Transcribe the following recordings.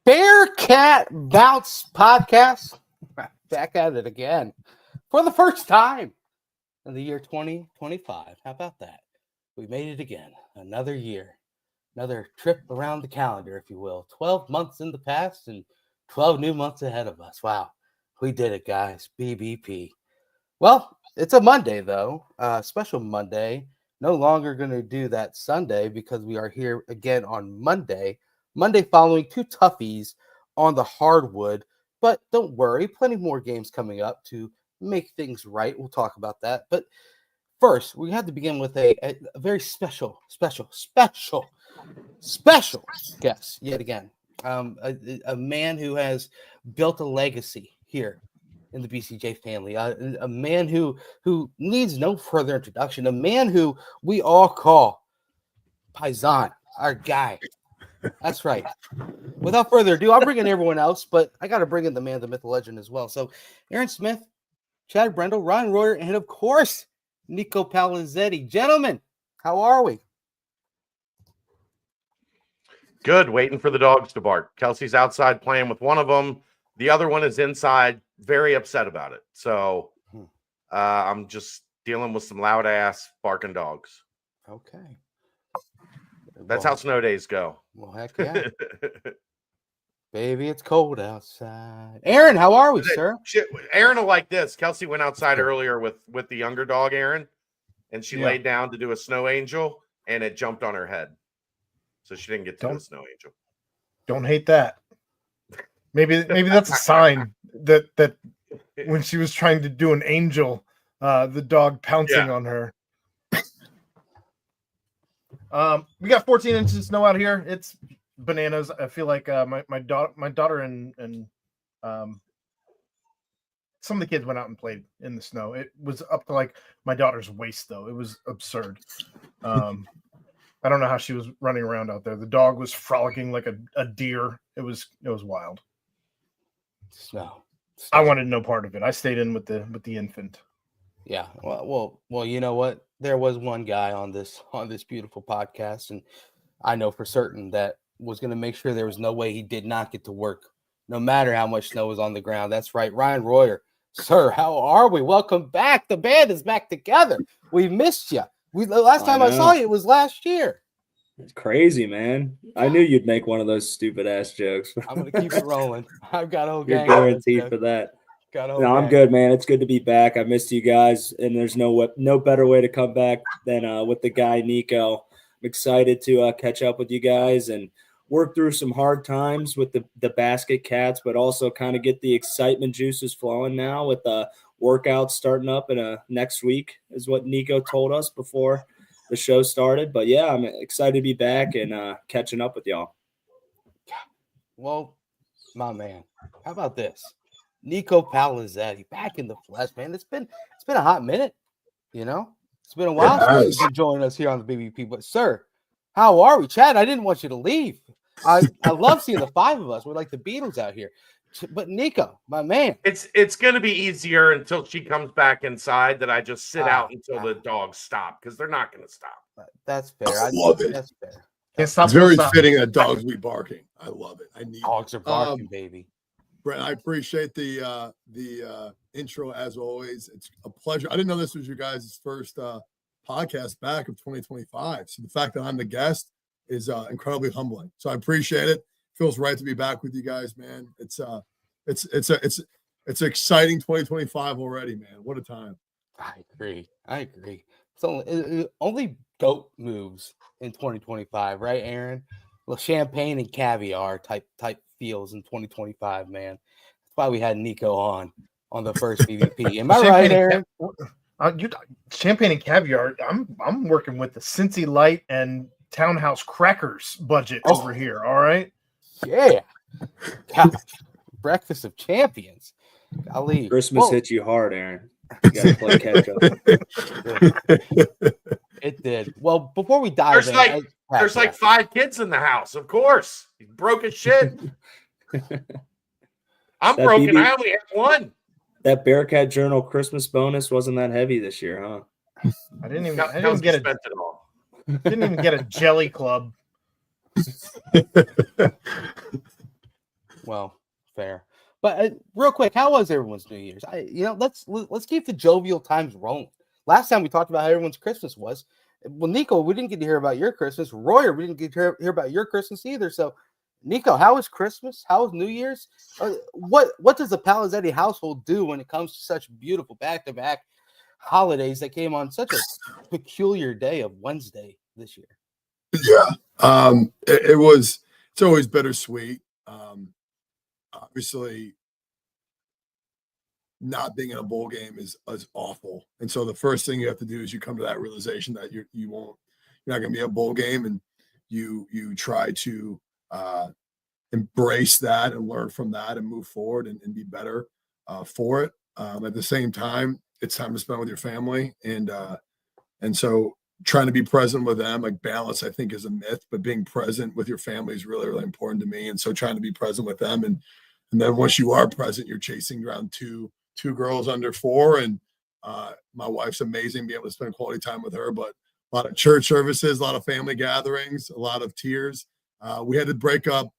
Bearcat Bounce Podcast. Back at it again for the first time in the year 2025. How about that? We made it again. Another year. Another trip around the calendar, if you will. 12 months in the past and 12 new months ahead of us. Wow. We did it, guys. BBP. Well, it's a Monday, though. Special Monday. No longer going to do that Sunday because we are here again on Monday. Monday following two toughies on the hardwood. But don't worry, plenty more games coming up to make things right. We'll talk about that. But first, we have to begin with a very special guest yet again. A man who has built a legacy here in the BCJ family. A man who needs no further introduction. A man who we all call Paisan, our guy. That's right. Without further ado, I'll bring in everyone else, but I got to bring in the man, the myth, the legend as well. So, Aaron Smith, Chad Brendel, Ryan Royer, and of course, Nico Palizzetti. Gentlemen, how are we? Good. Waiting for the dogs to bark. Kelsey's outside playing with one of them. The other one is inside, very upset about it. So I'm just dealing with some loud ass barking dogs. Okay. That's how snow days go. Well, heck yeah. Baby, it's cold outside. Aaron, how are we, sir? Aaron will like this. Kelsey went outside earlier with the younger dog, Aaron, and she laid down to do a snow angel, and it jumped on her head. So she didn't get to do a snow angel. Don't hate that. Maybe that's a sign that when she was trying to do an angel, the dog pouncing on her. We got 14 inches of snow out here. It's bananas. I feel like my daughter and some of the kids went out and played in the snow. It was up to like my daughter's waist though. It was absurd. I don't know how she was running around out there. The dog was frolicking like a deer. It was wild. Snow. I wanted no part of it. I stayed in with the infant. Yeah. Well, you know what? There was one guy on this beautiful podcast, and I know for certain that was going to make sure there was no way he did not get to work, no matter how much snow was on the ground. That's right, Ryan Royer. Sir, how are we? Welcome back. The band is back together. We missed you. The last time I saw you, it was last year. It's crazy, man. I knew you'd make one of those stupid ass jokes. I'm gonna keep it rolling. I've got a whole gang. You're guaranteed for that. No, I'm good, man. It's good to be back. I missed you guys, and there's no better way to come back than with the guy Nico. I'm excited to catch up with you guys and work through some hard times with the basket cats, but also kind of get the excitement juices flowing now with the workouts starting up in next week is what Nico told us before the show started. But yeah, I'm excited to be back and catching up with y'all. Well, my man, how about this? Nico Palizzetti back in the flesh, man. It's been a hot minute, you know. It's been a while since you've been joining us here on the BBP. But sir, how are we? Chad, I didn't want you to leave. I love seeing the five of us. We're like the Beatles out here. But Nico, my man, it's going to be easier until she comes back inside that I just sit out until the dogs stop because they're not going to stop. That's fair. I love it. That's fair. It's very fitting that dogs be barking. I love it. I need dogs are barking, baby. Brent, I appreciate the intro as always. It's a pleasure. I didn't know this was your guys' first podcast back of 2025. So the fact that I'm the guest is incredibly humbling. So I appreciate it. Feels right to be back with you guys, man. It's exciting 2025 already, man. What a time. I agree. So only GOAT moves in 2025, right, Aaron? Well, champagne and caviar type feels in 2025, man. That's why we had Nico on the first BVP. Am I right, Aaron? Champagne and caviar. I'm working with the Cincy Light and Townhouse Crackers budget over here. All right. Yeah. Breakfast of champions. Golly. Christmas hit you hard, Aaron. You got to play catch up. It did. Well, before we dive there's like 5 kids in the house. Of course, he broke his shit. I'm broken. I only have one. That Bearcat Journal Christmas bonus wasn't that heavy this year, huh? I didn't even get a jelly club. But real quick, how was everyone's New Year's? Let's keep the jovial times rolling. Last time we talked about how everyone's Christmas was. Well, Nico, we didn't get to hear about your Christmas. Royer, we didn't get to hear about your Christmas either. So, Nico, how was Christmas? How was New Year's? What does the Palizzetti household do when it comes to such beautiful back-to-back holidays that came on such a peculiar day of Wednesday this year? Yeah, it's always bittersweet. Obviously, not being in a bowl game is awful. And so the first thing you have to do is you come to that realization that you're not going to be a bowl game, and you try to embrace that and learn from that and move forward and be better for it. At the same time, it's time to spend with your family, and so trying to be present with them, like balance, I think is a myth, but being present with your family is really, really important to me. And so trying to be present with them, and then once you are present, you're chasing around two girls under 4, and my wife's amazing, being able to spend quality time with her. But a lot of church services, a lot of family gatherings, a lot of tears. We had to break up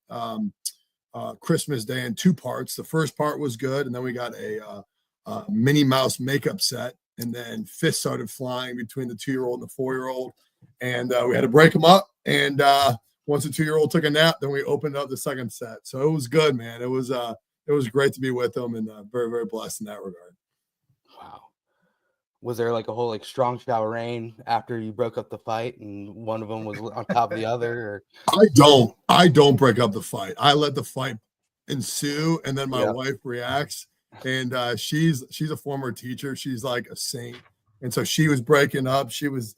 Christmas Day in 2 parts. The first part was good, and then we got a Minnie Mouse makeup set, and then fists started flying between the 2-year-old and the 4-year-old, and we had to break them up. And once the 2-year-old took a nap, then we opened up the second set. So it was good, man. It was great to be with them, and very, very blessed in that regard. Wow. Was there like a whole strong shower rain after you broke up the fight and one of them was on top of the other? Or? I don't break up the fight. I let the fight ensue, and then my wife reacts. And she's a former teacher. She's like a saint. And so she was breaking up. She was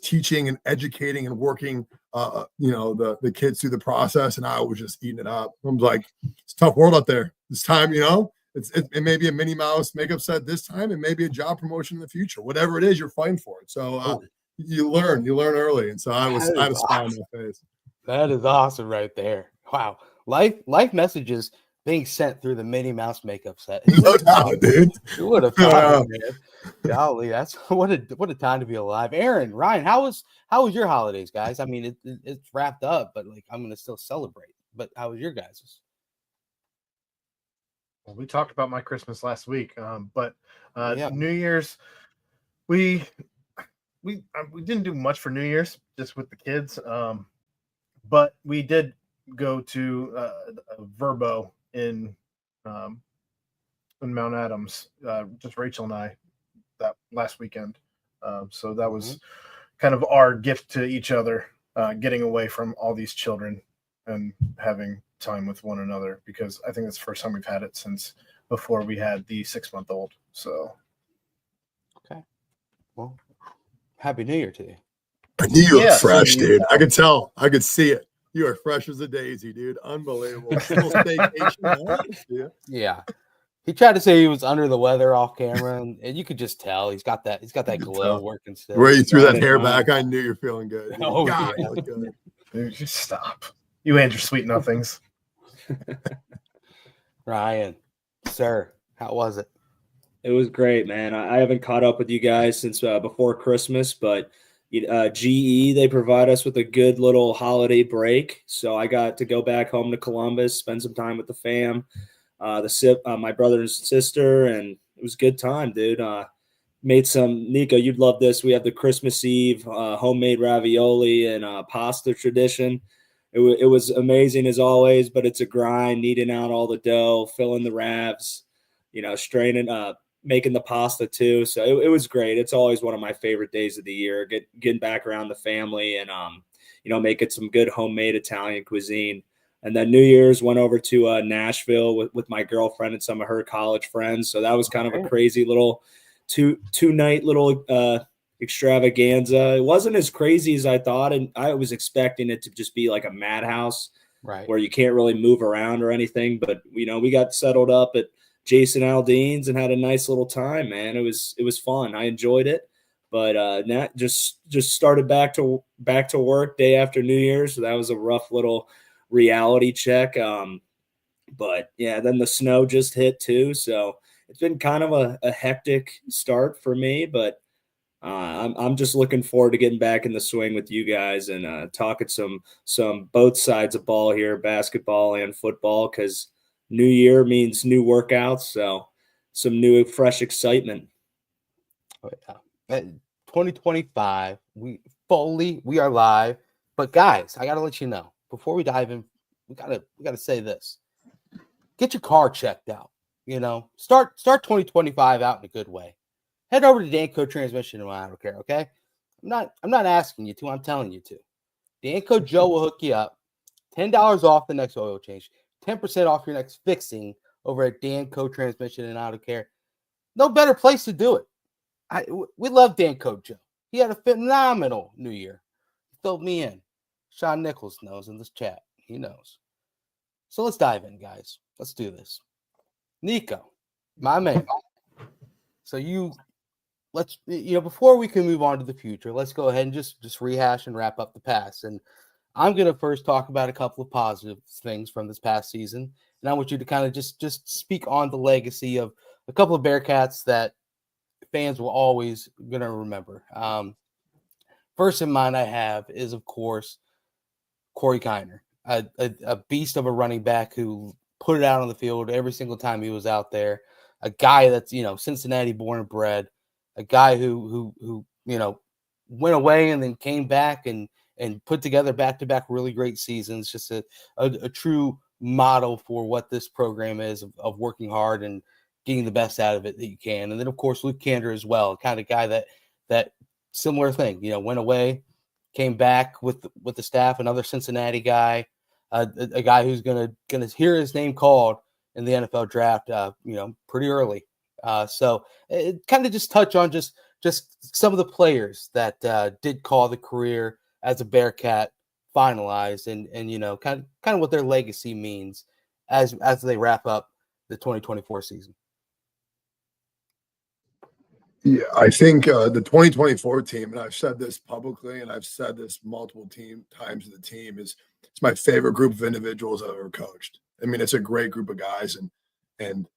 teaching and educating and working the kids through the process, and I was just eating it up. I was like, it's a tough world out there. This time, it may be a Minnie Mouse makeup set this time, it may be a job promotion in the future. Whatever it is, you're fighting for it. So you learn early. And so I had a smile on my face. That is awesome right there. Wow. Life messages being sent through the Minnie Mouse makeup set. No doubt, dude. You would have thought, man. Golly, that's what a time to be alive. Aaron, Ryan, how was your holidays, guys? I mean, it's wrapped up, but I'm gonna still celebrate. But how was your guys'? Well, we talked about my Christmas last week, but New Year's, we didn't do much for New Year's, just with the kids. But we did go to Verbo in Mount Adams, just Rachel and I, that last weekend. So that was kind of our gift to each other, getting away from all these children and having time with one another, because I think that's the first time we've had it since before we had the 6-month-old. So, okay, well, Happy New Year to you. You look fresh, dude. I could tell. I could see it. You are fresh as a daisy, dude. Unbelievable. Yeah. He tried to say he was under the weather off camera, and you could just tell he's got that glow working still. Where you threw that hair back, I knew you're feeling good. Dude. Oh, God, yeah. you look good. Dude, just stop. You and your sweet nothings. Ryan, sir, how was it? It was great, man. I haven't caught up with you guys since before Christmas, but GE, they provide us with a good little holiday break. So I got to go back home to Columbus, spend some time with the fam, my brother and sister, and it was a good time, dude. Made some, Nico, you'd love this. We have the Christmas Eve homemade ravioli and pasta tradition. It was amazing as always, but it's a grind, kneading out all the dough, filling the ravs, straining up, making the pasta too. So it was great. It's always one of my favorite days of the year, getting back around the family and, making some good homemade Italian cuisine. And then New Year's went over to Nashville with my girlfriend and some of her college friends. So that was kind of a crazy little two-night little extravaganza. It wasn't as crazy as I thought, and I was expecting it to just be like a madhouse, right, where you can't really move around or anything. But we got settled up at Jason Aldean's and had a nice little time, man. It was fun. I enjoyed it. But Nat just started back to work day after New Year's, so that was a rough little reality check. But yeah, then the snow just hit too, so it's been kind of a hectic start for me, but I'm just looking forward to getting back in the swing with you guys and talking some both sides of ball here, basketball and football, because new year means new workouts, so some new fresh excitement. 2025, we are live. But guys, I gotta let you know before we dive in, we gotta say this: get your car checked out. Start 2025 out in a good way. Head over to Danco Transmission and Auto Care. Okay, I'm not asking you to. I'm telling you to. Danco Joe will hook you up. $10 off the next oil change. 10% off your next fixing over at Danco Transmission and Auto Care. No better place to do it. We love Danco Joe. He had a phenomenal New Year. He filled me in. Sean Nichols knows in this chat. He knows. So let's dive in, guys. Let's do this. Nico, my man. So before we can move on to the future, let's go ahead and just rehash and wrap up the past. And I'm going to first talk about a couple of positive things from this past season. And I want you to kind of just speak on the legacy of a couple of Bearcats that fans will always going to remember. First in mind I have is, of course, Corey Kiner, a beast of a running back who put it out on the field every single time he was out there. A guy that's, Cincinnati born and bred, a guy who went away and then came back and put together back-to-back really great seasons. Just a true model for what this program is of working hard and getting the best out of it that you can. And then, of course, Luke Kander as well, kind of guy that similar thing, went away, came back with the staff, another Cincinnati guy, a guy who's gonna hear his name called in the NFL draft, pretty early. So it kind of just touch on just some of the players that did call the career as a Bearcat finalized, and kind of what their legacy means as they wrap up the 2024 season. Yeah, I think the 2024 team, and I've said this publicly, and I've said this multiple times to the team, it's my favorite group of individuals I've ever coached. I mean, it's a great group of guys, and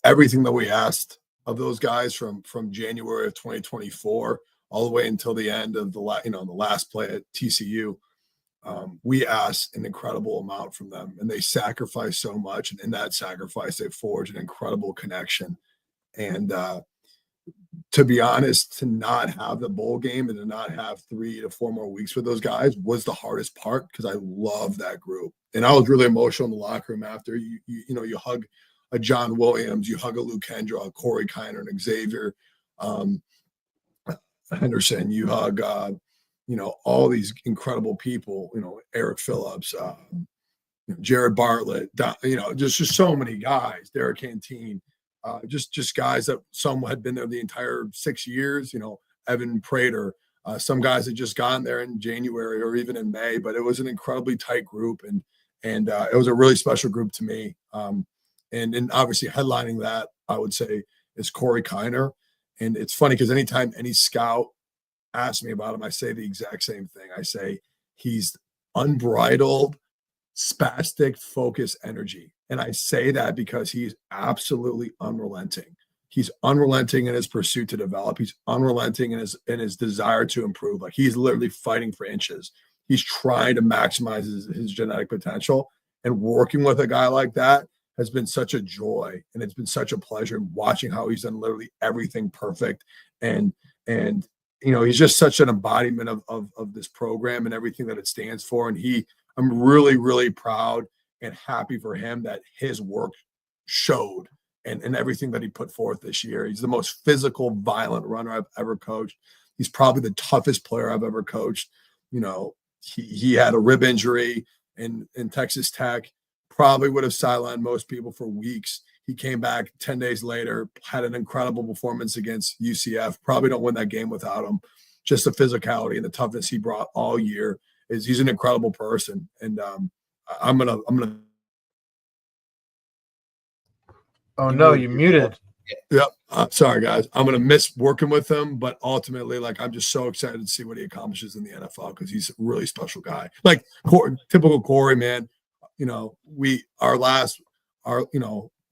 everything that we asked of those guys from January of 2024 all the way until the end of the last play at TCU, we asked an incredible amount from them, and they sacrificed so much, and in that sacrifice, they forged an incredible connection. And to be honest, to not have the bowl game and to not have 3 to 4 more weeks with those guys was the hardest part, because I love that group. And I was really emotional in the locker room after. You hug a John Williams, you hug a Luke Kendra, a Corey Kiner, and Xavier Henderson, you hug all these incredible people, Eric Phillips, Jared Bartlett, just so many guys, Derek Canteen. Just guys that some had been there the entire 6 years, Evan Prater, some guys had just gotten there in January or even in May, but it was an incredibly tight group, and it was a really special group to me. And obviously headlining that, I would say, is Corey Kiner. And it's funny because anytime any scout asks me about him, I say the exact same thing. I say he's unbridled, spastic, focused energy. And I say that because he's absolutely unrelenting. He's unrelenting in his pursuit to develop. He's unrelenting in his desire to improve. Like, he's literally fighting for inches. He's trying to maximize his genetic potential. And working with a guy like that has been such a joy. And it's been such a pleasure watching how he's done literally everything perfect. And he's just such an embodiment of this program and everything that it stands for. And I'm really, really proud and happy for him that his work showed and everything that he put forth this year. He's the most physical, violent runner I've ever coached. He's probably the toughest player I've ever coached. He had a rib injury in Texas Tech, probably would have sidelined most people for weeks. He came back 10 days later, had an incredible performance against UCF. Probably don't win that game without him. Just the physicality and the toughness he brought all year. He's an incredible person. And I'm gonna. Oh no, you muted. Yep. Sorry, guys. I'm gonna miss working with him, but ultimately, I'm just so excited to see what he accomplishes in the NFL, because he's a really special guy. Typical Corey, man.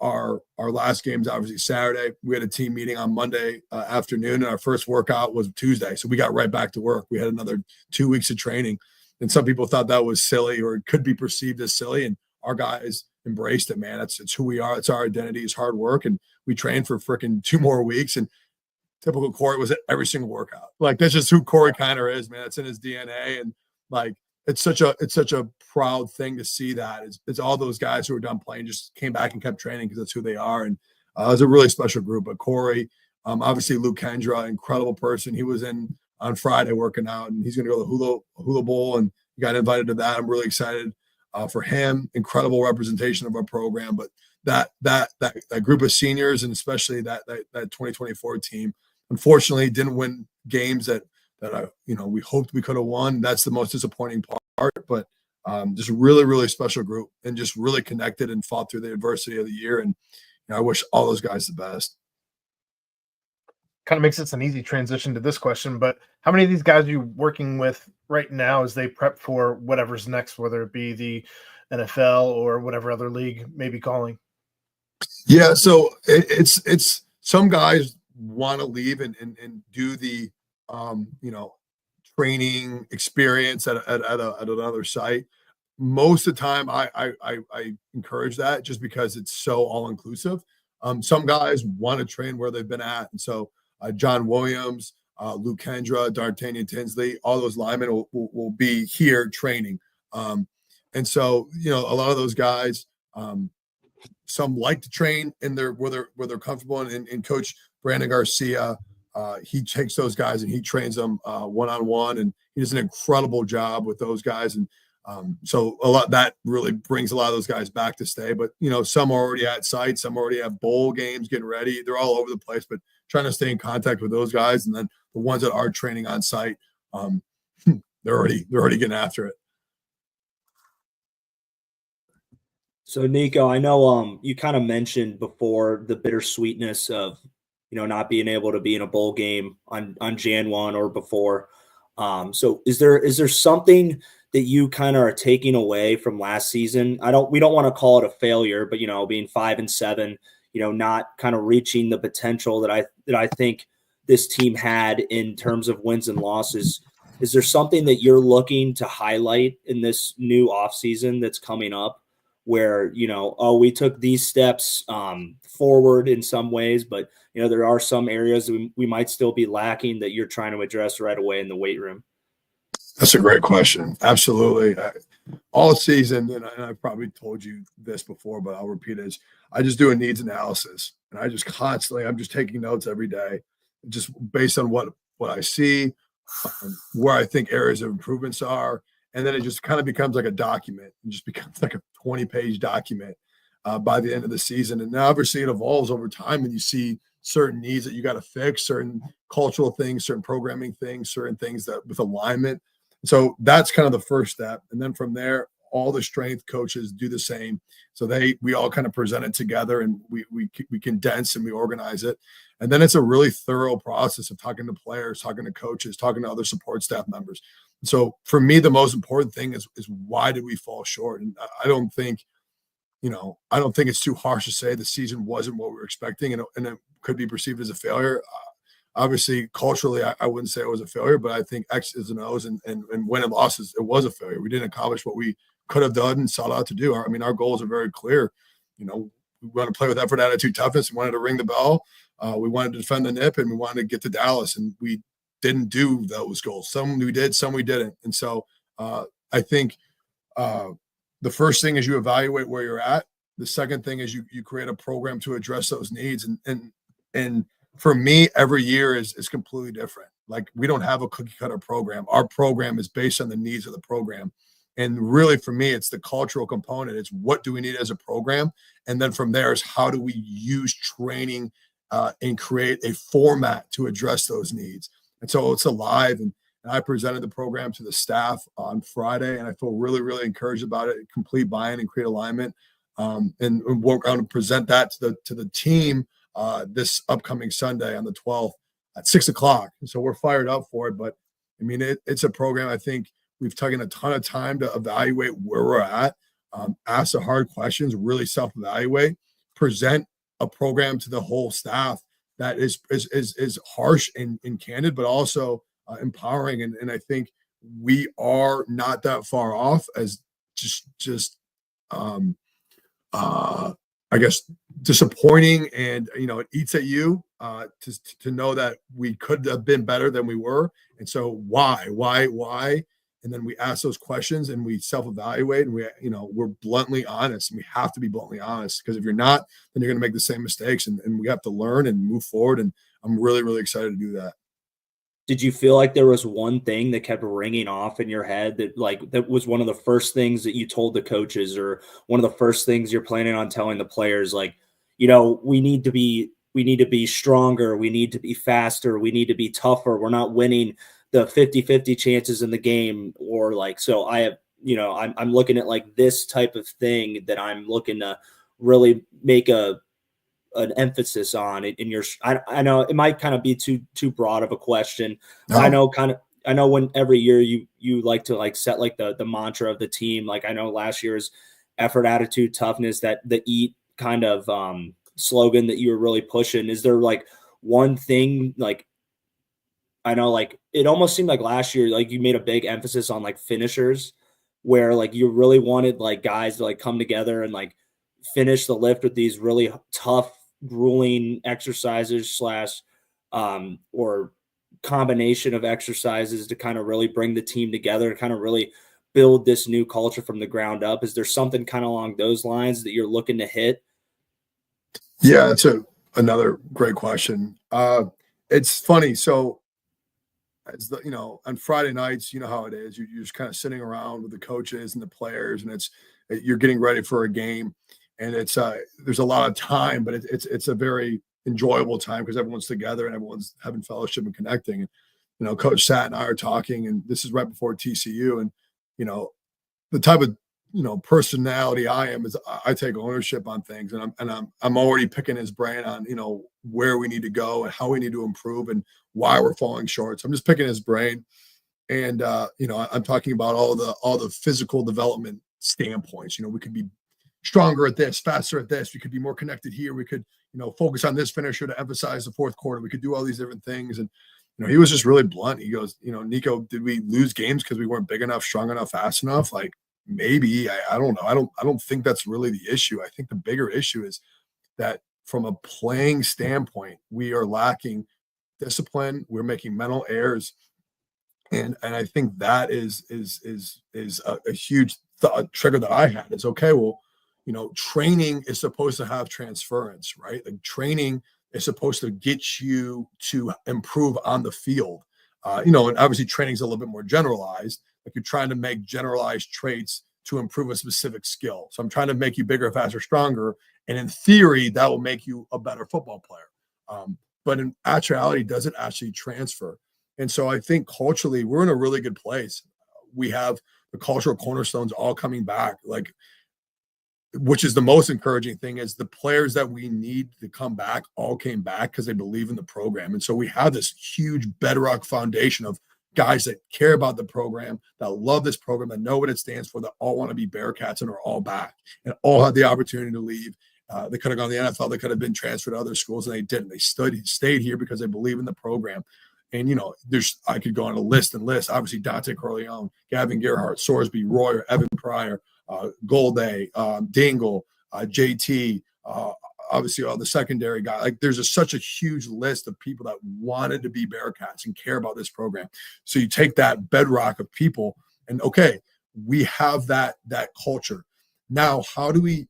our last game's obviously Saturday. We had a team meeting on Monday afternoon, and our first workout was Tuesday. So we got right back to work. We had another 2 weeks of training, and some people thought that was silly, or it could be perceived as silly. And our guys embraced it, man. It's who we are. It's our identity. It's hard work, and we trained for freaking 2 more weeks. And typical Corey was at every single workout. Like, that's just who Corey kind of is, man. It's in his DNA, and like, it's such a proud thing to see that. It's all those guys who are done playing just came back and kept training because that's who they are. And it was a really special group. But Corey, obviously Luke Kendra, incredible person. He was in on Friday working out, and he's going to go to the Hula Bowl, and he got invited to that. I'm really excited for him. Incredible representation of our program. But that group of seniors, and especially that 2024 team, unfortunately didn't win games that we hoped we could have won. That's the most disappointing part, but just a really, really special group, and just really connected and fought through the adversity of the year. And I wish all those guys the best. Kind of makes it an easy transition to this question, but how many of these guys are you working with right now as they prep for whatever's next, whether it be the NFL or whatever other league may be calling? Yeah, so it's some guys want to leave and do the training experience at another site. Most of the time I encourage that, just because it's so all inclusive. Some guys want to train where they've been at, and so John Williams, Luke Kendra, D'Artagnan Tinsley, all those linemen will be here training. And so, a lot of those guys, some like to train in where they're comfortable, and Coach Brandon Garcia, he takes those guys and he trains them one-on-one, and he does an incredible job with those guys. And so a lot that really brings a lot of those guys back to stay. But some are already at site, some already have bowl games getting ready. They're all over the place, but trying to stay in contact with those guys. And then the ones that are training on site, they're already getting after it. So Nico, I know you kind of mentioned before the bittersweetness of not being able to be in a bowl game on Jan 1 or before. So is there something that you kind of are taking away from last season? We don't want to call it a failure, but being 5-7, not kind of reaching the potential that I think this team had in terms of wins and losses. Is there something that you're looking to highlight in this new offseason that's coming up, where we took these steps forward in some ways, but there are some areas we might still be lacking that you're trying to address right away in the weight room? That's a great question. Absolutely. All season, and I probably told you this before, but I'll repeat it, is I just do a needs analysis, and I'm just taking notes every day, just based on what I see, where I think areas of improvements are. And then it just kind of becomes like a document. It just becomes like a 20-page document by the end of the season. And now obviously it evolves over time, and you see certain needs that you got to fix, certain cultural things, certain programming things, certain things that with alignment. So that's kind of the first step. And then from there, all the strength coaches do the same. So we all kind of present it together, and we condense and we organize it. And then it's a really thorough process of talking to players, talking to coaches, talking to other support staff members. So for me, the most important thing is why did we fall short? And I don't think it's too harsh to say the season wasn't what we were expecting, and it could be perceived as a failure. Obviously, culturally, I wouldn't say it was a failure, but I think X's and O's and win and losses, it was a failure. We didn't accomplish what we could have done and sought out to do. Our goals are very clear. We want to play with effort, attitude, toughness. We wanted to ring the bell. We wanted to defend the nip, and we wanted to get to Dallas, and we didn't do those goals. Some we did, some we didn't. And so I think the first thing is you evaluate where you're at. The second thing is you create a program to address those needs. And for me, every year is completely different. Like, we don't have a cookie cutter program. Our program is based on the needs of the program. And really, for me, it's the cultural component. It's what do we need as a program? And then from there is how do we use training and create a format to address those needs? And so it's alive. And I presented the program to the staff on Friday, and I feel really, really encouraged about it. Complete buy-in and create alignment. And we're going to present that to the team this upcoming Sunday on the 12th at 6:00. And so we're fired up for it. But I mean, it's a program I think we've taken a ton of time to evaluate where we're at, ask the hard questions, really self-evaluate. present a program to the whole staff that is harsh and candid, but also empowering. And I think we are not that far off as just I guess disappointing, and it eats at you to know that we could have been better than we were. And so why, and then we ask those questions and we self-evaluate, and we're bluntly honest, and we have to be bluntly honest, because if you're not, then you're going to make the same mistakes, and we have to learn and move forward. And I'm really, really excited to do that. Did you feel like there was one thing that kept ringing off in your head that was one of the first things that you told the coaches, or one of the first things you're planning on telling the players, like, we need to be stronger, we need to be faster, we need to be tougher, we're not winning the 50-50 chances in the game, or like, so I have, I'm looking at like this type of thing that I'm looking to really make an emphasis on it in your, I know it might kind of be too broad of a question. No. I know when every year you like to like set like the mantra of the team. Like I know last year's effort, attitude, toughness, that the EAT kind of slogan that you were really pushing. Is there like one thing, like, I know like it almost seemed like last year, like you made a big emphasis on like finishers, where like you really wanted like guys to like come together and like finish the lift with these really tough, grueling exercises or combination of exercises to kind of really bring the team together, to kind of really build this new culture from the ground up. Is there something kind of along those lines that you're looking to hit? Yeah, that's another great question. It's funny. So as on Friday nights, you know how it is. You're just kind of sitting around with the coaches and the players, and you're getting ready for a game. And it's there's a lot of time, but it's a very enjoyable time because everyone's together and everyone's having fellowship and connecting. And Coach Sat and I are talking, and this is right before TCU. And the type of personality I am is I take ownership on things, and I'm already picking his brain on where we need to go and how we need to improve and why we're falling short. So I'm just picking his brain, and I'm talking about all the physical development standpoints. We could be stronger at this, faster at this. We could be more connected here. We could, focus on this finisher to emphasize the fourth quarter. We could do all these different things. And, he was just really blunt. He goes, Nico, did we lose games because we weren't big enough, strong enough, fast enough? Like maybe, I don't know. I don't think that's really the issue. I think the bigger issue is that from a playing standpoint, we are lacking discipline. We're making mental errors. And I think that is a huge trigger that I had. It's okay. Well, training is supposed to have transference, right? Like training is supposed to get you to improve on the field. And obviously training is a little bit more generalized. Like you're trying to make generalized traits to improve a specific skill. So I'm trying to make you bigger, faster, stronger. And in theory, that will make you a better football player. But in actuality, does it actually transfer? And so I think culturally, we're in a really good place. We have the cultural cornerstones all coming back, which is the most encouraging thing, is the players that we need to come back all came back because they believe in the program. And so we have this huge bedrock foundation of guys that care about the program, that love this program, that know what it stands for, that all want to be Bearcats and are all back and all had the opportunity to leave. They could have gone to the NFL. They could have been transferred to other schools, and they didn't. They stayed here because they believe in the program. And, I could go on a list. Obviously, Dante Corleone, Gavin Gerhardt, Sorsby, Royer, Evan Pryor, Golday, Dingle, JT, obviously all the secondary guys. Like there's such a huge list of people that wanted to be Bearcats and care about this program. So you take that bedrock of people and, okay, we have that culture. Now, how do we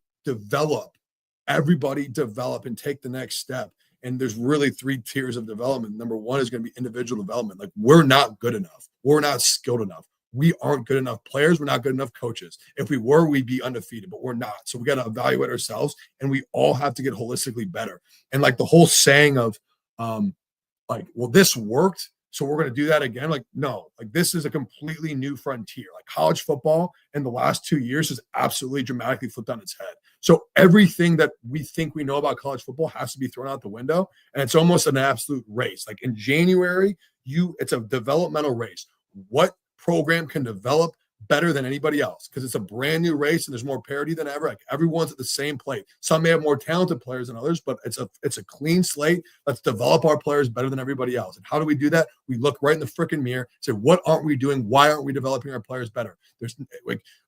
everybody develop and take the next step? And there's really 3 tiers of development. Number 1 is going to be individual development. Like we're not good enough. We're not skilled enough. We aren't good enough players. We're not good enough coaches. If we were, we'd be undefeated, but we're not. So we got to evaluate ourselves, and we all have to get holistically better. And like the whole saying of well, this worked, so we're going to do that again. Like, no, like this is a completely new frontier. Like college football in the last 2 years has absolutely dramatically flipped on its head. So everything that we think we know about college football has to be thrown out the window. And it's almost an absolute race. Like in January, it's a developmental race. What program can develop better than anybody else because it's a brand new race and there's more parity than ever. Like everyone's at the same plate. Some may have more talented players than others, but it's a clean slate. Let's develop our players better than everybody else. And how do we do that? We look right in the freaking mirror, say, what aren't we doing? Why aren't we developing our players better? There's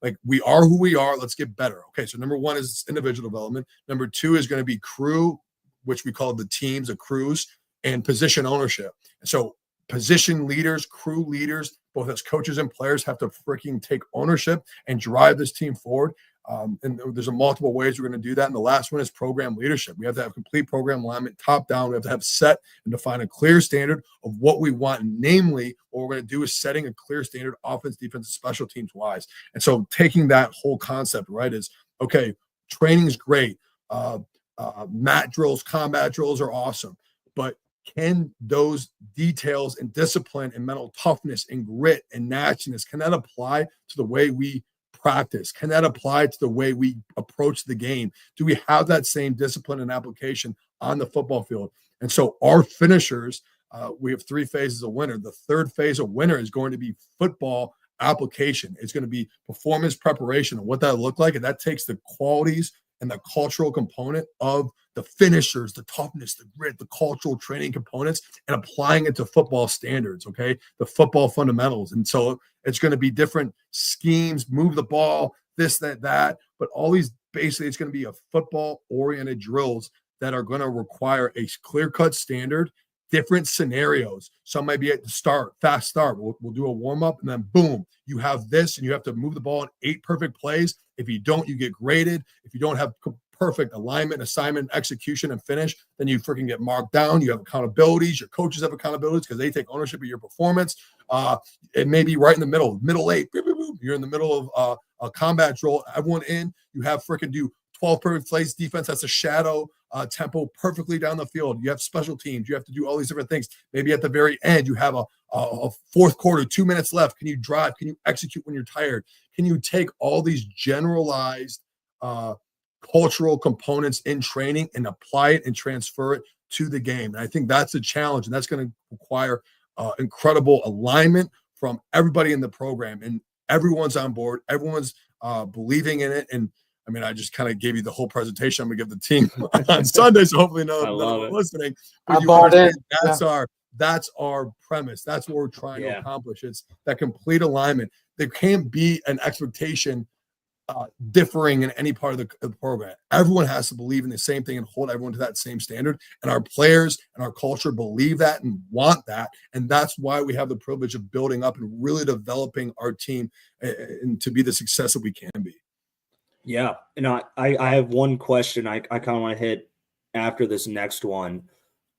like we are who we are. Let's get better. Okay, so number one is individual development. Number two is going to be crew, which we call the teams, the crews, and position ownership. So position leaders, crew leaders, both as coaches and players, have to freaking take ownership and drive this team forward. And there's multiple ways we're going to do that. And the last one is program leadership. We have to have complete program alignment, top down. We have to have set and define a clear standard of what we want. And namely, what we're going to do is setting a clear standard, offense, defense, and special teams wise. And so taking that whole concept, right, is, okay, training is great. Mat drills, combat drills are awesome. But can those details and discipline and mental toughness and grit and nastiness, can that apply to the way we practice? Can that apply to the way we approach the game? Do we have that same discipline and application on the football field? And so our finishers, we have 3 phases of winter. The third phase of winter is going to be football application. It's going to be performance preparation and what that look like. And that takes the qualities and the cultural component of the finishers, the toughness, the grit, the cultural training components, and applying it to football standards, okay? The football fundamentals. And so it's going to be different schemes, move the ball, this, that. But all these, basically, it's going to be a football-oriented drills that are going to require a clear-cut standard, different scenarios. Some might be at the start, fast start. We'll do a warm-up, and then boom, you have this, and you have to move the ball in 8 perfect plays. If you don't, you get graded. If you don't have perfect alignment, assignment, execution, and finish, then you freaking get marked down. You have accountabilities. Your coaches have accountabilities because they take ownership of your performance. It may be right in the middle 8. You're in the middle of a combat drill. Everyone in. You have freaking do 12 perfect plays. Defense has a shadow tempo perfectly down the field. You have special teams. You have to do all these different things. Maybe at the very end, you have a fourth quarter, 2 minutes left. Can you drive? Can you execute when you're tired? Can you take all these generalized cultural components in training and apply it and transfer it to the game? And I think that's a challenge, and that's going to require incredible alignment from everybody in the program, and everyone's on board. Everyone's believing in it. And I mean, I just kind of gave you the whole presentation I'm gonna give the team on Sunday, so hopefully none of them are listening. But that's our premise. That's what we're trying to accomplish. It's that complete alignment. There can't be an expectation differing in any part of the program. Everyone has to believe in the same thing and hold everyone to that same standard. And our players and our culture believe that and want that. And that's why we have the privilege of building up and really developing our team and to be the success that we can be. Yeah. And I have one question I kind of want to hit after this next one,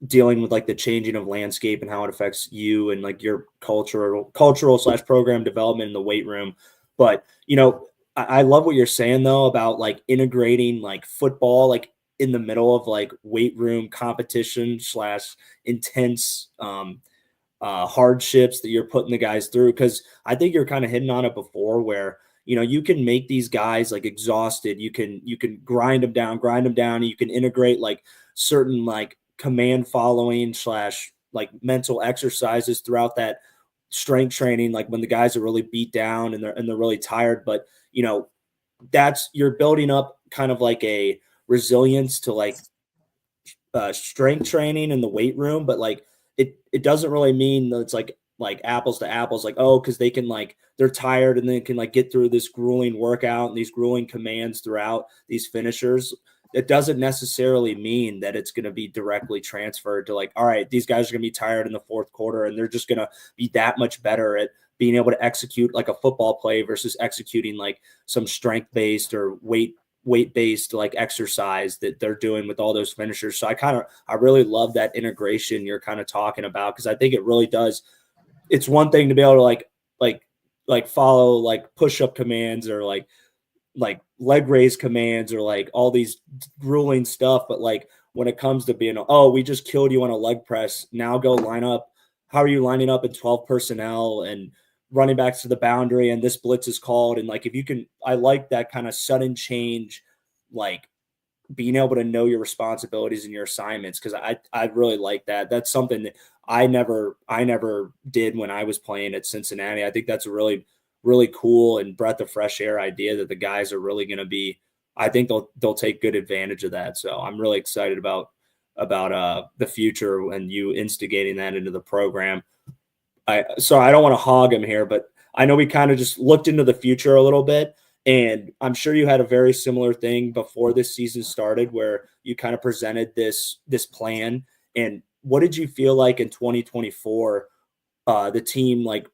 dealing with like the changing of landscape and how it affects you and like your cultural / program development in the weight room. But, you know, I love what you're saying though about like integrating like football, like in the middle of like weight room competition / intense hardships that you're putting the guys through. Cause I think you're kind of hitting on it before where, you know, you can make these guys like exhausted. You can grind them down. And you can integrate like certain like command following / like mental exercises throughout that strength training. Like when the guys are really beat down and they're really tired, but you know, you're building up kind of like a resilience to like strength training in the weight room, but like it doesn't really mean that it's like apples to apples, like, oh, because they can like they're tired and they can like get through this grueling workout and these grueling commands throughout these finishers. It doesn't necessarily mean that it's going to be directly transferred to like, all right, these guys are going to be tired in the fourth quarter and they're just going to be that much better at being able to execute like a football play versus executing like some strength-based or weight-based like exercise that they're doing with all those finishers. So I really love that integration you're kind of talking about, because I think it really does. It's one thing to be able to like follow like push-up commands or like leg raise commands or like all these grueling stuff. But like when it comes to being, oh, we just killed you on a leg press, now go line up. How are you lining up in 12 personnel and running backs to the boundary and this blitz is called? And like, if you can, I like that kind of sudden change, like being able to know your responsibilities and your assignments. Cause I really like that. That's something that I never did when I was playing at Cincinnati. I think that's a really really cool and breath of fresh air idea that the guys are really going to be, I think they'll take good advantage of that. So I'm really excited about the future and you instigating that into the program. So I don't want to hog him here, but I know we kind of just looked into the future a little bit, and I'm sure you had a very similar thing before this season started where you kind of presented this plan. And what did you feel like in 2024? The team like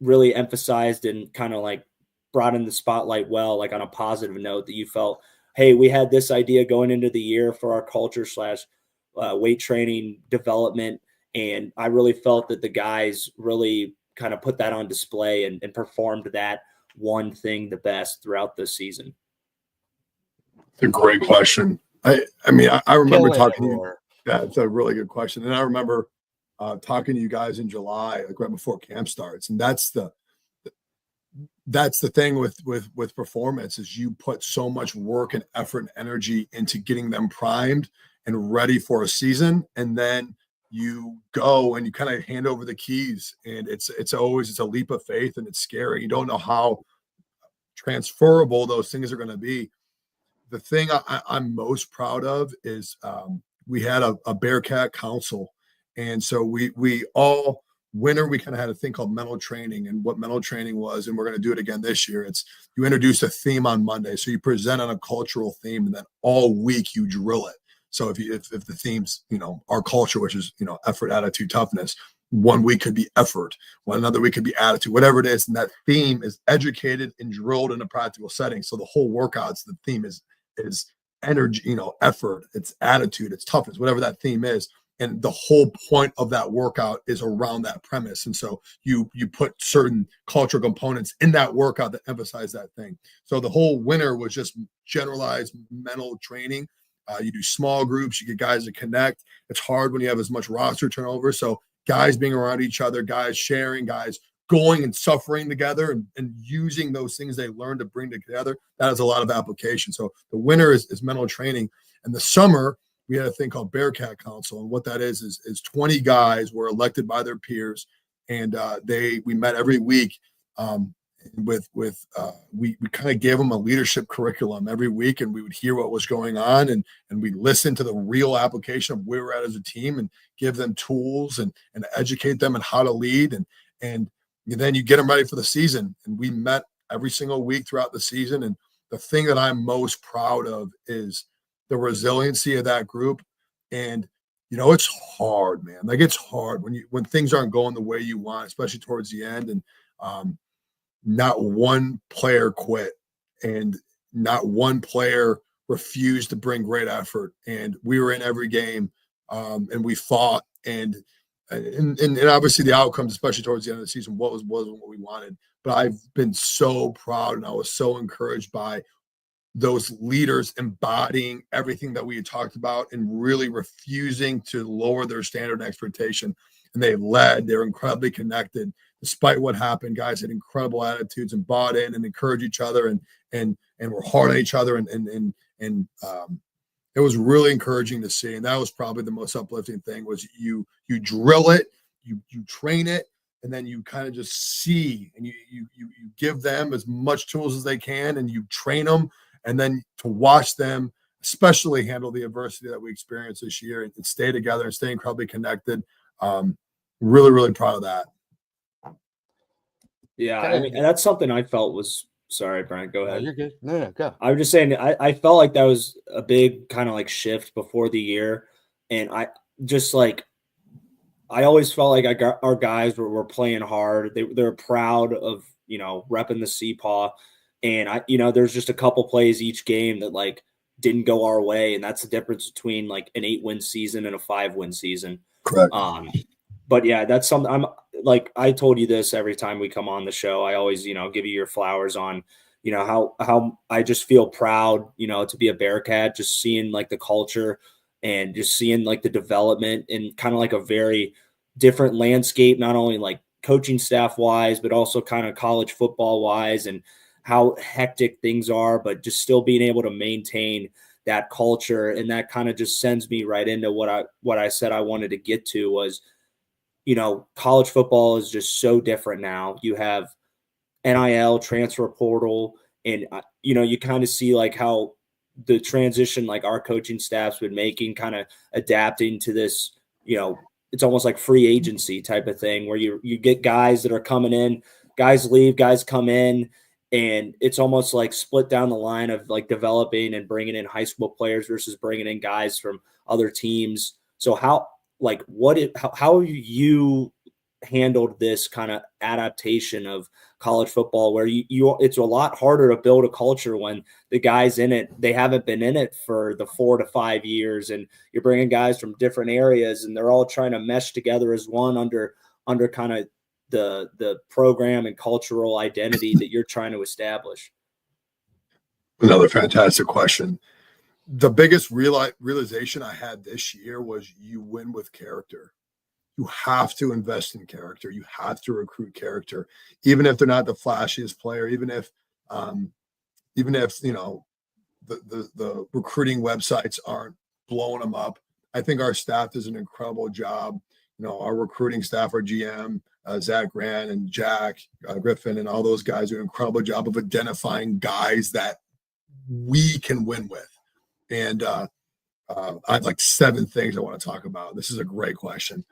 really emphasized and kind of like brought in the spotlight well, like on a positive note that you felt, hey, we had this idea going into the year for our culture / weight training development. And I really felt that the guys really kind of put that on display and performed that one thing the best throughout the season. It's a great question. I mean, I remember talking to you. Or... Yeah, it's a really good question. And I remember talking to you guys in July, like right before camp starts. And that's the thing with performance is you put so much work and effort and energy into getting them primed and ready for a season. And then you go and you kind of hand over the keys, and it's a leap of faith, and it's scary. You don't know how transferable those things are going to be. The thing I'm most proud of is we had a Bearcat council. And so we all winter, we kind of had a thing called mental training, and what mental training was, and we're going to do it again this year. It's you introduce a theme on Monday. So you present on a cultural theme, and then all week you drill it. So if the themes, our culture, which is, effort, attitude, toughness, one week could be effort, another week could be attitude, whatever it is. And that theme is educated and drilled in a practical setting. So the whole workouts, the theme is energy, effort, it's attitude, it's toughness, whatever that theme is. And the whole point of that workout is around that premise. And so you put certain cultural components in that workout that emphasize that thing. So the whole winter was just generalized mental training. You do small groups, you get guys to connect. It's hard when you have as much roster turnover. So guys being around each other, guys sharing, guys going and suffering together and using those things they learn to bring together. That has a lot of application. So the winter is mental training. And the summer, we had a thing called Bearcat Council. And what that is 20 guys were elected by their peers. And we met every week we kind of gave them a leadership curriculum every week, and we would hear what was going on, and we listen to the real application of where we're at as a team, and give them tools and educate them on how to lead, and then you get them ready for the season. And we met every single week throughout the season. And the thing that I'm most proud of is the resiliency of that group. And it's hard, man. Like, it's hard when things aren't going the way you want, especially towards the end. And not one player quit, and not one player refused to bring great effort. And we were in every game, and we fought, and obviously the outcomes, especially towards the end of the season, wasn't what we wanted. But I've been so proud, and I was so encouraged by those leaders embodying everything that we had talked about and really refusing to lower their standard and expectation. And they're incredibly connected. Despite what happened, guys had incredible attitudes and bought in and encouraged each other and were hard on each other. And it was really encouraging to see. And that was probably the most uplifting thing was you drill it, you train it, and then you kind of just see, and you give them as much tools as they can, and you train them. And then to watch them, especially handle the adversity that we experienced this year and stay together and stay incredibly connected. Really, really proud of that. Yeah, I mean, and that's something I felt was – sorry, Brian, go ahead. You're good. No, go. I was just saying I felt like that was a big kind of like shift before the year. And I just like – I always felt like our guys were playing hard. They're proud of, repping the CPAW. And there's just a couple plays each game that like didn't go our way. And that's the difference between like an 8-win season and a 5-win season. Correct. But yeah, that's something I'm like, I told you this every time we come on the show. I always, give you your flowers on, how I just feel proud, to be a Bearcat, just seeing like the culture and just seeing like the development and kind of like a very different landscape, not only like coaching staff wise, but also kind of college football wise and how hectic things are, but just still being able to maintain that culture. And that kind of just sends me right into what I said I wanted to get to was, college football is just so different now. You have NIL, transfer portal, and you kind of see like how the transition, like our coaching staff's been making, kind of adapting to this. It's almost like free agency type of thing where you get guys that are coming in, guys leave, guys come in, and it's almost like split down the line of like developing and bringing in high school players versus bringing in guys from other teams. So how have you handled this kind of adaptation of college football where it's a lot harder to build a culture when the guys in it, they haven't been in it for the 4 to 5 years, and you're bringing guys from different areas and they're all trying to mesh together as one under kind of the program and cultural identity that you're trying to establish? Another fantastic question. The biggest realization I had this year was you win with character. You have to invest in character. You have to recruit character, even if they're not the flashiest player, even if the recruiting websites aren't blowing them up. I think our staff does an incredible job. Our recruiting staff, our GM, Zach Grant and Jack Griffin, and all those guys do an incredible job of identifying guys that we can win with. And I have like 7 things I want to talk about. This is a great question.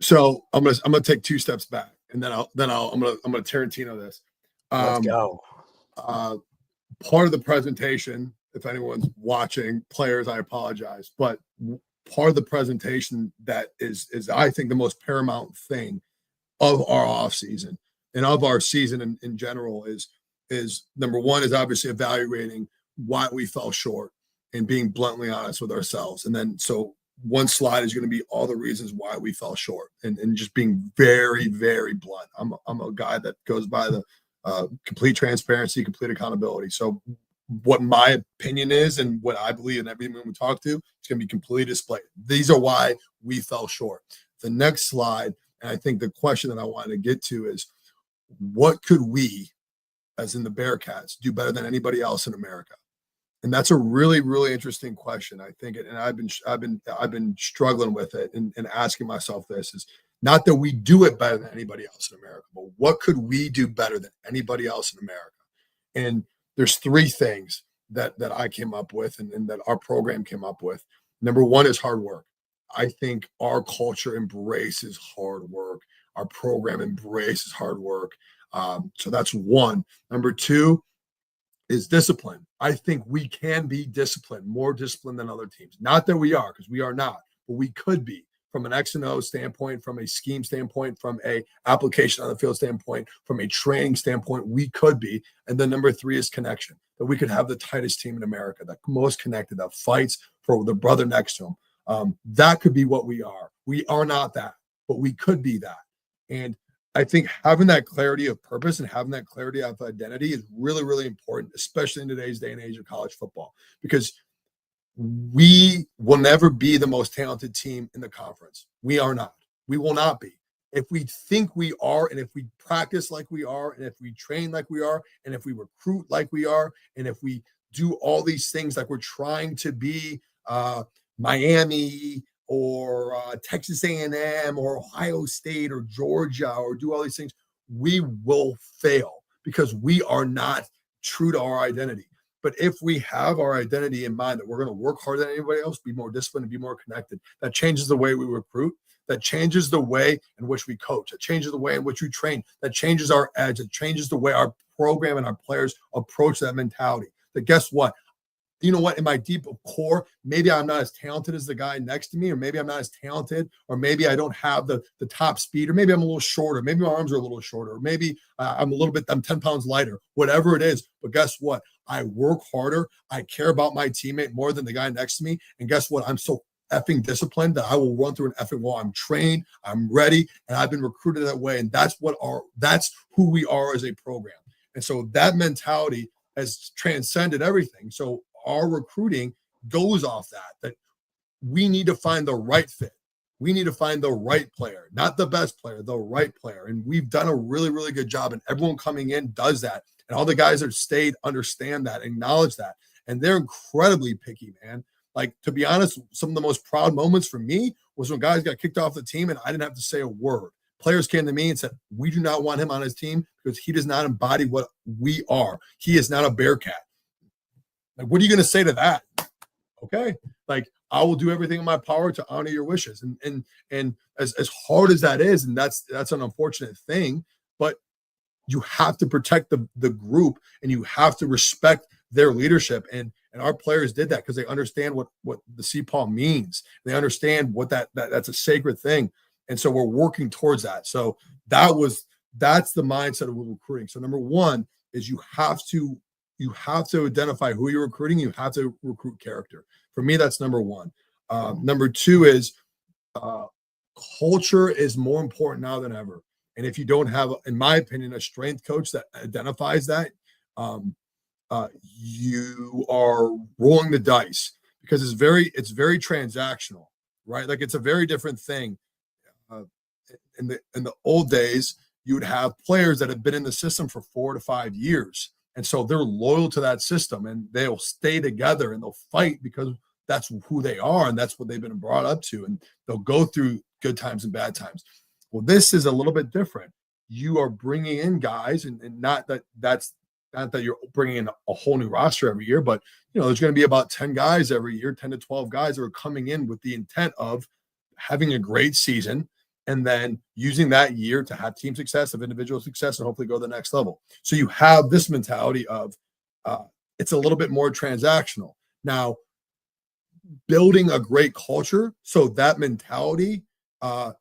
So I'm gonna take 2 steps back, and then I'm gonna Tarantino this. Let's go. Part of the presentation, if anyone's watching, players, I apologize, but part of the presentation that is I think the most paramount thing of our off season and of our season in general is number one is obviously evaluating why we fell short and being bluntly honest with ourselves. And then so one slide is going to be all the reasons why we fell short and just being very, very blunt. I'm a guy that goes by the complete transparency, complete accountability. So what my opinion is and what I believe in everyone we talk to, it's going to be completely displayed. These are why we fell short. The next slide, and I think the question that I wanted to get to is, what could we, as in the Bearcats, do better than anybody else in America? And that's a really, really interesting question. I think, and I've been struggling with it and asking myself this is not that we do it better than anybody else in America, but what could we do better than anybody else in America? And there's 3 things that I came up with and that our program came up with. Number one is hard work. I think our culture embraces hard work. Our program embraces hard work. So that's one. Number 2 is discipline. I think we can be disciplined, more disciplined than other teams. Not that we are, because we are not, but we could be from an X and O standpoint, from a scheme standpoint, from a application on the field standpoint, from a training standpoint, we could be. And then number 3 is connection, that we could have the tightest team in America, that most connected, that fights for the brother next to him. That could be what we are. We are not that, but we could be that. And I think having that clarity of purpose and having that clarity of identity is really, really important, especially in today's day and age of college football, because we will never be the most talented team in the conference. We are not. We will not be. If we think we are, and if we practice like we are, and if we train like we are, and if we recruit like we are, and if we do all these things like we're trying to be Miami or Texas A&M or Ohio State or Georgia or do all these things, we will fail because we are not true to our identity. But if we have our identity in mind that we're going to work harder than anybody else, be more disciplined and be more connected, that changes the way we recruit, that changes the way in which we coach, that changes the way in which we train, that changes our edge, that changes the way our program and our players approach that mentality. That guess what? You know what, in my deep core, maybe I'm not as talented as the guy next to me, or maybe I'm not as talented, or maybe I don't have the top speed, or maybe I'm a little shorter, maybe my arms are a little shorter, or maybe I'm 10 pounds lighter, whatever it is. But guess what? I work harder. I care about my teammate more than the guy next to me. And guess what? I'm so effing disciplined that I will run through an effing wall. I'm trained, I'm ready, and I've been recruited that way. And that's who we are as a program. And so that mentality has transcended everything. So our recruiting goes off that we need to find the right fit. We need to find the right player, not the best player, the right player. And we've done a really, really good job. And everyone coming in does that. And all the guys that stayed understand that, acknowledge that. And they're incredibly picky, man. Like, to be honest, some of the most proud moments for me was when guys got kicked off the team and I didn't have to say a word Players came to me and said, we do not want him on his team because he does not embody what we are. He is not a Bearcat. Like, what are you going to say to that? Okay. Like, I will do everything in my power to honor your wishes. And as hard as that is, and that's an unfortunate thing, but you have to protect the group, and you have to respect their leadership. And our players did that because they understand what the CPAW means. They understand what that's a sacred thing. And so we're working towards that. So that's the mindset of recruiting. So number one is you have to identify who you're recruiting. You have to recruit character. For me, that's number one. Number two is culture is more important now than ever. And if you don't have, in my opinion, a strength coach that identifies that, you are rolling the dice, because it's very transactional, right? Like, it's a very different thing. In the old days, you would have players that have been in the system for 4 to 5 years. And so they're loyal to that system, and they'll stay together and they'll fight because that's who they are. And that's what they've been brought up to. And they'll go through good times and bad times. Well, this is a little bit different. You are bringing in guys, and not that you're bringing in a whole new roster every year, but there's going to be about 10 guys every year, 10 to 12 guys that are coming in with the intent of having a great season, and then using that year to have team success, of individual success, and hopefully go to the next level. So you have this mentality of it's a little bit more transactional. Now, building a great culture so that mentality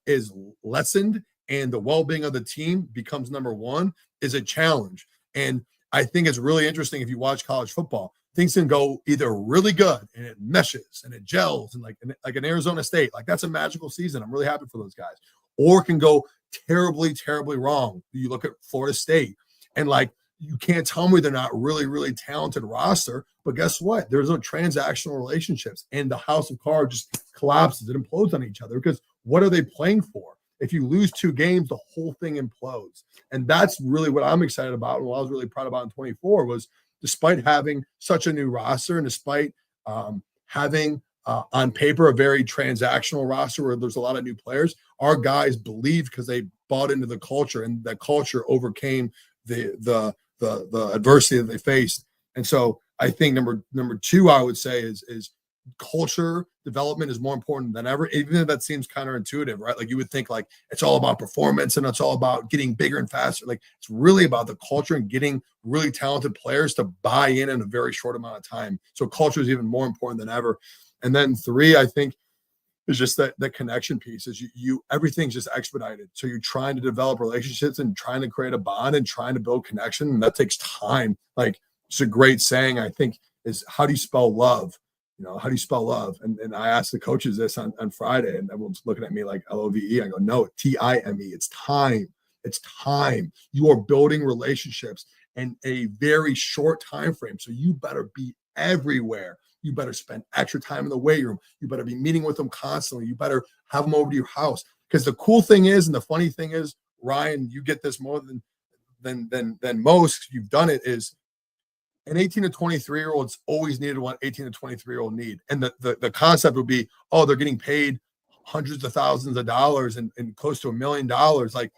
is lessened and the well-being of the team becomes number one is a challenge. And I think it's really interesting if you watch college football. Things can go either really good and it meshes and it gels, and like an Arizona State, like that's a magical season. I'm really happy for those guys. Or it can go terribly, terribly wrong. You look at Florida State, and like, you can't tell me they're not really, really talented roster, but guess what? There's no transactional relationships, and the house of cards just collapses. It implodes on each other, because what are they playing for? If you lose 2 games, the whole thing implodes. And that's really what I'm excited about, and what I was really proud about in 24 was, despite having such a new roster, and despite having on paper a very transactional roster where there's a lot of new players, our guys believed because they bought into the culture, and that culture overcame the adversity that they faced. And so I think number two, I would say is culture development is more important than ever, even if that seems counterintuitive, right? Like, you would think like it's all about performance and it's all about getting bigger and faster. Like, it's really about the culture and getting really talented players to buy in a very short amount of time. So culture is even more important than ever. And then 3, I think, is just that connection piece. Is you everything's just expedited. So you're trying to develop relationships and trying to create a bond and trying to build connection, and that takes time. Like, it's a great saying, I think, is, how do you spell love? How do you spell love? And I asked the coaches this on Friday, and everyone's looking at me like LOVE. I go, no, TIME. It's time. It's time. You are building relationships in a very short time frame. So you better be everywhere. You better spend extra time in the weight room. You better be meeting with them constantly. You better have them over to your house. Because the cool thing is, and the funny thing is, Ryan, you get this more than most. You've done it. Is an 18 to 23-year-old's always needed what 18 to 23-year-old need. And the concept would be, oh, they're getting paid hundreds of thousands of dollars and close to $1 million. Like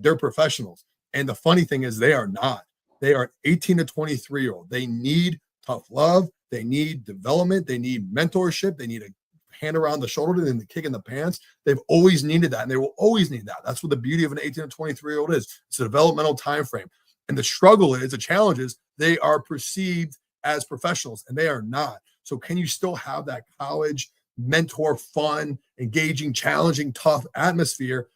they're professionals. And the funny thing is, they are not. They are 18 to 23-year-old. They need tough love. They need development. They need mentorship. They need a hand around the shoulder and the kick in the pants. They've always needed that, and they will always need that. That's what the beauty of an 18 to 23-year-old is. It's a developmental time frame. And the struggle is, the challenge is, they are perceived as professionals, and they are not. So can you still have that college mentor, fun, engaging, challenging, tough atmosphere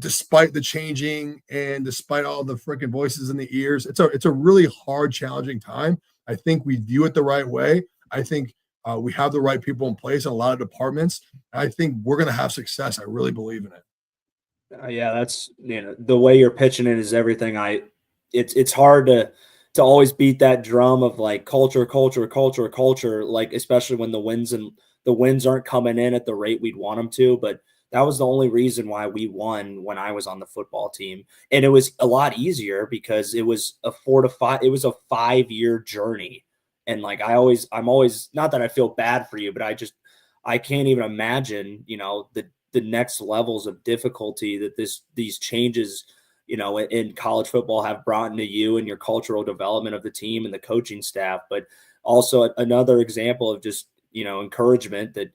despite the changing and despite all the freaking voices in the ears? It's a really hard, challenging time. I think we view it the right way. I think we have the right people in place in a lot of departments. I think we're going to have success. I really believe in it. Yeah, that's, the way you're pitching it is everything. It's hard to always beat that drum of like culture, like, especially when the wins aren't coming in at the rate we'd want them to. But that was the only reason why we won when I was on the football team. And it was a lot easier because it was a 5-year journey. And like, I'm always, not that I feel bad for you, but I can't even imagine, the the next levels of difficulty that these changes, in college football have brought into you and your cultural development of the team and the coaching staff. But also another example of just, encouragement that,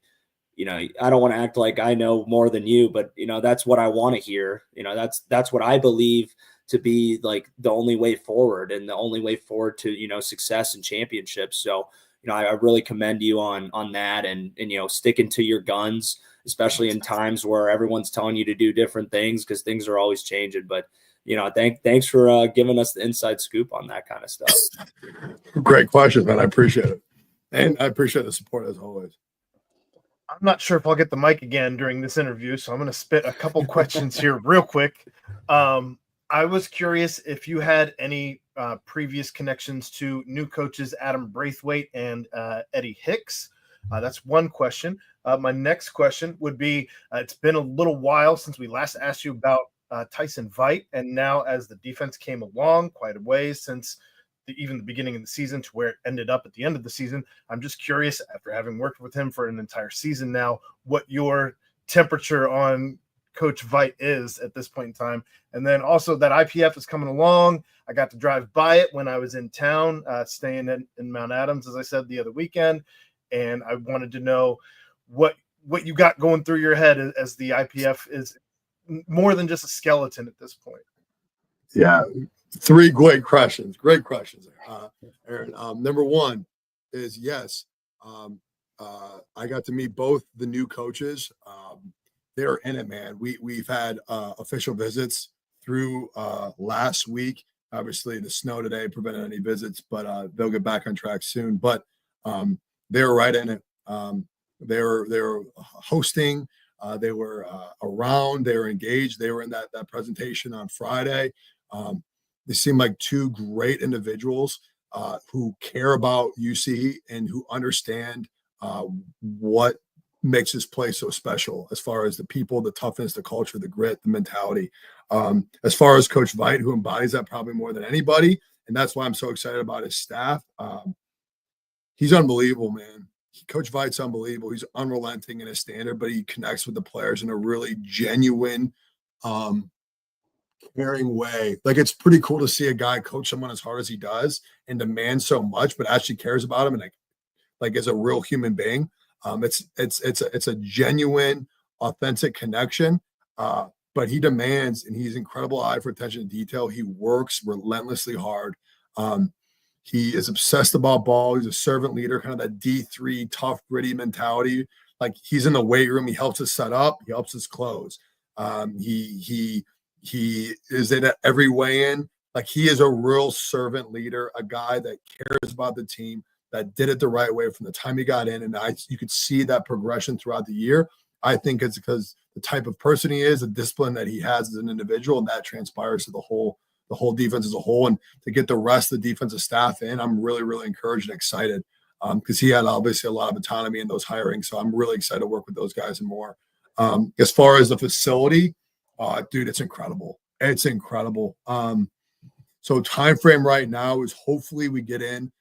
I don't want to act like I know more than you, but, that's what I want to hear. That's what I believe to be like the only way forward and the only way forward to, success and championships. So, I really commend you on that and, sticking to your guns, especially in times where everyone's telling you to do different things because things are always changing. But, thanks for giving us the inside scoop on that kind of stuff. Great question, man. I appreciate it. And I appreciate the support as always. I'm not sure if I'll get the mic again during this interview, so I'm going to spit a couple questions here real quick. I was curious if you had any previous connections to new coaches Adam Braithwaite and Eddie Hicks. That's one question. My next question would be, it's been a little while since we last asked you about Tyson Veit, and now as the defense came along quite a ways since even the beginning of the season to where it ended up at the end of the season, I'm just curious, after having worked with him for an entire season now, what your temperature on Coach Veit is at this point in time. And then also that IPF is coming along. I got to drive by it when I was in town, staying in Mount Adams, as I said, the other weekend. And I wanted to know what you got going through your head as the IPF is more than just a skeleton at this point. Yeah. Three great questions. Great questions, Aaron. Number one is yes. I got to meet both the new coaches. They're in it, man. We've had official visits through last week. Obviously, the snow today prevented any visits, but they'll get back on track soon. But they were right in it. They were hosting. They were around. They were engaged. They were in that presentation on Friday. They seem like two great individuals who care about UC and who understand what makes this place so special as far as the people, the toughness, the culture, the grit, the mentality. As far as Coach Veit, who embodies that probably more than anybody, and that's why I'm so excited about his staff. He's unbelievable, man. Coach Veit's unbelievable. He's unrelenting in his standard, but he connects with the players in a really genuine, caring way. Like, it's pretty cool to see a guy coach someone as hard as he does and demand so much, but actually cares about him and like is a real human being. It's a genuine, authentic connection. But he demands, and he's incredible eye for attention to detail. He works relentlessly hard. He is obsessed about ball. He's a servant leader, kind of that D3 tough, gritty mentality. Like, he's in the weight room. He helps us set up. He helps us close. He is in every weigh-in. Like, he is a real servant leader, a guy that cares about the team, that did it the right way from the time he got in. And you could see that progression throughout the year. I think it's because the type of person he is, the discipline that he has as an individual, and that transpires to the whole defense as a whole. And to get the rest of the defensive staff in, I'm really, really encouraged and excited because he had obviously a lot of autonomy in those hirings. So I'm really excited to work with those guys and more. As far as the facility, dude, it's incredible. It's incredible. So time frame right now is hopefully we get in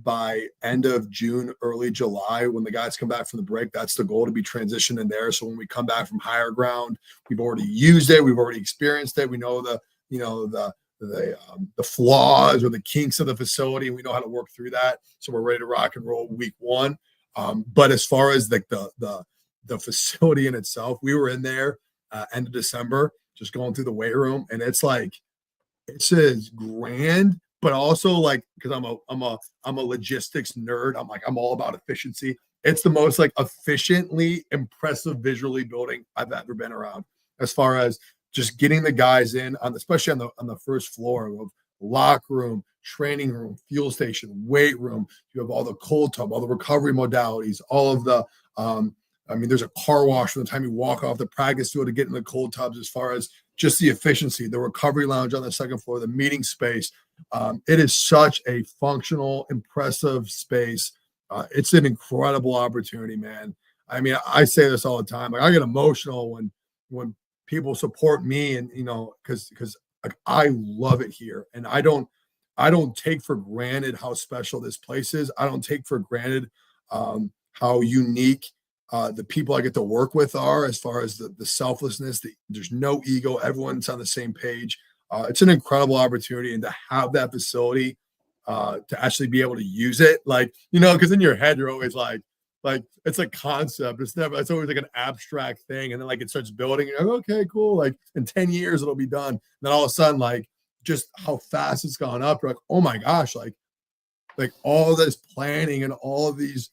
by end of June, early July, when the guys come back from the break. That's the goal, to be transitioned in there. So when we come back from higher ground, we've already used it. We've already experienced it. We know the flaws or the kinks of the facility. We know how to work through that. So we're ready to rock and roll week one. But as far as like the facility in itself, we were in there end of December, just going through the weight room, and it's like, it says grand, but also like, because I'm a logistics nerd. I'm all about efficiency. It's the most like efficiently impressive visually building I've ever been around, as far as just getting the guys in especially on the first floor of locker room, training room, fuel station, weight room. You have all the cold tub, all the recovery modalities, all of the, there's a car wash from the time you walk off the practice field to get in the cold tubs, as far as just the efficiency, the recovery lounge on the second floor, the meeting space. It is such a functional, impressive space. It's an incredible opportunity, man. I mean, I say this all the time. Like, I get emotional when people support me, and because like, I love it here, and I don't take for granted how special this place is. I don't take for granted how unique the people I get to work with are, as far as the selflessness. There's no ego. Everyone's on the same page. It's an incredible opportunity, and to have that facility, to actually be able to use it, like, because in your head you're always like it's a concept. It's always like an abstract thing, and then like it starts building. And you're like, okay, cool. Like in 10 years it'll be done. And then all of a sudden, like just how fast it's gone up. You're like, oh my gosh, like all this planning and all of these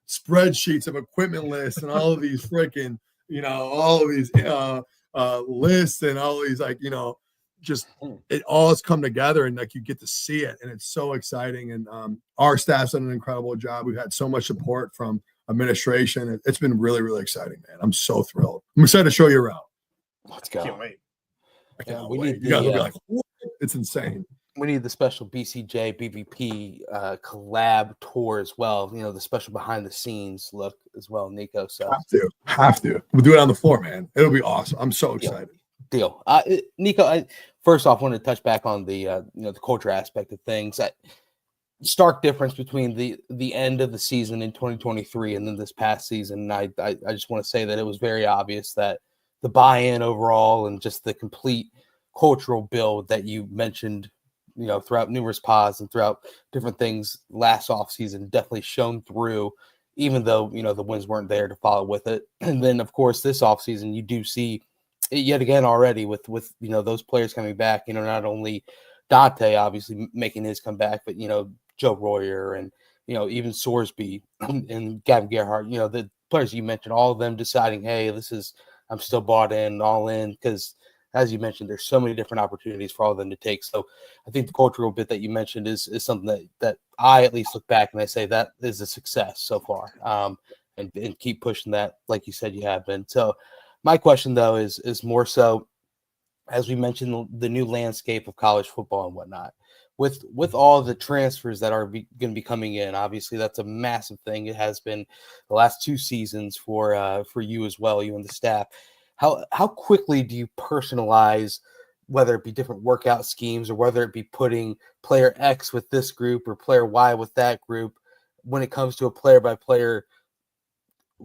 spreadsheets of equipment lists and all of these freaking, all of these lists and all these, like, just it all has come together, and like you get to see it, and it's so exciting. And our staff's done an incredible job. We've had so much support from administration. It's been really, really exciting, man. I'm so thrilled. I'm excited to show you around. Let's go. Can't wait. I can't we wait. need You guys will the, be like, what? It's insane. We need the special BCJ BVP collab tour as well. The special behind the scenes look as well, Nico. So have to. We'll do it on the floor, man. It'll be awesome. I'm so excited. Deal. Nico, first off, I wanted to touch back on the the culture aspect of things. Stark difference between the end of the season in 2023 and then this past season. And I just want to say that it was very obvious that the buy-in overall and just the complete cultural build that you mentioned, throughout numerous pods and throughout different things last offseason definitely shone through, even though, the wins weren't there to follow with it. And then, of course, this offseason, you do see it yet again already with those players coming back, not only Dante obviously making his comeback, but, Joe Royer and, even Sorsby and Gavin Gerhardt, the players you mentioned, all of them deciding, hey, I'm still bought in, all in, because as you mentioned, there's so many different opportunities for all of them to take. So I think the cultural bit that you mentioned is something that I at least look back and I say that is a success so far, and keep pushing that, like you said, you have been. So my question, though, is more so, as we mentioned, the new landscape of college football and whatnot, with all the transfers that are going to be coming in. Obviously, that's a massive thing. It has been the last 2 seasons for you as well, you and the staff. How quickly do you personalize, whether it be different workout schemes or whether it be putting player X with this group or player Y with that group when it comes to a player by player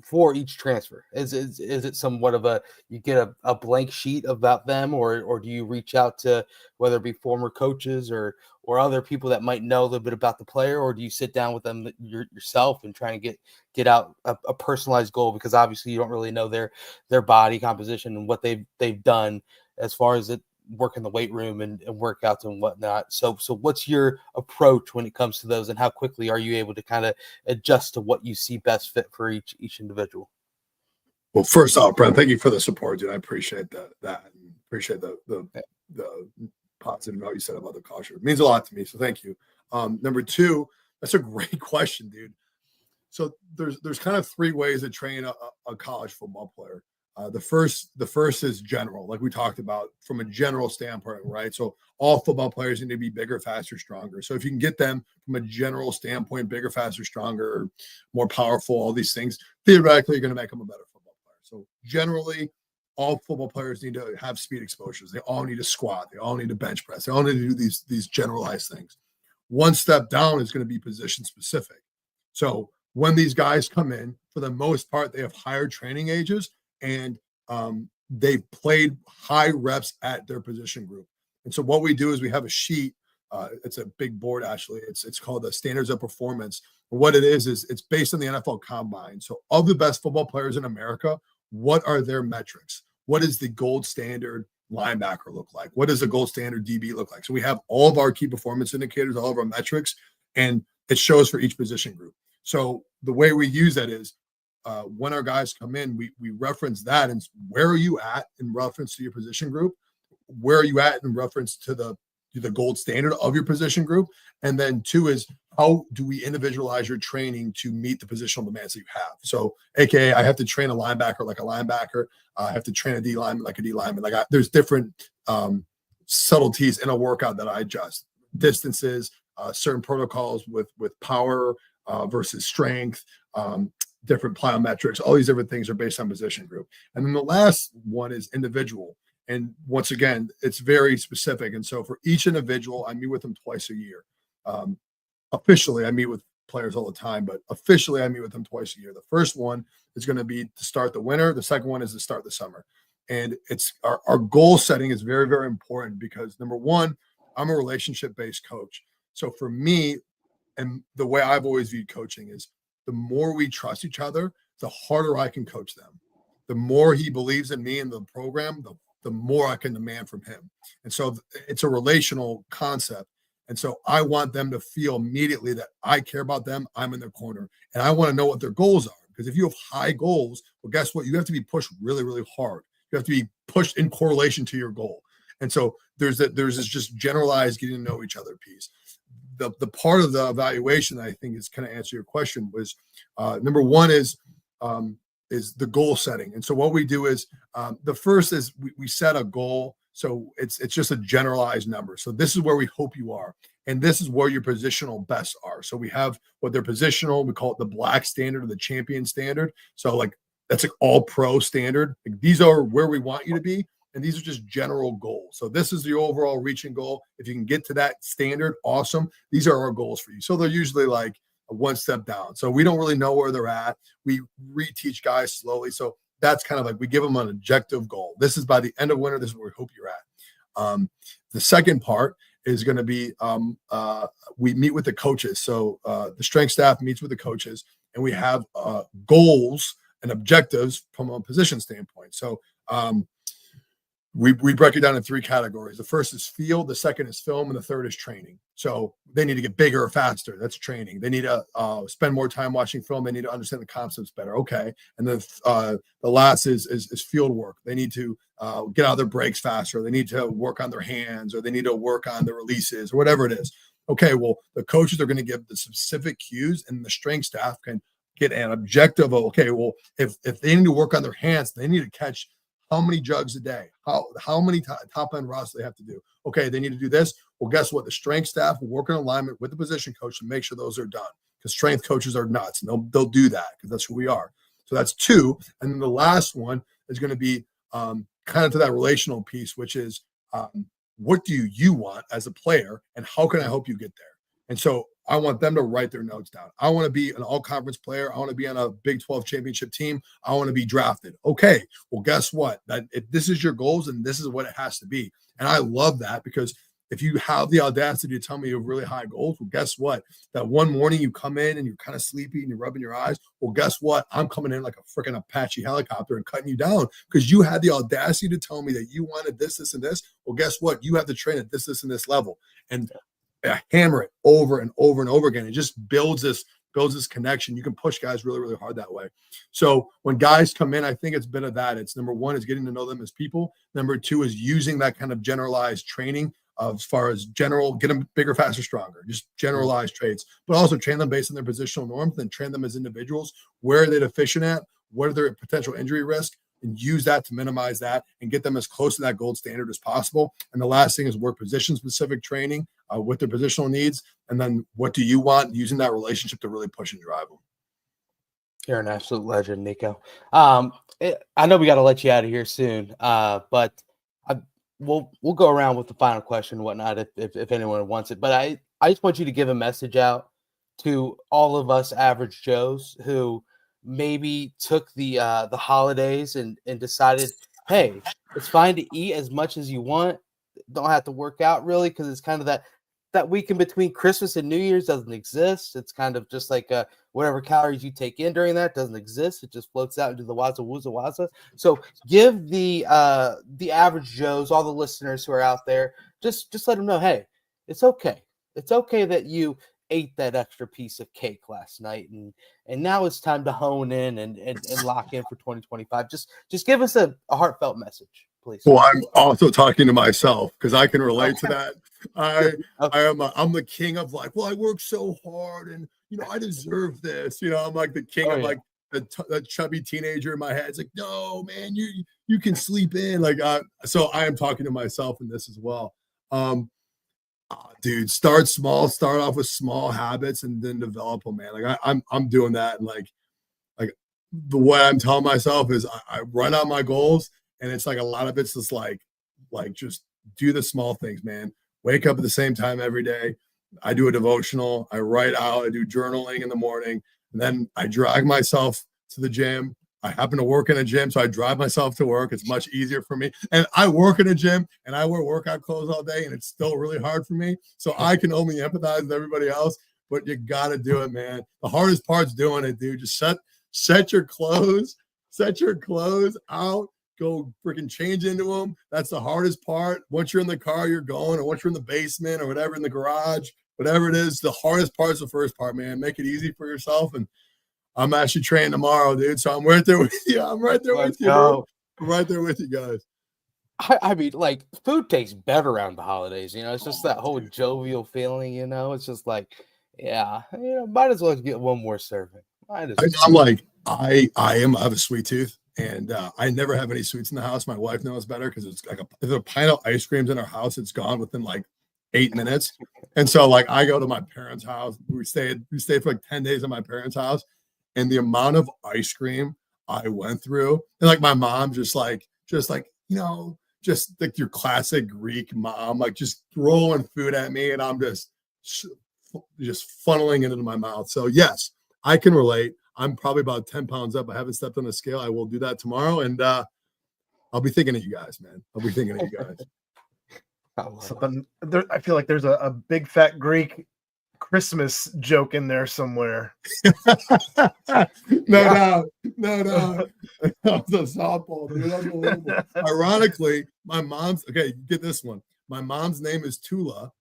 for each transfer? Is it somewhat of you get a blank sheet about them, or do you reach out to whether it be former coaches or other people that might know a little bit about the player, or do you sit down with them yourself and try and get out a personalized goal? Because obviously you don't really know their body composition and what they've done as far as it work in the weight room and workouts and whatnot. So what's your approach when it comes to those, and how quickly are you able to kind of adjust to what you see best fit for each individual? Well, first off, Brent, thank you for the support, dude. I appreciate that. Appreciate the positive note you said about the culture. It means a lot to me. So thank you. Number 2, that's a great question, dude. So there's kind of 3 ways to train a college football player. The first is general, like we talked about, from a general standpoint, right? So all football players need to be bigger, faster, stronger. So if you can get them from a general standpoint, bigger, faster, stronger, more powerful, all these things, theoretically, you're going to make them a better football player. So generally, all football players need to have speed exposures. They all need to squat. They all need to bench press. They all need to do these generalized things. One step down is going to be position specific. So when these guys come in, for the most part, they have higher training ages, and they've played high reps at their position group. And so what we do is we have a sheet. It's a big board, actually. It's called the Standards of Performance. And what it is it's based on the NFL Combine. So of the best football players in America, what are their metrics? What does the gold standard linebacker look like? What does the gold standard DB look like? So we have all of our key performance indicators, all of our metrics, and it shows for each position group. So the way we use that is, when our guys come in, we reference that, and where are you at in reference to your position group? Where are you at in reference to the gold standard of your position group? And then 2 is, how do we individualize your training to meet the positional demands that you have? So, AKA, I have to train a linebacker like a linebacker. I have to train a D lineman like a D lineman. There's different subtleties in a workout that I adjust. Distances, certain protocols with power versus strength, different plyometrics, all these different things are based on position group. And then the last one is individual. And once again, it's very specific. And so for each individual, I meet with them twice a year. Officially, I meet with players all the time, but officially I meet with them twice a year. The first one is going to be to start the winter. The second one is to start the summer. And it's our goal setting is very, very important because number one, I'm a relationship-based coach. So for me, and the way I've always viewed coaching is the more we trust each other, the harder I can coach them. The more he believes in me and the program, the more I can demand from him. And so it's a relational concept. And so I want them to feel immediately that I care about them. I'm in their corner. And I want to know what their goals are. Because if you have high goals, well, guess what? You have to be pushed really, really hard. You have to be pushed in correlation to your goal. And so there's this just generalized getting to know each other piece. The part of the evaluation that I think is kind of answer your question was number one is the goal setting. And so what we do is the first is we set a goal. So it's just a generalized number. So this is where we hope you are. And this is where your positional bests are. So we have what they're positional. We call it the black standard or the champion standard. So like that's an all pro standard. Like, these are where we want you to be. And these are just general goals. So this is the overall reaching goal. If you can get to that standard, awesome. These are our goals for you. So they're usually like a one step down. So we don't really know where they're at. We reteach guys slowly. So that's kind of like we give them an objective goal. This is by the end of winter. This is where we hope you're at. The second part is going to be we meet with the coaches. So the strength staff meets with the coaches, and we have goals and objectives from a position standpoint. So we break it down in three categories. The first is field, the second is film, and the third is training. So they need to get bigger or faster. That's training. They need to spend more time watching film. They need to understand the concepts better. Okay. And then the last is field work. They need to get out of their breaks faster. They need to work on their hands, or they need to work on the releases, or whatever it is. Okay, well, the coaches are going to give the specific cues, and the strength staff can get an objective of, okay, well, if they need to work on their hands, they need to catch how many jugs a day? How many top end routes they have to do? Okay, they need to do this. Well, guess what? The strength staff will work in alignment with the position coach to make sure those are done. Because strength coaches are nuts, and they'll do that because that's who we are. So that's two. And then the last one is going to be kind of to that relational piece, which is what do you want as a player, and how can I help you get there? And so I want them to write their notes down. I want to be an all-conference player. I want to be on a Big 12 championship team. I want to be drafted. Okay, well, guess what? If this is your goals, and this is what it has to be. And I love that, because if you have the audacity to tell me you have really high goals, well, guess what? That one morning you come in and you're kind of sleepy and you're rubbing your eyes. Well, guess what? I'm coming in like a freaking Apache helicopter and cutting you down because you had the audacity to tell me that you wanted this, this, and this. Well, guess what? You have to train at this, and this level. And hammer it over and over and over again. It just builds this connection. You can push guys really, really hard that way. So when guys come in, I think it's a bit of that. It's number one is getting to know them as people. Number two is using that kind of generalized training as far as general, get them bigger, faster, stronger, just generalized traits, but also train them based on their positional norms, then train them as individuals. Where are they deficient at? What are their potential injury risk? And use that to minimize that and get them as close to that gold standard as possible. And the last thing is work position-specific training with their positional needs. And then what do you want? Using that relationship to really push and drive them. You're an absolute legend, Nico. I know we got to let you out of here soon, but we'll go around with the final question and whatnot if anyone wants it. But I just want you to give a message out to all of us average Joes who maybe took the holidays and decided, hey, it's fine to eat as much as you want. Don't have to work out really, because it's kind of that week in between Christmas and New Year's doesn't exist. It's kind of just like whatever calories you take in during that doesn't exist. It just floats out into the waza. So give the average Joes, all the listeners who are out there, just let them know, hey, it's okay. It's okay that you ate that extra piece of cake last night, and now it's time to hone in and lock in for 2025. Just give us a heartfelt message, please. Well, I'm also talking to myself because I can relate to that. I'm the king of like, well, I work so hard and I deserve this. I'm like the king of like the chubby teenager in my head. It's like, no, man, you can sleep in. Like, so I am talking to myself in this as well. Dude, start small. Start off with small habits and then develop them, man. Like I'm doing that, and like the way I'm telling myself is I run out my goals, and it's like a lot of it's just like just do the small things, man. Wake up at the same time every day. I do a devotional. I write out. I do journaling in the morning. And then I drag myself to the gym. I happen to work in a gym, so I drive myself to work. It's much easier for me. And I work in a gym and I wear workout clothes all day, and it's still really hard for me. So I can only empathize with everybody else, but you got to do it, man. The hardest part's doing it, dude. Just set your clothes out, go freaking change into them. That's the hardest part. Once you're in the car, you're going, or once you're in the basement or whatever, in the garage, whatever it is, the hardest part's the first part, man. Make it easy for yourself. And I'm actually training tomorrow, dude. So I'm right there with you. I'm right there with you, dude. I'm right there with you guys. I mean, like, food tastes better around the holidays. It's just that whole jovial feeling. It's just like, yeah, might as well get one more serving. I'm like, I have a sweet tooth, and I never have any sweets in the house. My wife knows better because it's like if a pint of ice cream's in our house, it's gone within like 8 minutes. And so like I go to my parents' house. We stayed for like 10 days at my parents' house. And the amount of ice cream I went through, and like my mom, just like just like your classic Greek mom, like just throwing food at me, and I'm just funneling it into my mouth. So yes, I can relate. I'm probably about 10 pounds up. I haven't stepped on a scale. I will do that tomorrow, and I'll be thinking of you guys, man. I'll be thinking of you guys. Something there, I feel like there's a big fat Greek Christmas joke in there somewhere. No doubt. That was a softball, dude. Unbelievable. Ironically, my mom's get this one. My mom's name is Tula.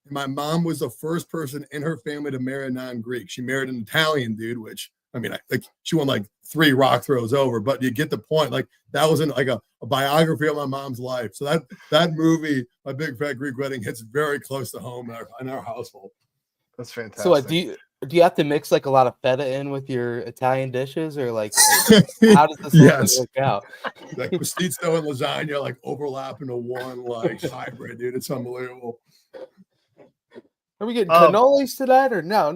And my mom was the first person in her family to marry a non-Greek. She married an Italian dude, which she won like 3 rock throws over, but you get the point. Like that wasn't like a biography of my mom's life. So that movie, My Big Fat Greek Wedding, hits very close to home in our household. That's fantastic. So do you have to mix like a lot of feta in with your Italian dishes, or like how does this whole thing work out? Like pastizzo and lasagna like overlap into one like hybrid, dude. It's unbelievable. Are we getting cannolis to that, or no?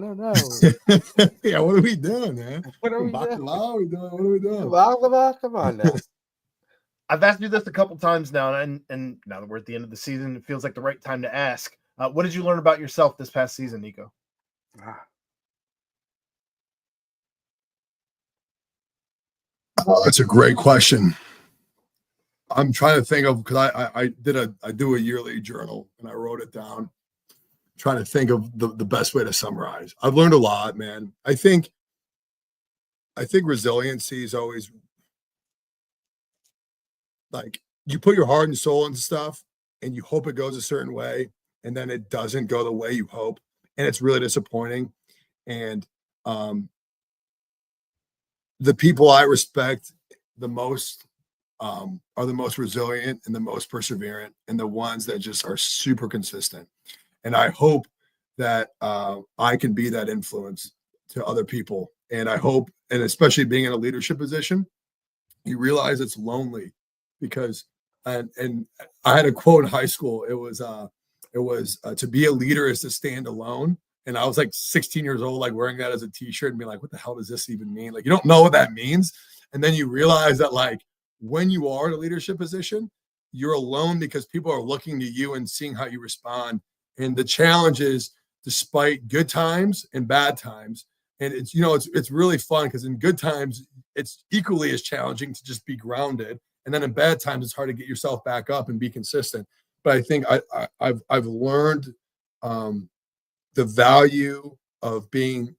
Yeah, what are we doing, man? What are we doing? doing? What are we doing? Baklava? Come on now. I've asked you this a couple times now, and now that we're at the end of the season, it feels like the right time to ask. What did you learn about yourself this past season, Nico? That's a great question. I'm trying to think of, because I do a yearly journal and I wrote it down. Trying to think of the best way to summarize. I've learned a lot, man. I think resiliency is always like you put your heart and soul into stuff and you hope it goes a certain way, and then it doesn't go the way you hope, and it's really disappointing. And the people I respect the most are the most resilient and the most perseverant, and the ones that just are super consistent. And I hope that I can be that influence to other people. And I hope, and especially being in a leadership position, you realize it's lonely because, and I had a quote in high school. It was to be a leader is to stand alone. And I was like 16 years old, like wearing that as a t-shirt and being like, what the hell does this even mean? Like, you don't know what that means. And then you realize that like when you are in a leadership position, you're alone because people are looking to you and seeing how you respond. And the challenge is, despite good times and bad times, and it's really fun because in good times, it's equally as challenging to just be grounded. And then in bad times, it's hard to get yourself back up and be consistent. But I think I've learned the value of being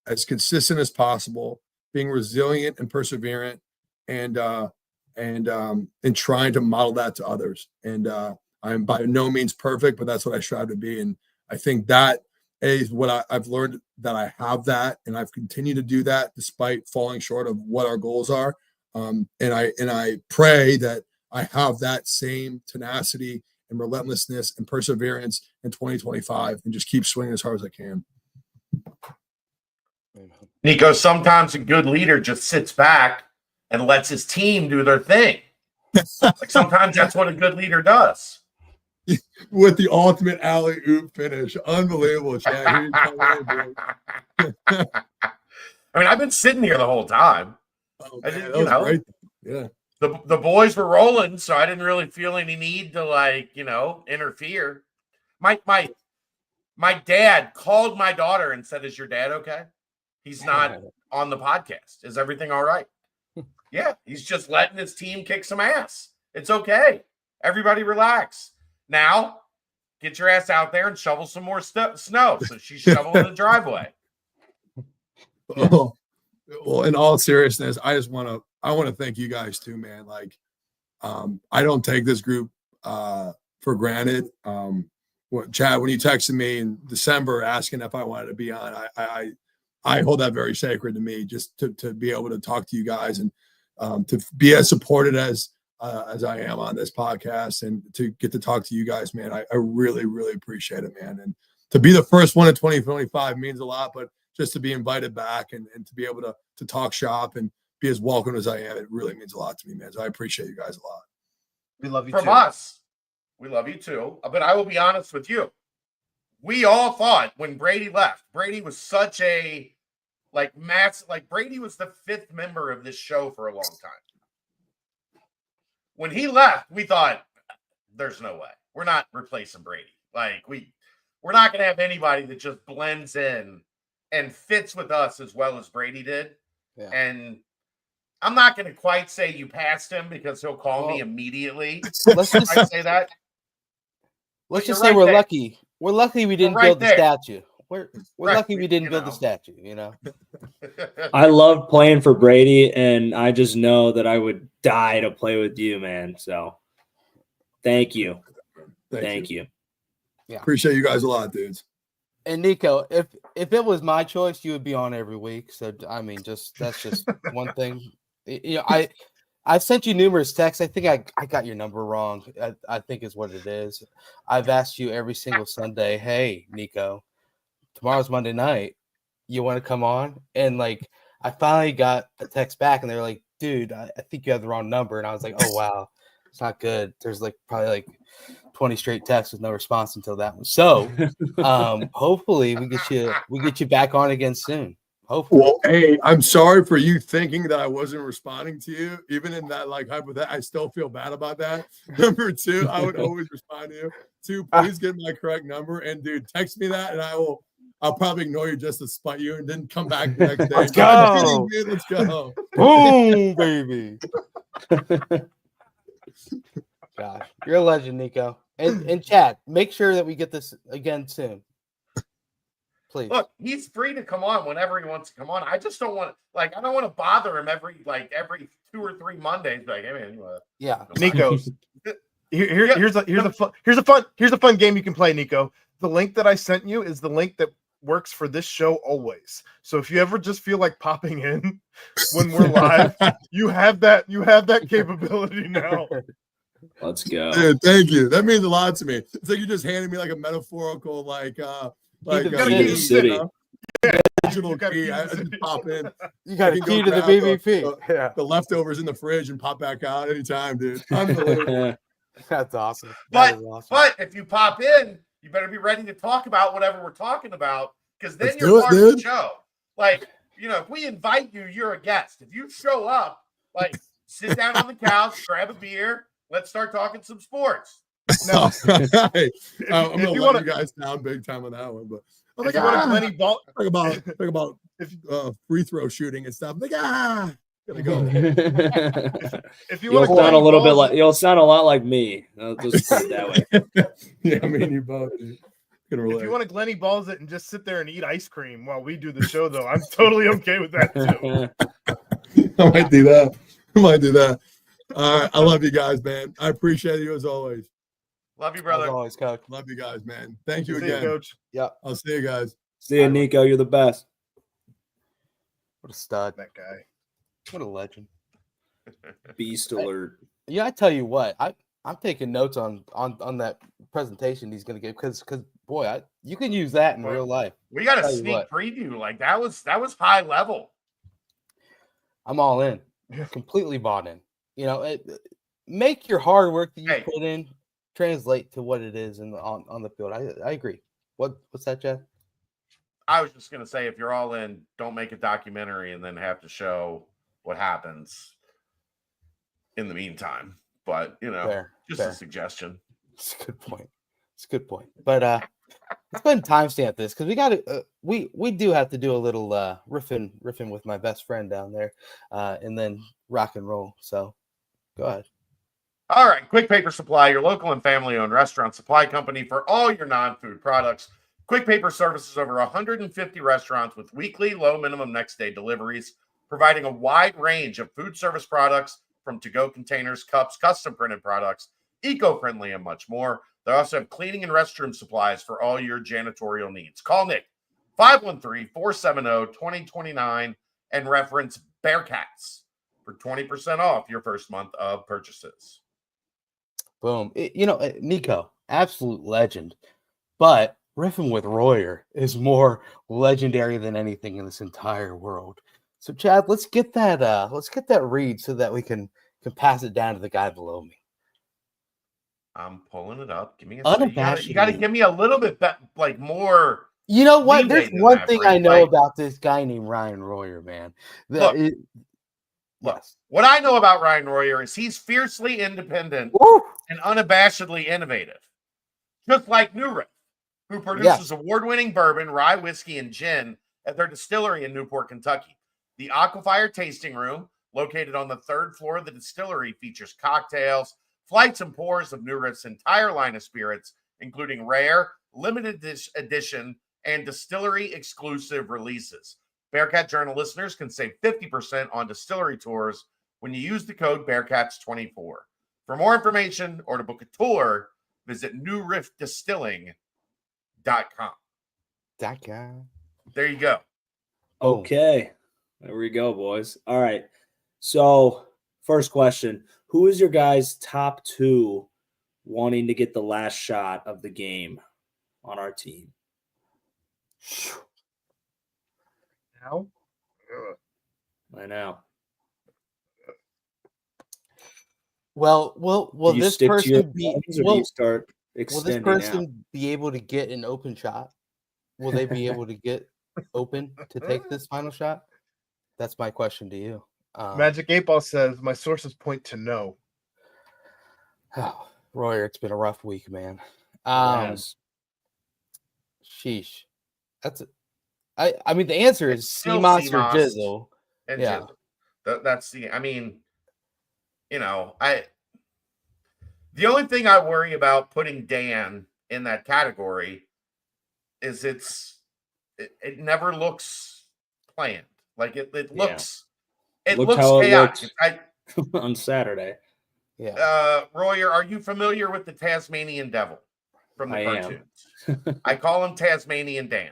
as consistent as possible, being resilient and perseverant, and trying to model that to others. And I'm by no means perfect, but that's what I strive to be. And I think that is what I've learned, that I have that, and I've continued to do that despite falling short of what our goals are. And I pray that I have that same tenacity and relentlessness and perseverance in 2025, and just keep swinging as hard as I can. Nico, sometimes a good leader just sits back and lets his team do their thing. Like sometimes that's what a good leader does. With the ultimate alley-oop finish. Unbelievable, Chad. I mean, I've been sitting here the whole time. Oh, I man, didn't, that was great. Yeah. The boys were rolling, so I didn't really feel any need to interfere. My My dad called my daughter and said, "Is your dad okay? He's not on the podcast. Is everything all right?" Yeah, he's just letting his team kick some ass. It's okay. Everybody relax. Now, get your ass out there and shovel some more snow. So she's shoveling the driveway. Well, in all seriousness, I want to thank you guys too, man. Like, I don't take this group for granted. Chad, when you texted me in December asking if I wanted to be on, I hold that very sacred to me, just to be able to talk to you guys and to be as supported as I am on this podcast and to get to talk to you guys, man. I really, really appreciate it, man. And to be the first one in 2025 means a lot, but just to be invited back and to be able to talk shop and be as welcome as I am, it really means a lot to me, man. So I appreciate you guys a lot. We love you From too. us. We love you too. But I will be honest with you. We all thought when Brady left, Brady was such a Brady was the 5th member of this show for a long time. When he left, we thought, there's no way. We're not replacing Brady. Like, we're not going to have anybody that just blends in and fits with us as well as Brady did. Yeah. And I'm not going to quite say you passed him because he'll call me immediately. Let's just say that. Let's just say we're lucky. We're lucky we didn't build the statue. We're lucky we didn't build the statue, you know. I love playing for Brady, and I just know that I would die to play with you, man. So thank you. Thank you. Yeah. Appreciate you guys a lot, dudes. And Nico, if it was my choice, you would be on every week. So I mean, that's just one thing. You know, I've sent you numerous texts. I think I got your number wrong. I think is what it is. I've asked you every single Sunday, hey, Nico, tomorrow's Monday night. You want to come on? And like, I finally got a text back and they were like, dude, I think you have the wrong number. And I was like, oh, wow, it's not good. There's like probably like 20 straight texts with no response until that one. So hopefully we get you back on again soon. Hopefully. Well, hey, I'm sorry for you thinking that I wasn't responding to you. Even in that like hypothetical, I still feel bad about that. Number 2, I would always respond to you. 2, please get my correct number. And dude, text me that and I'll probably ignore you just to spite you and then come back the next day. Let's go. Kidding, let's go. Boom, baby. Gosh, you're a legend, Nico. And Chad, make sure that we get this again soon. Please. Look, he's free to come on whenever he wants to come on. I just don't want I don't want to bother him every 2 or 3 Mondays. Like, hey man, yeah, Nico. Here's a fun game you can play, Nico. The link that I sent you is the link that works for this show always. So if you ever just feel like popping in when we're live, you have that capability now. Let's go. Dude, thank you. That means a lot to me. It's like you just handed me like a metaphorical city. Digital key. I just pop in. You got a key to the BVP. The leftovers in the fridge and pop back out anytime, dude. Unbelievable. That's awesome. But if you pop in, you better be ready to talk about whatever we're talking about, because then you're part of the show. Like, if we invite you, you're a guest. If you show up, sit down on the couch, grab a beer, let's start talking some sports. No, I'm gonna let you guys down big time on that one, but I'm like, talk about free throw shooting and stuff. Like, gotta go. If you You'll sound a little bit like you'll sound a lot like me. I'll just put it that way. Yeah, I mean you both. If you want to Glenny balls it and just sit there and eat ice cream while we do the show, though, I'm totally okay with that too. I might do that. All right, I love you guys, man. I appreciate you as always. Love you, brother. As always, Coach. Love you guys, man. Thank you See again, you, Coach. Yeah, I'll see you guys. See you, Nico. You're the best. what a stud. That guy. What a legend. Beast alert. Yeah, I tell you what, I'm taking notes on that presentation he's going to give because boy, you can use that in real life. We got a sneak preview. Like that was high level. I'm all in, completely bought in. Make your hard work that you put in translate to what it is on the field. I agree. What's that, Jeff? I was just gonna say, if you're all in, don't make a documentary and then have to show what happens in the meantime. But a suggestion. It's a good point. But let's go ahead and timestamp this because we got to. We do have to do a little riffing with my best friend down there, and then rock and roll. So, go ahead. All right, Quick Paper Supply, your local and family-owned restaurant supply company for all your non-food products. Quick Paper services over 150 restaurants with weekly low minimum next day deliveries, providing a wide range of food service products from to-go containers, cups, custom printed products, eco-friendly, and much more. They also have cleaning and restroom supplies for all your janitorial needs. Call Nick, 513-470-2029, and reference Bearcats for 20% off your first month of purchases. Boom. Nico, absolute legend. But riffing with Royer is more legendary than anything in this entire world. So, Chad, let's get that read so that we can pass it down to the guy below me. I'm pulling it up. Give me a second. You got to give me a little bit more. You know what? There's one thing I know like, about this guy named Ryan Royer, man. Look, what I know about Ryan Royer is he's fiercely independent and unabashedly innovative. Just like New Riff, who produces award-winning bourbon, rye whiskey, and gin at their distillery in Newport, Kentucky. The Aquafire Tasting Room, located on the 3rd floor of the distillery, features cocktails, flights, and pours of New Riff's entire line of spirits, including rare, limited edition, and distillery-exclusive releases. Bearcat Journal listeners can save 50% on distillery tours when you use the code Bearcats24. For more information or to book a tour, visit newriffdistilling.com. There you go. Okay. There we go, boys. All right. So, first question. Who is your guys' top 2 wanting to get the last shot of the game on our team? Now? I know. Will this person be start extending will this person be able to get an open shot? Will they be able to get open to take this final shot? That's my question to you. Magic 8-Ball says my sources point to no. Oh, Royer, it's been a rough week, man. Sheesh. I mean, the answer is CMOS or Jizzle. And Jizzle. That's the. I mean, the only thing I worry about putting Dan in that category is it never looks planned. Like it looks chaotic. On Saturday. Yeah. Royer, are you familiar with the Tasmanian Devil from the cartoons? I call him Tasmanian Dan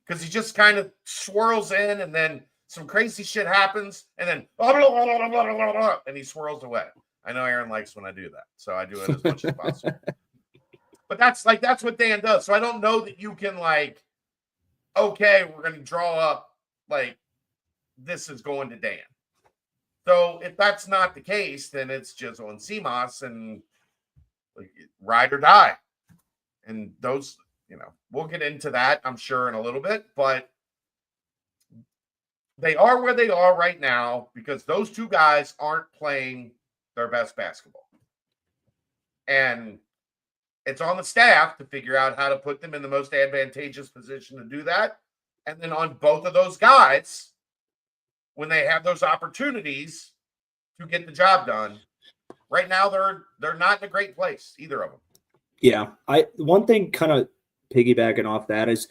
because he just kind of swirls in and then some crazy shit happens and then and he swirls away. I know Aaron likes when I do that, so I do it as much as possible. But that's what Dan does. So I don't know that you can okay, we're going to draw up this is going to Dan. So if that's not the case, then it's Jizzle and CMOS and ride or die. And those, we'll get into that, I'm sure, in a little bit, but they are where they are right now because those two guys aren't playing their best basketball. And it's on the staff to figure out how to put them in the most advantageous position to do that. And then on both of those guys, when they have those opportunities to get the job done, right now they're not in a great place, either of them. Yeah. One thing kind of piggybacking off that is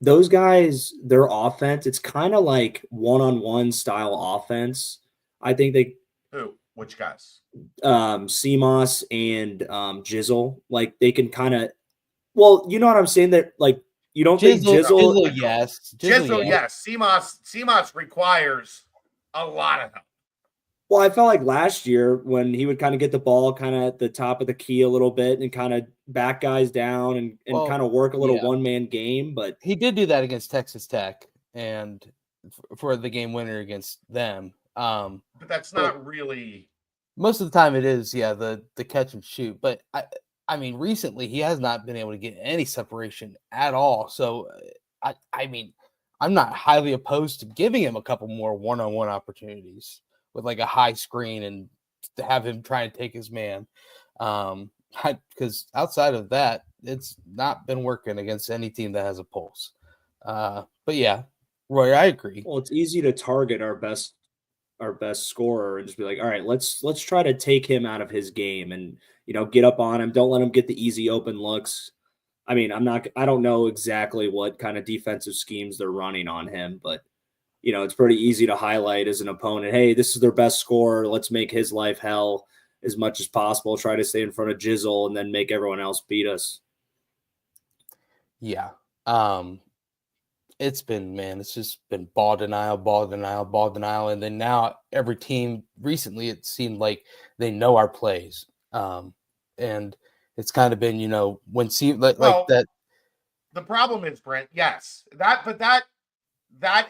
those guys, their offense, it's kind of like one-on-one style offense. I think they which guys? CMOS and Jizzle, they can kind of, well, you know what I'm saying, that you don't think Jizzle yes. Jizzle, yes. CMOS requires a lot of help. Well, I felt like last year when he would kind of get the ball kind of at the top of the key a little bit and kind of back guys down and kind of work a little one-man game. But he did do that against Texas Tech and for the game winner against them. But that's not really. Most of the time it is, the catch and shoot. But I mean, recently he has not been able to get any separation at all. So, I mean, I'm not highly opposed to giving him a couple more one-on-one opportunities with a high screen and to have him try and take his man. Because outside of that, it's not been working against any team that has a pulse. But yeah, Roy, I agree. Well, it's easy to target our best scorer and just be like, all right, let's try to take him out of his game and get up on him. Don't let him get the easy open looks. I mean, I don't know exactly what kind of defensive schemes they're running on him, but it's pretty easy to highlight as an opponent. Hey, this is their best scorer. Let's make his life hell as much as possible. Try to stay in front of Jizzle and then make everyone else beat us. Yeah. It's just been ball denial. And then now every team recently, it seemed like they know our plays. And it's kind of been, when like that. The problem is, Brent, yes, that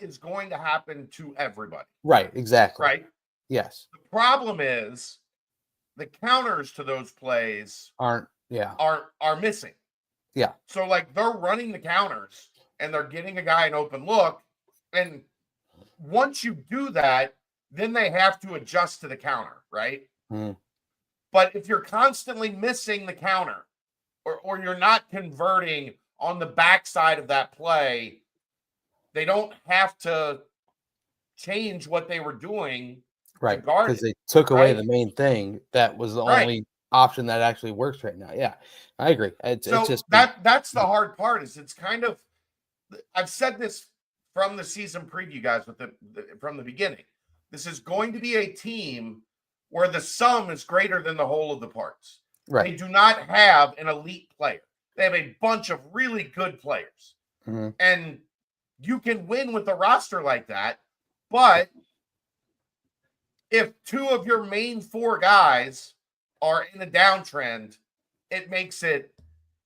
is going to happen to everybody. Right. Exactly. Right. Yes. The problem is the counters to those plays are missing. Yeah. So like they're running the counters and they're getting a guy an open look. And once you do that, then they have to adjust to the counter, right? But if you're constantly missing the counter or you're not converting on the backside of that play, they don't have to change what they were doing. Right. Because they took away the main thing that was the only option that actually works right now. Yeah, I agree. It's just that's the hard part is it's kind of, I've said this from the season preview, guys, from the beginning. This is going to be a team where the sum is greater than the whole of the parts. Right. They do not have an elite player. They have a bunch of really good players. And you can win with a roster like that. But if two of your main four guys are in a downtrend, it makes it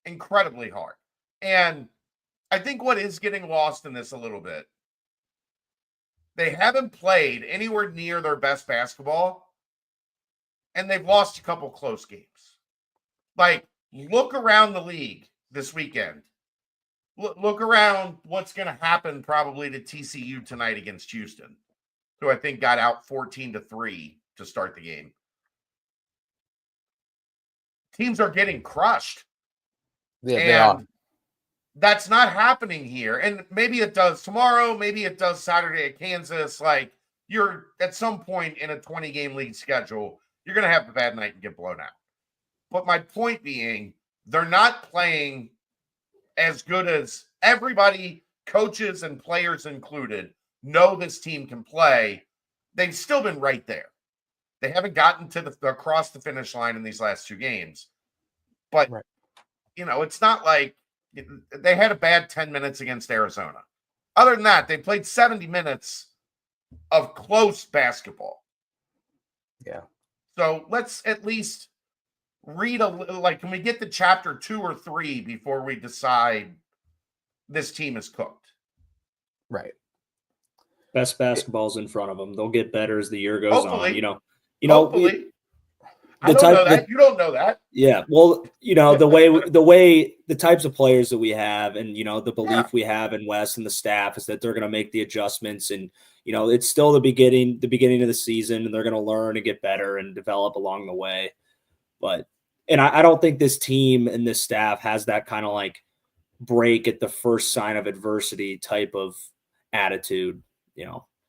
incredibly hard. And I think what is getting lost in this a little bit, they haven't played anywhere near their best basketball, and they've lost a couple close games. Like, look around the league this weekend. Look around what's going to happen probably to TCU tonight against Houston, who I think got out 14-3 to start the game. Teams are getting crushed. Yeah, they are. That's not happening here. And maybe it does tomorrow. Maybe it does Saturday at Kansas. Like, you're at some point in a 20-game league schedule, you're going to have a bad night and get blown out. But my point being, they're not playing as good as everybody, coaches and players included, know this team can play. They've still been right there. They haven't gotten to across the finish line in these last two games. But, it's not like they had a bad 10 minutes against Arizona. Other than that, they played 70 minutes of close basketball. Yeah. So let's at least read can we get to chapter 2 or 3 before we decide this team is cooked? Right. Best basketball's in front of them. They'll get better as the year goes Hopefully. on. Hopefully. I don't know that. You don't know that. Yeah. Well, the types of players that we have and, the belief we have in Wes and the staff is that they're going to make the adjustments and, it's still the beginning of the season and they're going to learn and get better and develop along the way. But, and I don't think this team and this staff has that kind of like break at the first sign of adversity type of attitude,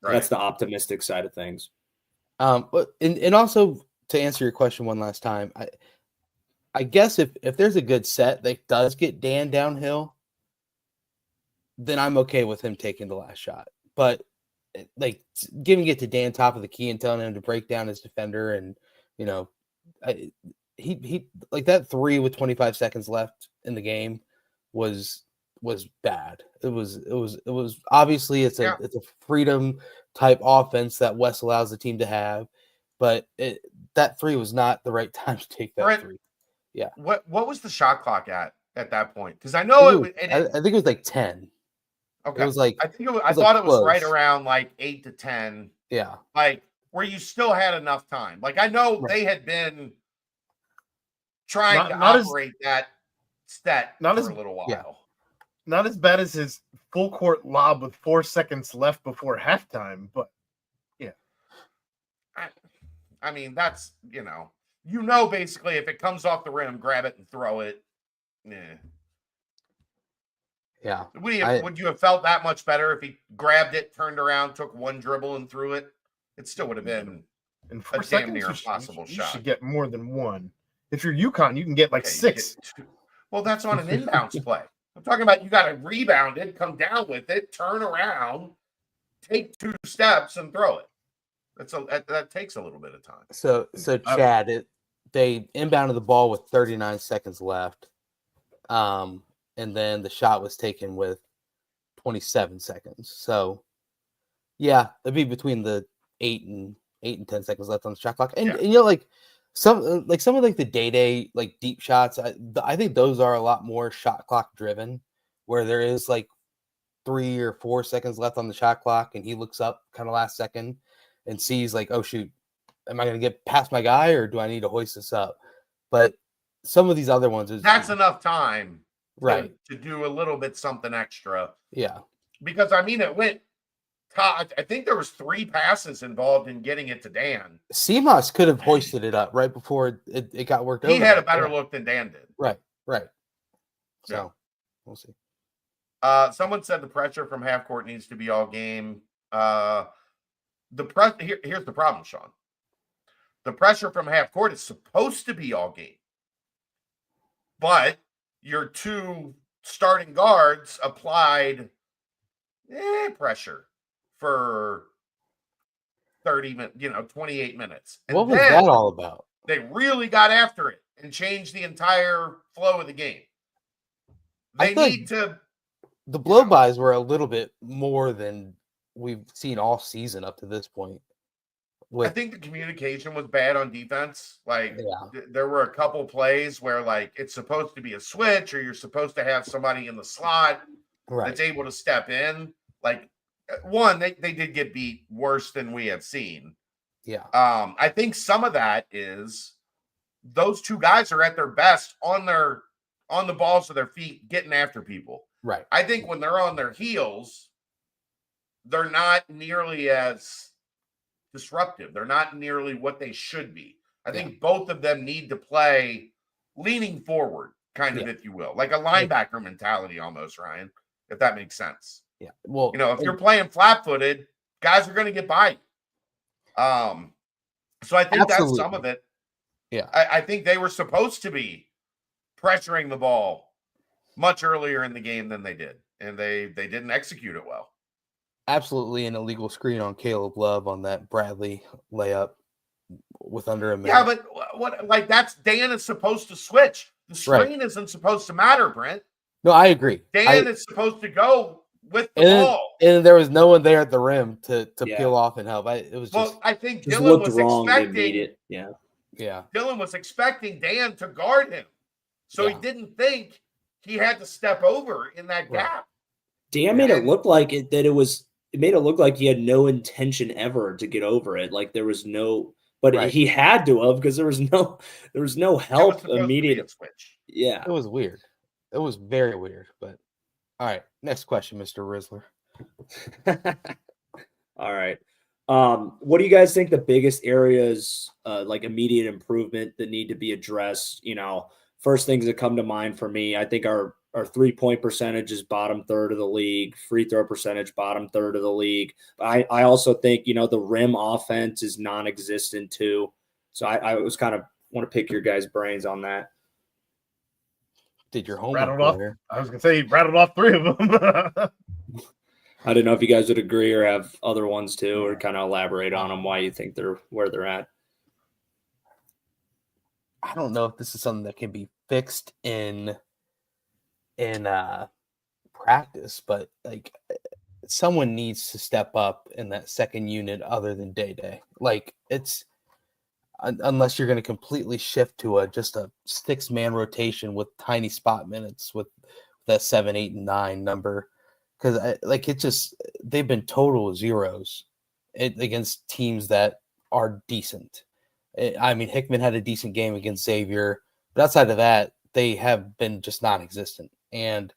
That's the optimistic side of things. But and also to answer your question one last time, I guess if there's a good set that does get Dan downhill, then I'm okay with him taking the last shot. But like giving it to Dan top of the key and telling him to break down his defender, and he like that 3 with 25 seconds left in the game was bad. It was obviously it's a freedom type offense that Wes allows the team to have, but that 3 was not the right time to take that 3. Yeah. What was the shot clock at that point? Because I know I think it was like 10. Okay. It was like I thought it was right around like 8 to 10. Yeah. Like where you still had enough time. Like I know they had been trying to operate that set for a little while. Yeah. Not as bad as his full court lob with 4 seconds left before halftime, but yeah. I mean, that's, basically if it comes off the rim, grab it and throw it. Yeah. Yeah. Would you have felt that much better if he grabbed it, turned around, took one dribble and threw it? It still would have been In a 4 damn seconds, near you should- impossible you shot. should get more than one. If you're UConn, you can get like Okay, you 6. get two. Well, that's on an inbounds play. I'm talking about you got to rebound it, come down with it, turn around, take 2 steps, and throw it. That takes a little bit of time. So Chad, they inbounded the ball with 39 seconds left, and then the shot was taken with 27 seconds. So, yeah, it'd be between the 8 and 10 seconds left on the shot clock. And you know, like some of the day like deep shots, I think those are a lot more shot clock driven, where there is like 3 or 4 seconds left on the shot clock, and he looks up kind of last second and sees like, oh shoot, am I going to get past my guy or do I need to hoist this up? But some of these other ones that's enough time, right, to do a little bit something extra. Yeah, because I mean it went. I think there was 3 passes involved in getting it to Dan. Seamoss could have hoisted it up right before it got worked over. He had a better look than Dan did. Right. So Yeah. we'll see. Someone said the pressure from half court needs to be all game. Here's the problem, Sean. The pressure from half court is supposed to be all game, but your 2 starting guards applied pressure for 30 minutes, 28 minutes. And what was that all about? They really got after it and changed the entire flow of the game. They need to. The blow-bys were a little bit more than we've seen all season up to this point. I think the communication was bad on defense. Like there were a couple plays where like it's supposed to be a switch or you're supposed to have somebody in the slot that's able to step in. Like one, they did get beat worse than we have seen. Yeah. I think some of that is those 2 guys are at their best on the balls of their feet, getting after people. Right. I think when they're on their heels, they're not nearly as disruptive. They're not nearly what they should be. I think both of them need to play leaning forward, kind of, if you will, like a linebacker mentality almost, Ryan, if that makes sense. Yeah. Well, if you're playing flat-footed, guys are going to get by. So I think that's some of it. Yeah. I think they were supposed to be pressuring the ball much earlier in the game than they did, and they didn't execute it well. Absolutely an illegal screen on Caleb Love on that Bradley layup with under a minute. Yeah, but what like that's Dan is supposed to switch. The screen isn't supposed to matter, Brent. No, I agree. Dan is supposed to go with the ball. And there was no one there at the rim to peel off and help. I think Dylan was expecting Dylan was expecting Dan to guard him. So he didn't think he had to step over in that gap. Dan made it look like it made it look like he had no intention ever to get over it. Like there was no, but he had to have because there was no help immediate switch. Yeah, it was weird. It was very weird. But all right, next question, Mr. Rizzler. All right. What do you guys think the biggest areas, like immediate improvement that need to be addressed? First things that come to mind for me, I think our 3-point percentage is bottom third of the league, free throw percentage, bottom third of the league. I also think, the rim offense is non-existent too. So I was kind of want to pick your guys' brains on that. Did your homework rattled off? I was going to say he rattled off 3 of them. I didn't know if you guys would agree or have other ones too, or kind of elaborate on them, why you think they're where they're at. I don't know if this is something that can be fixed in practice, but like someone needs to step up in that second unit other than Day. Like it's unless you're going to completely shift to just a 6-man rotation with tiny spot minutes with that 7, 8, and 9 number. Because they've been total zeros against teams that are decent. I mean, Hickman had a decent game against Xavier, but outside of that, they have been just non-existent, and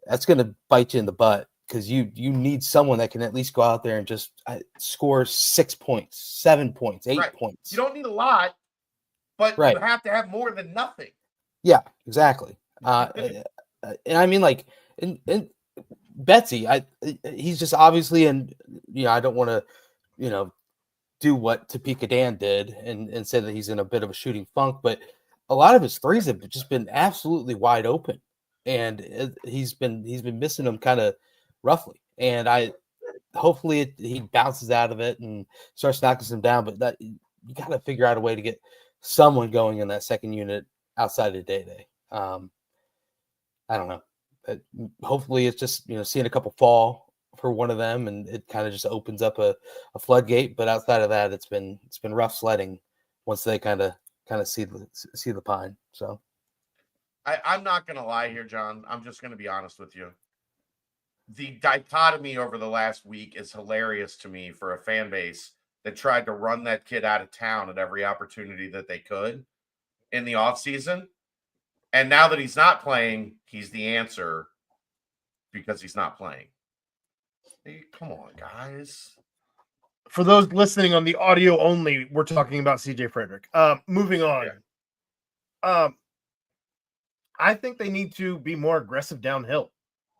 that's going to bite you in the butt because you need someone that can at least go out there and just score 6 points, 7 points, 8 points. You don't need a lot, but you have to have more than nothing. Yeah, exactly. And I mean, like, and Betsy, he's just obviously, and I don't want to, do what Topeka Dan did and say that he's in a bit of a shooting funk, but a lot of his threes have just been absolutely wide open, and he's been missing them kind of roughly. And hopefully he bounces out of it and starts knocking some down. But that you got to figure out a way to get someone going in that second unit outside of Day. I don't know. Hopefully it's just seeing a couple fall for one of them, and it kind of just opens up a floodgate. But outside of that, it's been rough sledding once they kind of see the pine. So I'm not gonna lie here, John. I'm just gonna be honest with you. The dichotomy over the last week is hilarious to me for a fan base that tried to run that kid out of town at every opportunity that they could in the offseason. And now that he's not playing, he's the answer because he's not playing. Hey, come on, guys. For those listening on the audio only, we're talking about CJ Frederick. Moving on. Yeah. I think they need to be more aggressive downhill.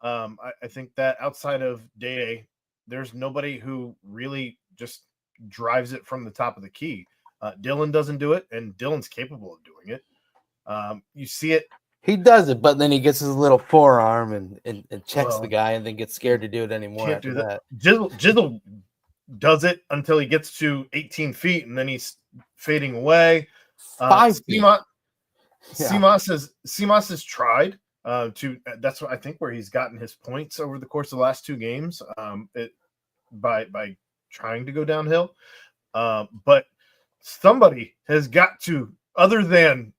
I think that outside of Day, there's nobody who really just drives it from the top of the key. Dylan doesn't do it, and Dylan's capable of doing it. You see it. He does it, but then he gets his little forearm and checks the guy, and then gets scared to do it anymore. Can't do that. Jizzle does it until he gets to 18 feet, and then he's fading away. 5 feet. Simas has tried to. That's what I think where he's gotten his points over the course of the last two games. By trying to go downhill, but somebody has got to, other than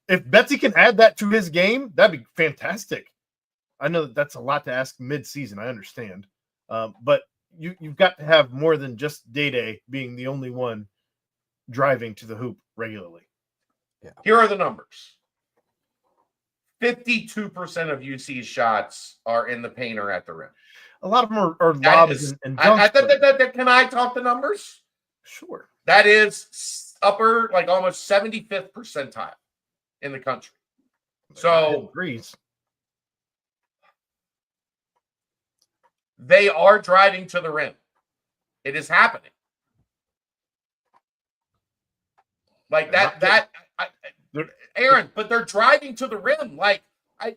if Betsy can add that to his game, that'd be fantastic. I know that's a lot to ask mid-season. I understand, but you've got to have more than just Day being the only one driving to the hoop regularly. Yeah. Here are the numbers. 52% of UC's shots are in the paint or at the rim. A lot of them are lobs and dunks. Can I talk the numbers? Sure. That is upper, almost 75th percentile in the country. So they are driving to the rim. It is happening. Aaron, but they're driving to the rim.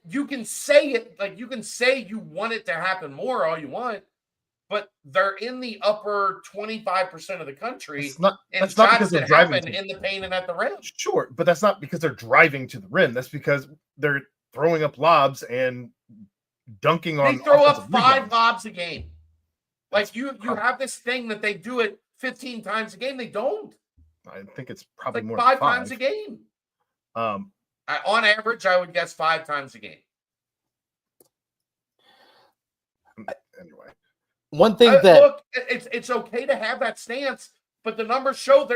You can say it, you can say you want it to happen more all you want, but they're in the upper 25% of the country. That's not because they're driving in the paint and at the rim. Sure, but that's not because they're driving to the rim. That's because they're throwing up lobs and dunking on. They throw up 5 lobs a game. You have this thing that they do it 15 times a game. They don't. I think it's probably more 5 times a game. On average, I would guess 5 times a game. Anyway, one thing look, it's okay to have that stance, but the numbers show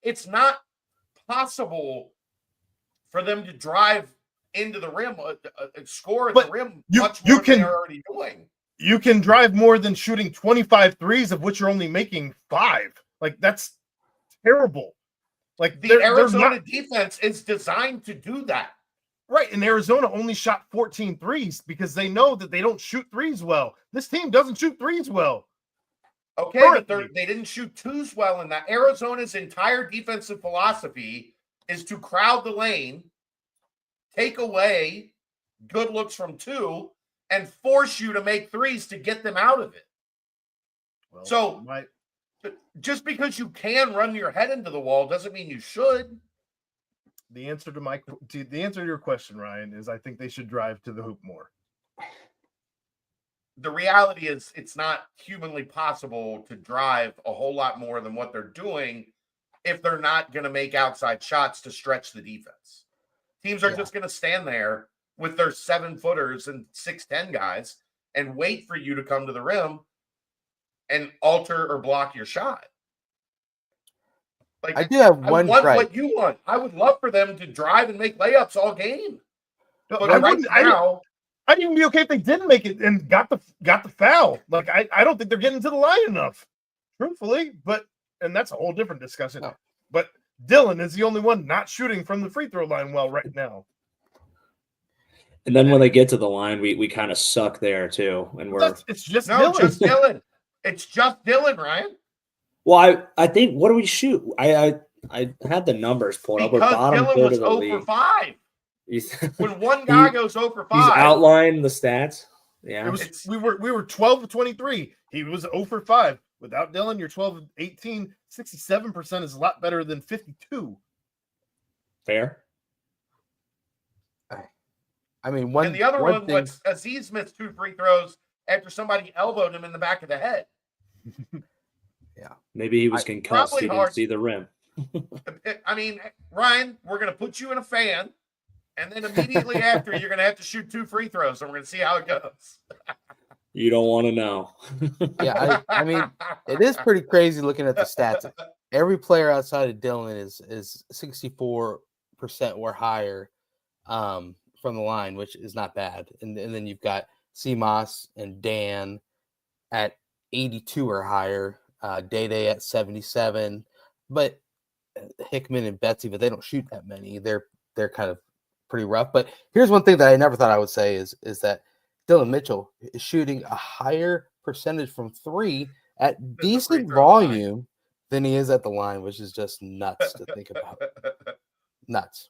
it's not possible for them to drive into the rim, score at the rim much more than they're already doing. You can drive more than shooting 25 threes, of which you're only making 5. That's terrible. The Arizona defense is designed to do that. Right. And Arizona only shot 14 threes because they know that they don't shoot threes well. This team doesn't shoot threes well. Okay, but they didn't shoot twos well in that. Arizona's entire defensive philosophy is to crowd the lane, take away good looks from 2, and force you to make threes to get them out of it. Well, just because you can run your head into the wall doesn't mean you should. The answer to your question, Ryan, is I think they should drive to the hoop more. The reality is it's not humanly possible to drive a whole lot more than what they're doing if they're not going to make outside shots to stretch the defense. Teams are just going to stand there with their 7-footers and 6'10" guys and wait for you to come to the rim and alter or block your shot. I do have one. What you want. I would love for them to drive and make layups all game. But I'd even be okay if they didn't make it and got the foul. I don't think they're getting to the line enough, truthfully. And that's a whole different discussion. No. But Dylan is the only one not shooting from the free throw line well right now. And then when they get to the line, we kind of suck there too. And it's just no, Dylan. just Dylan. It's just Dylan, Ryan. Well, I think what do we shoot? I had the numbers pulled up. We're Because bottom Dylan third was of the 0 league. for 5. He's, When one guy goes 0 for 5, he's outlined the stats. Yeah, we were 12 of 23. He was 0 for 5. Without Dylan, you're 12 of 18. 67% is a lot better than 52. fair. I mean, and the other one was Aziz missed 2 free throws after somebody elbowed him in the back of the head. Yeah, maybe he was concussed. He didn't see the rim. I mean, Ryan, we're going to put you in a fan, and then immediately after, you're going to have to shoot 2 free throws, and we're going to see how it goes. You don't want to know. Yeah, I mean, it is pretty crazy looking at the stats. Every player outside of Dylan is 64% or higher from the line, which is not bad. And then you've got CMOS and Dan at 82 or higher, Day at 77, but Hickman and Betsy, but they don't shoot that many. They're kind of pretty rough. But here's one thing that I never thought I would say is that Dylan Mitchell is shooting a higher percentage from 3 at decent volume than he is at the line, which is just nuts to think about. Nuts.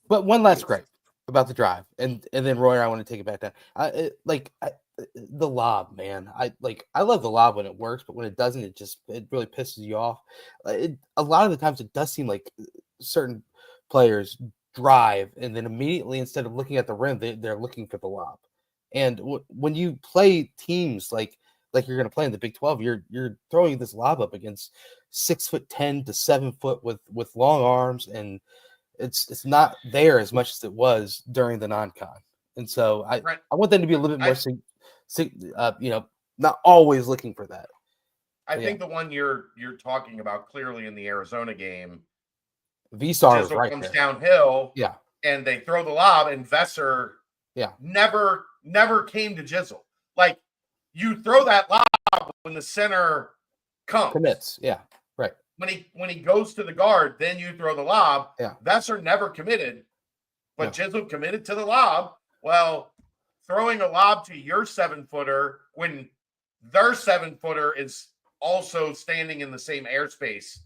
But one last gripe about the drive, and then Roy, I want to take it back down. The lob, man. I love the lob when it works, but when it doesn't, it really pisses you off. A lot of the times, it does seem like certain players drive, and then immediately, instead of looking at the rim, they're looking for the lob. And when you play teams like you're going to play in the Big 12, you're throwing this lob up against 6'10" to 7 foot with long arms, and it's not there as much as it was during the non-con. And so I want them to be a little bit more, not always looking for that. I think the one you're talking about clearly in the Arizona game, Visar Jizzle right comes there. downhill, Yeah, and they throw the lob, and Vesser, never came to Jizzle. Like, you throw that lob when the center commits. Yeah, right. When he goes to the guard, then you throw the lob. Yeah, Vesser never committed, but Jizzle committed to the lob. Well, throwing a lob to your 7-footer when their 7-footer is also standing in the same airspace,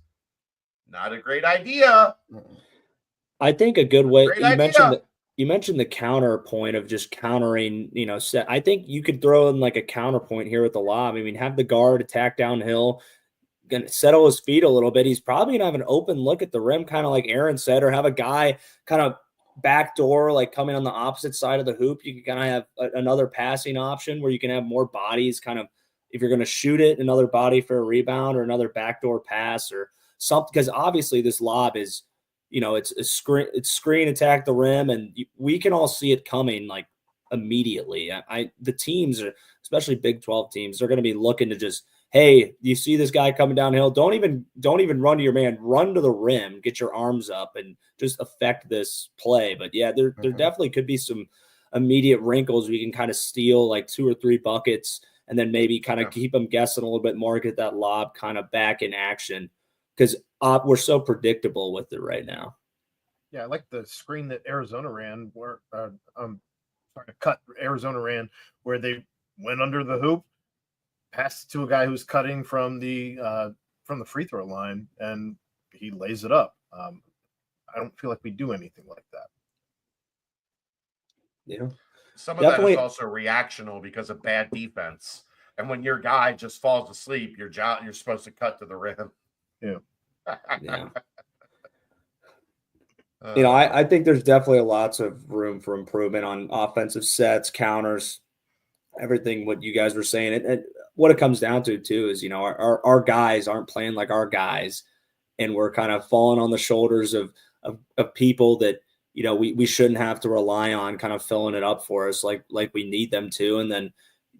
not a great idea. I think a good way you mentioned the counterpoint of just countering, set. I think you could throw in like a counterpoint here with the lob. I mean, have the guard attack downhill, gonna settle his feet a little bit. He's probably gonna have an open look at the rim, kind of like Aaron said, or have a guy kind of backdoor, like coming on the opposite side of the hoop. You can kind of have another passing option where you can have more bodies, kind of, if you're going to shoot it, another body for a rebound or another backdoor pass or something. Because obviously this lob is, it's a screen attack the rim, and we can all see it coming like immediately. The teams, especially Big 12 teams, they're going to be looking to just, hey, you see this guy coming downhill, don't even run to your man, run to the rim, get your arms up and just affect this play. But yeah, there definitely could be some immediate wrinkles. We can kind of steal like 2 or 3 buckets and then maybe kind of keep them guessing a little bit more, get that lob kind of back in action, because we're so predictable with it right now. Yeah, I like the screen that Arizona ran where Arizona ran where they went under the hoop, passed to a guy who's cutting from the free throw line, and he lays it up. I don't feel like we do anything like that. Yeah, some of that is also reactional because of bad defense. And when your guy just falls asleep, you're supposed to cut to the rim. Yeah. Yeah. I think there's definitely lots of room for improvement on offensive sets, counters, everything what you guys were saying. And what it comes down to too is, our guys aren't playing like our guys, and we're kind of falling on the shoulders of people that, we shouldn't have to rely on kind of filling it up for us like we need them to. And then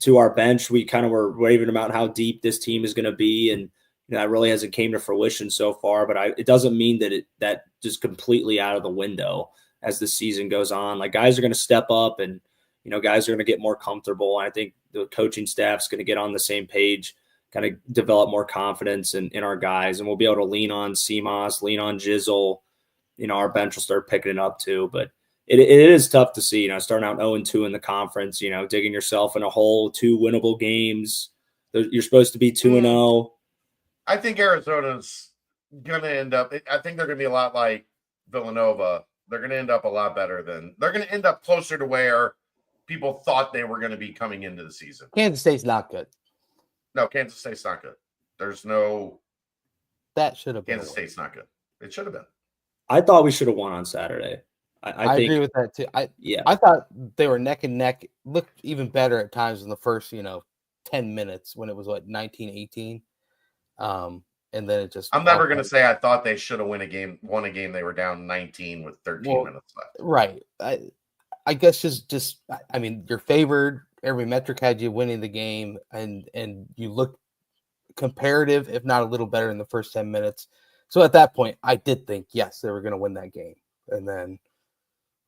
to our bench, we kind of were raving about how deep this team is going to be. And that really hasn't came to fruition so far, but it doesn't mean that just completely out of the window as the season goes on. Like, guys are going to step up, and, guys are going to get more comfortable. And I think the coaching staff's going to get on the same page, kind of develop more confidence in our guys, and we'll be able to lean on CMOS, lean on Jizzle. Our bench will start picking it up too. But it is tough to see, starting out 0-2 in the conference, digging yourself in a hole, 2 winnable games. You're supposed to be 2-0. I think Arizona's going to end up, I think they're going to be a lot like Villanova. They're going to end up a lot better they're going to end up closer to where people thought they were going to be coming into the season. Kansas State's not good. No, Kansas State's not good. That should have been. Kansas State's not good. It should have been. I thought we should have won on Saturday. I agree with that too. I thought they were neck and neck. Looked even better at times in the first, 10 minutes when it was 19-18. And then it just. I'm never going to say I thought they should have won a game. They were down 19 with 13 minutes left. Right. I guess just you're favored. Every metric had you winning the game, and you looked comparative, if not a little better in the first 10 minutes. So at that point, I did think, yes, they were going to win that game. And then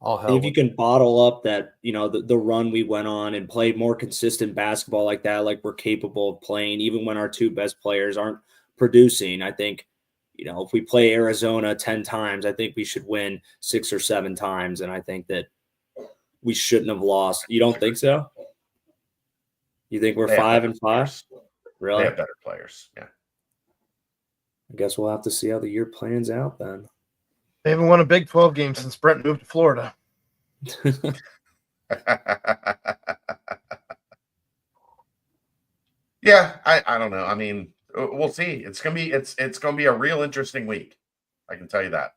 all hell. If you can bottle up that, the run we went on and played more consistent basketball like that, like we're capable of playing, even when our 2 best players aren't producing, I think, if we play Arizona 10 times, I think we should win 6 or 7 times. And I think that we shouldn't have lost. You don't think so? You think we're 5-5? Really? They have better players. Yeah. I guess we'll have to see how the year plans out then. They haven't won a Big 12 game since Brent moved to Florida. Yeah, I don't know. I mean, we'll see. It's gonna be a real interesting week. I can tell you that.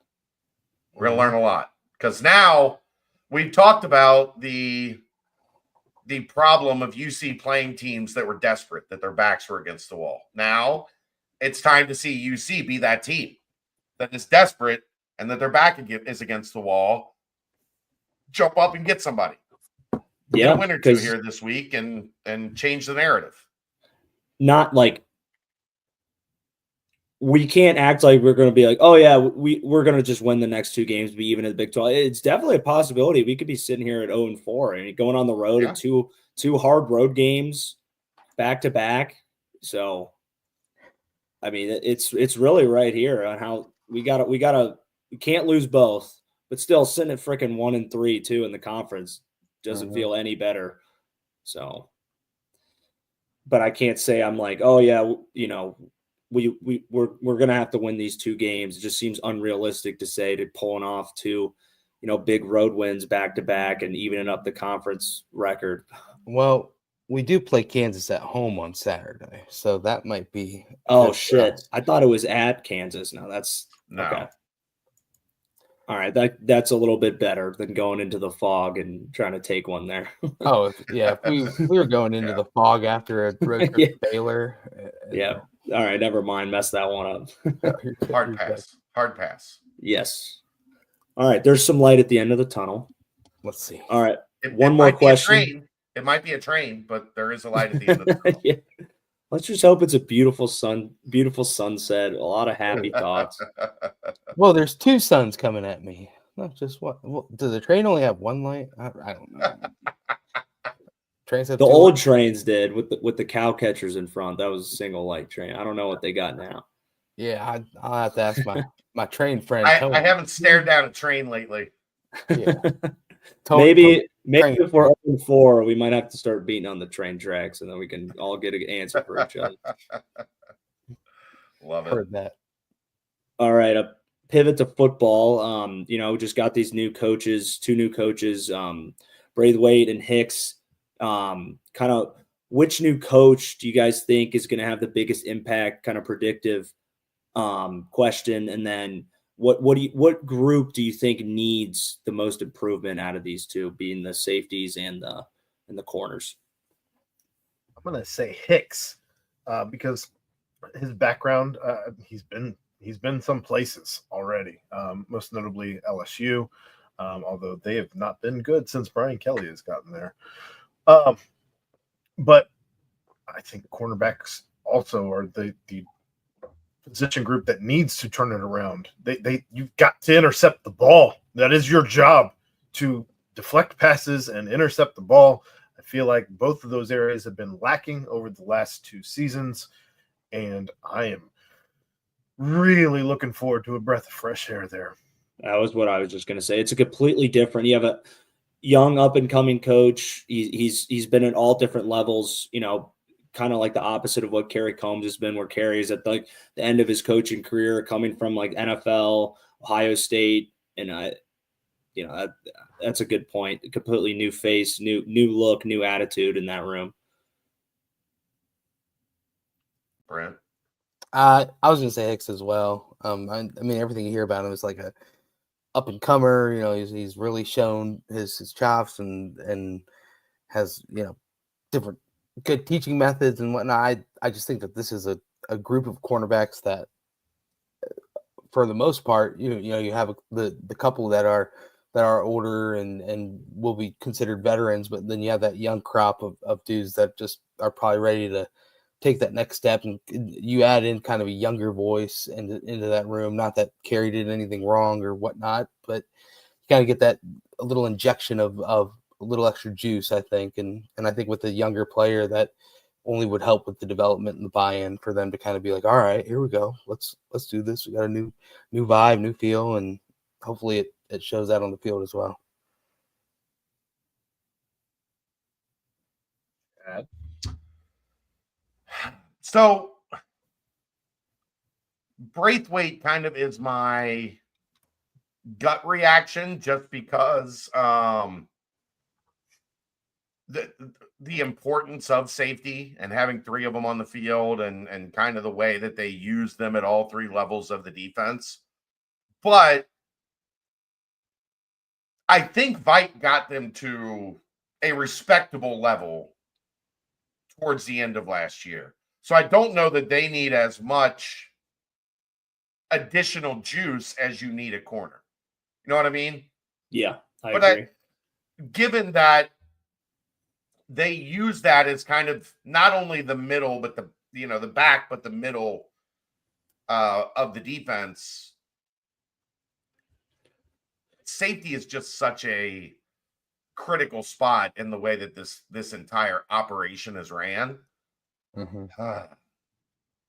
We're gonna learn a lot because now we've talked about the problem of UC playing teams that were desperate, that their backs were against the wall. Now it's time to see UC be that team that is desperate and that their back is against the wall. Jump up and get somebody. Get a win or 2 here this week and change the narrative. Not like we can't act like we're going to be like, oh yeah, we're going to just win the next 2 games, be even in the Big 12. It's definitely a possibility. We could be sitting here at 0-4 and going on the road and two hard road games back to back. So, I mean, it's really right here on how we can't lose both, but still sitting at freaking 1-3 too in the conference doesn't feel any better. So, but I can't say I'm like, oh yeah, we're gonna have to win these 2 games. It just seems unrealistic to say to pulling off 2, big road wins back to back and evening up the conference record. Well, we do play Kansas at home on Saturday, so that might be. Oh shit! I thought it was at Kansas. No, that's no. Okay. All right, that's a little bit better than going into the fog and trying to take one there. Oh yeah, if we were going into the fog after a road trip to Baylor. Yeah. All right, never mind. Mess that one up. Hard pass. Yes. All right, there's some light at the end of the tunnel. Let's see. All right, one more question. It might be a train, but there is a light at the end of the tunnel. Yeah. Let's just hope it's a beautiful sunset. A lot of happy thoughts. Well, there's 2 suns coming at me. Not just one. Well, does the train only have one light? I don't know. Trains have the old trains did with the cow catchers in front. That was a single light train. I don't know what they got now. Yeah, I'll have to ask my train friend. I haven't stared down a train lately. Yeah. Maybe if we're 0-4, we might have to start beating on the train tracks, and then we can all get an answer for each other. Love it. Heard that. All right, a pivot to football. Just got these 2 new coaches, Braithwaite and Hicks. Kind of which new coach do you guys think is going to have the biggest impact? Kind of predictive question, and then. What group do you think needs the most improvement out of these 2, being the safeties and the corners? I'm gonna say Hicks because his background, he's been some places already, most notably LSU, although they have not been good since Brian Kelly has gotten there. But I think cornerbacks also are the position group that needs to turn it around. You've got to intercept the ball. That is your job, to deflect passes and intercept the ball. I feel like both of those areas have been lacking over the last 2 seasons, and I am really looking forward to a breath of fresh air there. That was what I was just going to say. It's a completely different. You have a young up and coming coach. He's been at all different levels, kind of like the opposite of what Kerry Combs has been, where Kerry's at the end of his coaching career, coming from like NFL, Ohio State, and that's a good point. A completely new face, new look, new attitude in that room. Brent? I was gonna say Hicks as well. I mean, everything you hear about him is like a up and comer. He's really shown his chops and has different good teaching methods and whatnot. I just think that this is a group of cornerbacks that, for the most part, you have the couple that are older and will be considered veterans, but then you have that young crop of dudes that just are probably ready to take that next step, and you add in kind of a younger voice into that room. Not that Kerry did anything wrong or whatnot, but you kind of get that a little injection of a little extra juice, I think. And I think with the younger player, that only would help with the development and the buy-in for them to kind of be like, all right, here we go. Let's do this. We got a new vibe, new feel, and hopefully it shows that on the field as well. So Braithwaite kind of is my gut reaction, just because the importance of safety and having three of them on the field and kind of the way that they use them at all three levels of the defense. But I think Vite got them to a respectable level towards the end of last year. So I don't know that they need as much additional juice as you need a corner. You know what I mean? Yeah, I agree. Given that they use that as kind of not only the middle, but the back, but the middle of the defense, safety is just such a critical spot in the way that this entire operation is ran. Mm-hmm.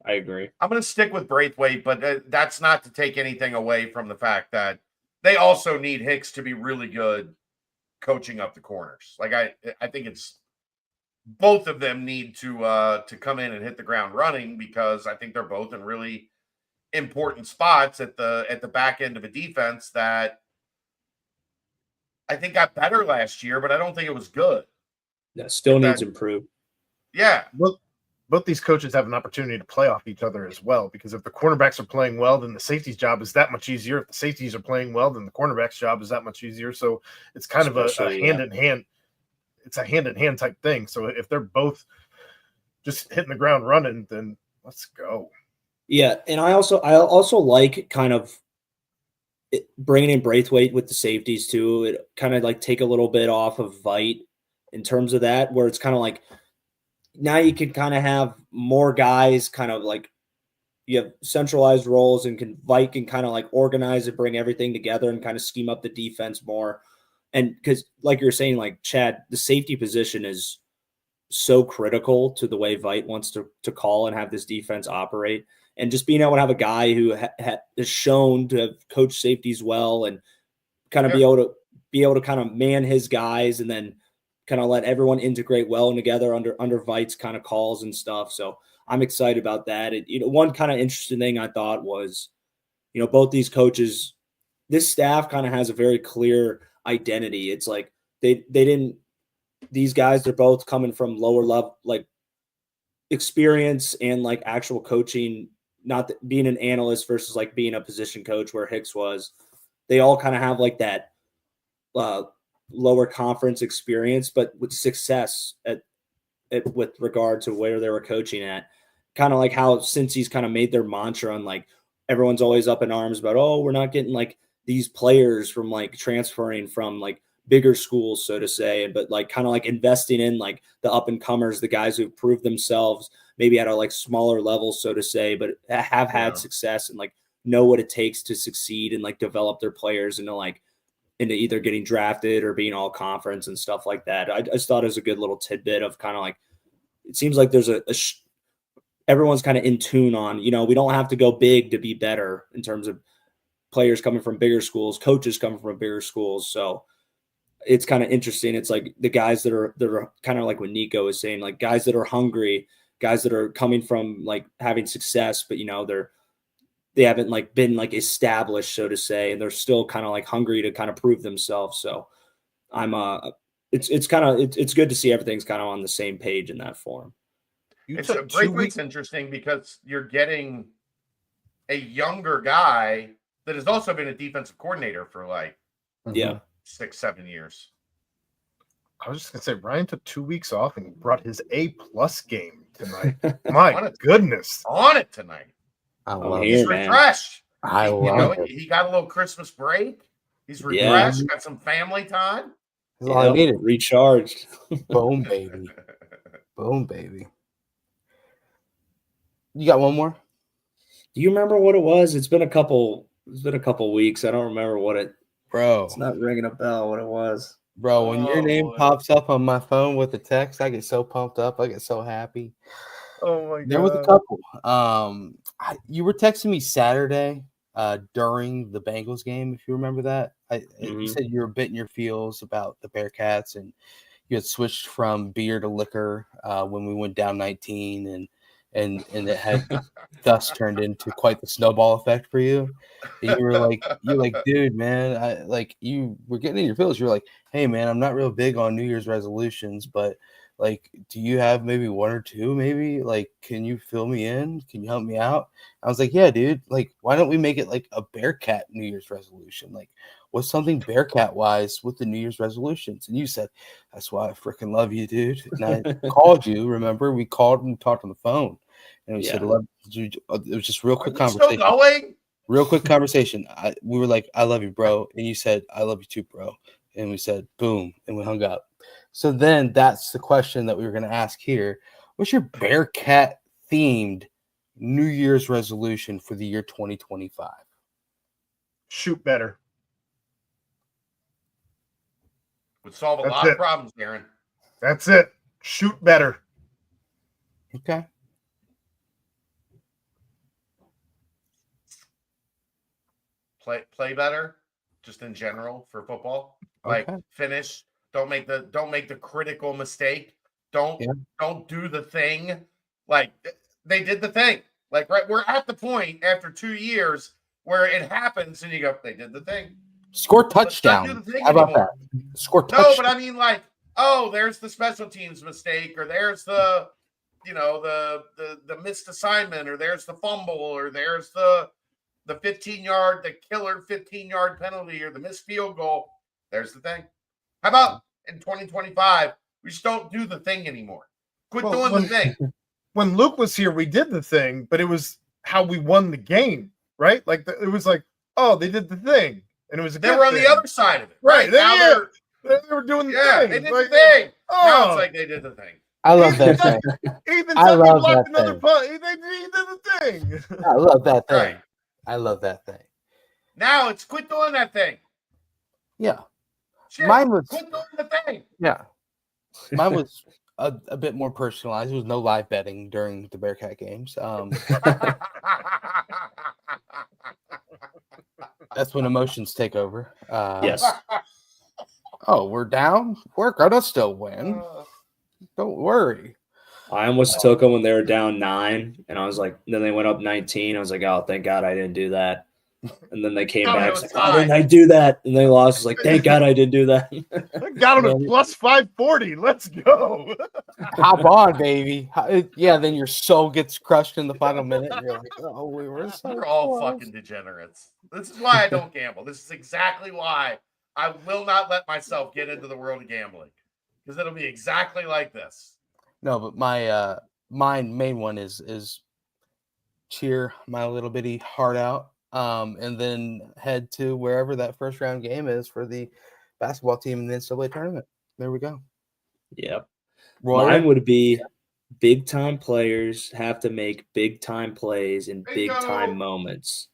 I agree. I'm going to stick with Braithwaite, but that's not to take anything away from the fact that they also need Hicks to be really good coaching up the corners. Like I think it's both of them need to come in and hit the ground running, because I think they're both in really important spots at the back end of a defense that I think got better last year, but I don't think it was good. That still needs improved. Yeah. Well, both these coaches have an opportunity to play off each other as well, because if the cornerbacks are playing well, then the safety's job is that much easier. If the safeties are playing well, then the cornerback's job is that much easier. So it's kind of a hand-in-hand. It's a hand-in-hand type thing. So if they're both just hitting the ground running, then let's go. Yeah, and I also like kind of bringing in Braithwaite with the safeties too. It kind of like take a little bit off of Vite in terms of that, where it's kind of like now you can kind of have more guys kind of like you have centralized roles, and Vite can kind of like organize and bring everything together and kind of scheme up the defense more. And because like you're saying, like Chad, the safety position is so critical to the way Vite wants to call and have this defense operate. And just being able to have a guy who is shown to have coached safeties well and kind of be able to kind of man his guys and then kind of let everyone integrate well together under Vite's kind of calls and stuff. So I'm excited about that. One kind of interesting thing I thought was, both these coaches, this staff kind of has a very clear identity. It's like these guys, they're both coming from lower level, like experience and like actual coaching, not being an analyst versus like being a position coach where Hicks was. They all kind of have like that lower conference experience, but with success with regard to where they were coaching at. Kind of like how since he's kind of made their mantra on like everyone's always up in arms about, oh, we're not getting like these players from like transferring from like bigger schools, so to say, but like kind of like investing in like the up and comers, the guys who've proved themselves maybe at a like smaller level, so to say, but have had success and like know what it takes to succeed and like develop their players into either getting drafted or being all conference and stuff like that. I just thought it was a good little tidbit of kind of like, it seems like there's everyone's kind of in tune on, we don't have to go big to be better in terms of players coming from bigger schools, coaches coming from bigger schools. So it's kind of interesting. It's like the guys that are kind of like what Nico is saying, like guys that are hungry, guys that are coming from like having success, but they haven't like been like established, so to say, and they're still kind of like hungry to kind of prove themselves. So it's good to see everything's kind of on the same page in that form. It's a break week's interesting because you're getting a younger guy that has also been a defensive coordinator for like 6-7 years. I was just gonna say Ryan took 2 weeks off and brought his A+ game tonight. My goodness, on it tonight. He's refreshed. I love it. He got a little Christmas break. He's refreshed. Got some family time. That's all I needed. Recharged. Boom, baby. Boom, baby. You got one more? Do you remember what it was? It's been a couple weeks. I don't remember what it. Bro, it's not ringing a bell. What it was, bro? When your name pops up on my phone with the text, I get so pumped up. I get so happy. Oh my god! There was a couple. You were texting me Saturday during the Bengals game, if you remember that. You said you were bit in your feels about the Bearcats, and you had switched from beer to liquor when we went down 19, and it had thus turned into quite the snowball effect for you. And you're like, dude, man, you were getting in your feels. You're like, hey, man, I'm not real big on New Year's resolutions, but like, do you have maybe one or two? Maybe like, can you fill me in? Can you help me out? I was like, yeah, dude. Like, why don't we make it like a Bearcat New Year's resolution? Like, what's something Bearcat wise with the New Year's resolutions? And you said, that's why I freaking love you, dude. And I called you. Remember, we called and talked on the phone, and we said, it was just real quick conversation. Still going? Real quick conversation. We were like, I love you, bro. And you said, I love you too, bro. And we said, boom, and we hung up. So then that's the question that we were going to ask here. What's your Bearcat themed New Year's resolution for the year 2025? Shoot better. Would solve a lot of problems, Aaron. That's it. Shoot better. Okay. Play better, just in general for football. Like finish. Don't make the critical mistake. Don't do the thing. Like they did the thing. Like we're at the point after 2 years where it happens and you go, they did the thing. Score touchdown. How about that? Score touchdown. No, but I mean like, oh, there's the special teams mistake, or there's the the missed assignment, or there's the fumble, or there's the 15-yard, the killer 15-yard penalty, or the missed field goal. There's the thing. How about in 2025, we just don't do the thing anymore? Quit doing the thing. When Luke was here, we did the thing, but it was how we won the game, right? Like it was like, oh, they did the thing, and it was they were on the other side of it, right? Now they were doing the thing. They did the thing. Oh. Now it's like they did the thing. I love that thing. Ethan Tucker blocked another punt. He did the thing. I love that thing. Right. I love that thing. Now it's quit doing that thing. Yeah. Shit, mine was quit doing the thing. Yeah. Mine was a bit more personalized. There was no live betting during the Bearcat games. That's when emotions take over. Yes. Oh, we're down? We're going to still win. Don't worry. I almost took them when they were down 9, and I was like, then they went up 19. I was like, oh, thank God I didn't do that. And then they came back. Like, why didn't I do that? And they lost. I was like, thank God I didn't do that. I got them at plus 540. Let's go. Hop on, baby. Yeah, then your soul gets crushed in the final minute. And you're like, oh, we were so We're all fucking degenerates. This is why I don't gamble. This is exactly why I will not let myself get into the world of gambling, because it'll be exactly like this. No, but my main one is cheer my little bitty heart out, and then head to wherever that first round game is for the basketball team in the NCAA tournament. There we go. Yep. Roy? Mine would be big time players have to make big time plays in big time moments.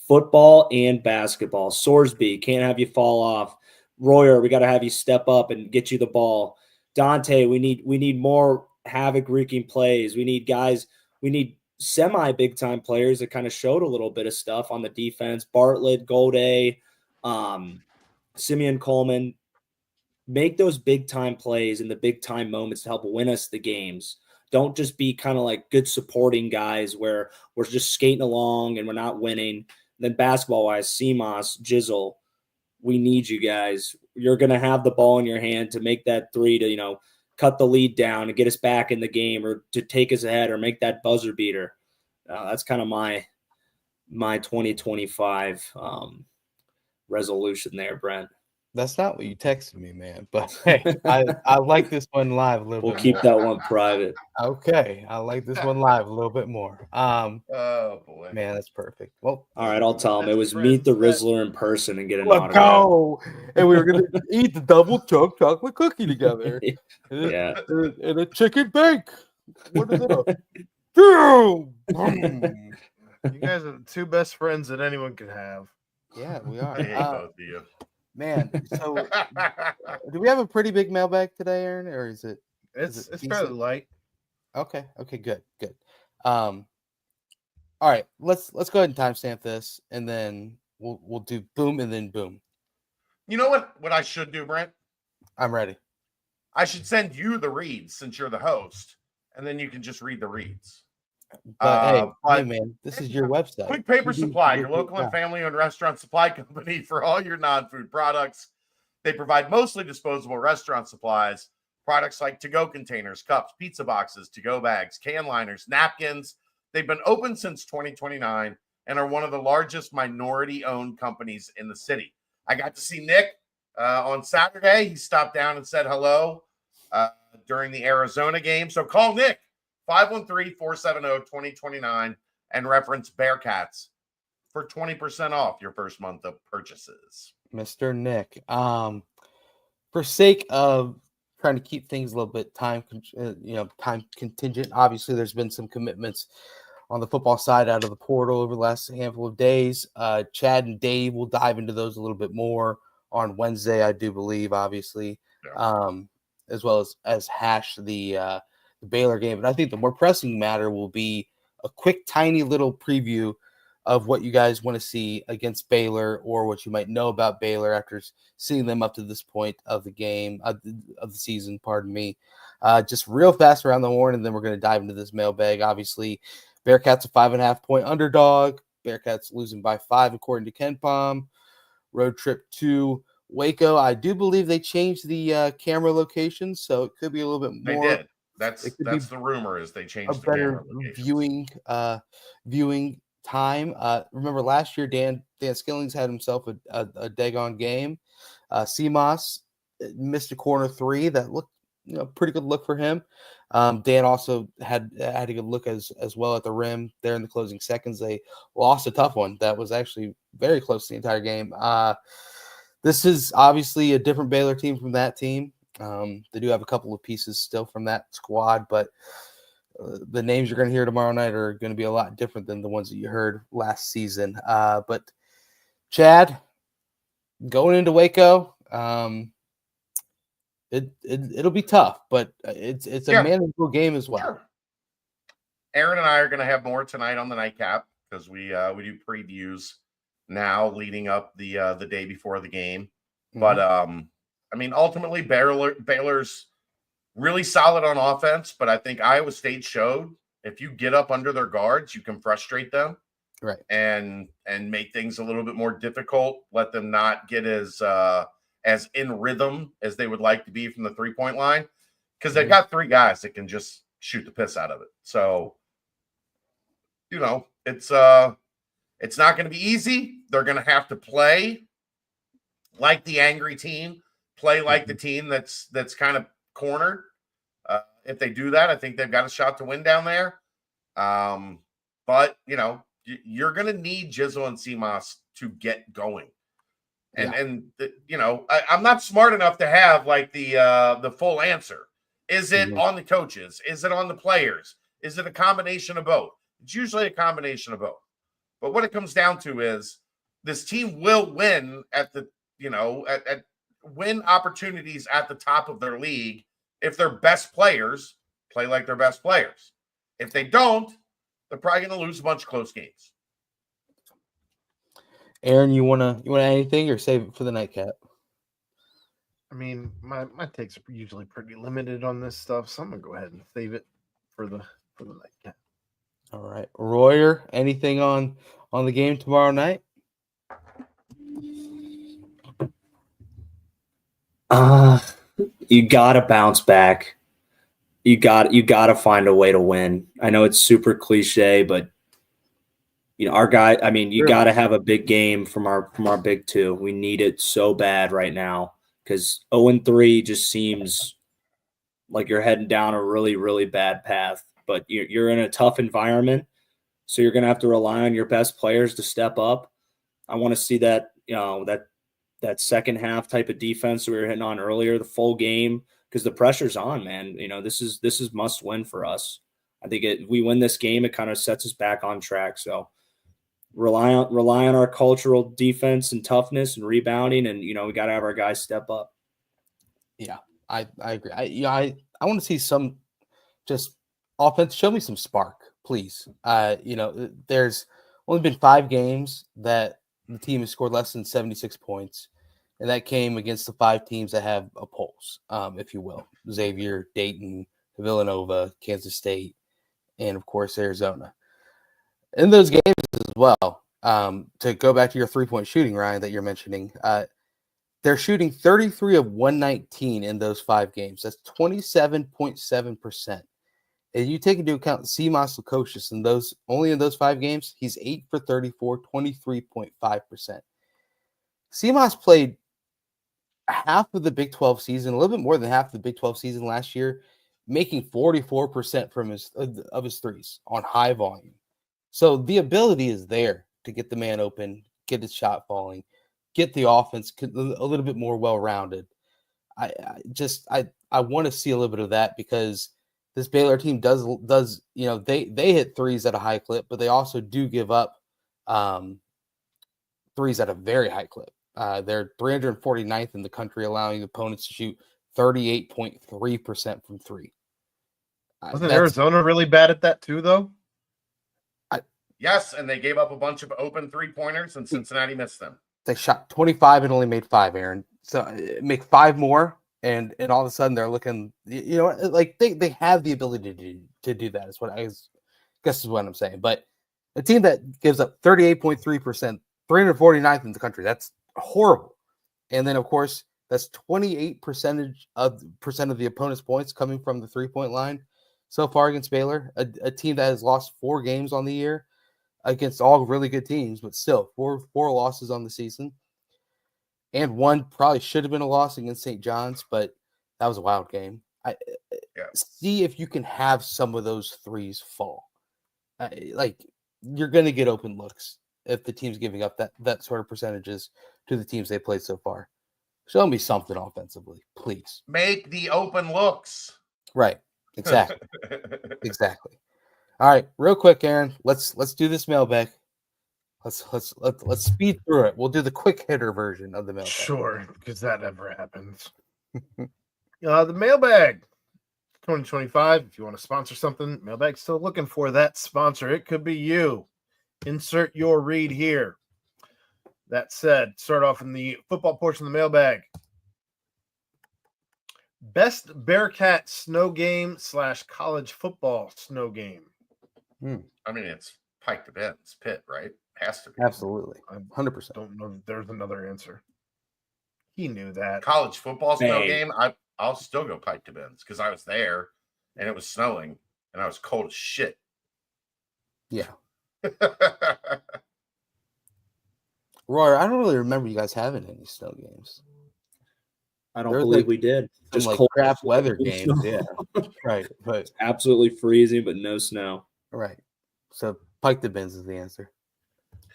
Football and basketball. Sorsby, can't have you fall off. Royer, we got to have you step up and get you the ball. Dante, we need more havoc wreaking plays. We need guys. We need semi big time players that kind of showed a little bit of stuff on the defense. Bartlett, Golday, Simeon Coleman. Make those big time plays in the big time moments to help win us the games. Don't just be kind of like good supporting guys where we're just skating along and we're not winning. And then basketball wise, CMOS, Jizzle, we need you guys. You're going to have the ball in your hand to make that three to, cut the lead down and get us back in the game, or to take us ahead or make that buzzer beater. That's kind of my 2025 resolution there, Brent. That's not what you texted me, man. But hey, I like this one live a little bit. We'll keep that one private. Okay, I like this one live a little bit more. Oh boy, man, that's perfect. Well, all right, I'll tell him it was meet the Rizzler in person and get an let's autograph. go. And we were gonna eat the double chunk chocolate cookie together. Yeah, and a chicken bake. What is it? You guys are the two best friends that anyone could have. Yeah, we are. I hate both of you. Man, so do we have a pretty big mailbag today, Aaron, or is it? It's fairly light. Okay, good. All right, let's go ahead and timestamp this, and then we'll do boom and then boom. You know what I should do, Brent? I'm ready. I should send you the reads since you're the host, and then you can just read the reads. But hey, man, this is your website. Quick Paper Supply, your local and family-owned restaurant supply company for all your non-food products. They provide mostly disposable restaurant supplies, products like to-go containers, cups, pizza boxes, to-go bags, can liners, napkins. They've been open since 2029 and are one of the largest minority-owned companies in the city. I got to see Nick on Saturday. He stopped down and said hello during the Arizona game. So call Nick. 513-470-2029 and reference Bearcats for 20% off your first month of purchases. Mr. Nick, for sake of trying to keep things a little bit time contingent, obviously there's been some commitments on the football side out of the portal over the last handful of days. Chad and Dave will dive into those a little bit more on Wednesday, I do believe, obviously, as well as hash the Baylor game. But I think the more pressing matter will be a quick, tiny little preview of what you guys want to see against Baylor, or what you might know about Baylor after seeing them up to this point of the game, of the season, pardon me. Just real fast around the horn, and then we're going to dive into this mailbag. Obviously, Bearcats a 5.5-point underdog. Bearcats losing by 5, according to KenPom. Road trip to Waco. I do believe they changed the camera location, so it could be a little bit more. They did. That's the rumor, is they changed the better camera viewing time. Remember last year, Dan Skillings had himself a daggone game. CMOS missed a corner 3 that looked pretty good look for him. Dan also had a good look as well at the rim there in the closing seconds. They lost a tough one that was actually very close to the entire game. This is obviously a different Baylor team from that team. They do have a couple of pieces still from that squad, but the names you're going to hear tomorrow night are going to be a lot different than the ones that you heard last season. But Chad, going into Waco, it'll be tough, but it's a manageable game as well. Sure. Aaron and I are going to have more tonight on the nightcap because we do previews now leading up the day before the game. Mm-hmm. But I mean, ultimately, Baylor's really solid on offense, but I think Iowa State showed if you get up under their guards, you can frustrate them, right? And make things a little bit more difficult. Let them not get as in rhythm as they would like to be from the 3-point line, because they've got 3 guys that can just shoot the piss out of it. So, it's not going to be easy. They're going to have to play like the angry team. Play like the team that's kind of cornered. If they do that, I think they've got a shot to win down there. But you're going to need Jizzle and CMOS to get going. And I'm not smart enough to have like the full answer. Is it on the coaches? Is it on the players? Is it a combination of both? It's usually a combination of both. But what it comes down to is this team will win at the win opportunities at the top of their league if their best players play like their best players. If they don't, they're probably going to lose a bunch of close games. Aaron, you wanna add anything or save it for the nightcap? I mean, my takes are usually pretty limited on this stuff, so I'm gonna go ahead and save it for the nightcap. All right, Royer, anything on the game tomorrow night? You gotta bounce back. You gotta find a way to win. I know it's super cliche, but our guy. I mean, you gotta have a big game from our big two. We need it so bad right now because 0-3 just seems like you're heading down a really, really bad path. But you're in a tough environment, so you're gonna have to rely on your best players to step up. I want to see that that second half type of defense we were hitting on earlier, the full game, because the pressure's on, man. This is must win for us. I think if we win this game, it kind of sets us back on track. So rely on our cultural defense and toughness and rebounding, and we got to have our guys step up. Yeah, I agree. I want to see some just offense. Show me some spark, please. There's only been 5 games that the team has scored less than 76 points, and that came against the 5 teams that have a pulse, if you will: Xavier, Dayton, Villanova, Kansas State, and of course Arizona. In those games as well, to go back to your 3-point shooting, Ryan, that you're mentioning, they're shooting 33 of 119 in those 5 games. That's 27.7%. And you take into account Simas Lukosius in those 5 games, he's 8 for 34, 23.5%. Simas played half of the Big 12 season, a little bit more than half of the Big 12 season last year, making 44% from his threes on high volume. So the ability is there to get the man open, get his shot falling, get the offense a little bit more well-rounded. I want to see a little bit of that because this Baylor team does they hit threes at a high clip, but they also do give up threes at a very high clip. They're 349th in the country, allowing opponents to shoot 38.3% from 3. Wasn't Arizona really bad at that too, though? Yes, and they gave up a bunch of open 3-pointers, and Cincinnati missed them. They shot 25 and only made 5, Aaron. So make 5 more, and all of a sudden they're looking, like they have the ability to do that. Is what I guess is what I'm saying. But a team that gives up 38.3%, 349th in the country, that's horrible. And then of course that's 28% of the opponent's points coming from the 3-point line so far against Baylor, a team that has lost 4 games on the year against all really good teams, but still 4 losses on the season. And one probably should have been a loss against St. John's, but that was a wild game. See if you can have some of those threes fall. You're going to get open looks if the team's giving up that sort of percentages to the teams they played so far. Show me something offensively, please. Make the open looks. Right. Exactly. Exactly. All right, real quick, Aaron. Let's do this mailbag. Let's speed through it. We'll do the quick hitter version of the mailbag. Sure, because that never happens. The mailbag 2025. If you want to sponsor something, mailbag's still looking for that sponsor. It could be you. Insert your read here. That said, start off in the football portion of the mailbag. Best Bearcat snow game / college football snow game. I mean, it's Pike to Ben's Pitt, right? Has to be. Absolutely. 100%. Don't know that there's another answer. He knew that. College football snow game, I'll still go Pike to Ben's because I was there and it was snowing and I was cold as shit. Yeah. Roy, I don't really remember you guys having any snow games. I don't believe we did. Just cold crap weather games. Yeah. Right. But absolutely freezing, but no snow. Right. So Pike to Ben's is the answer.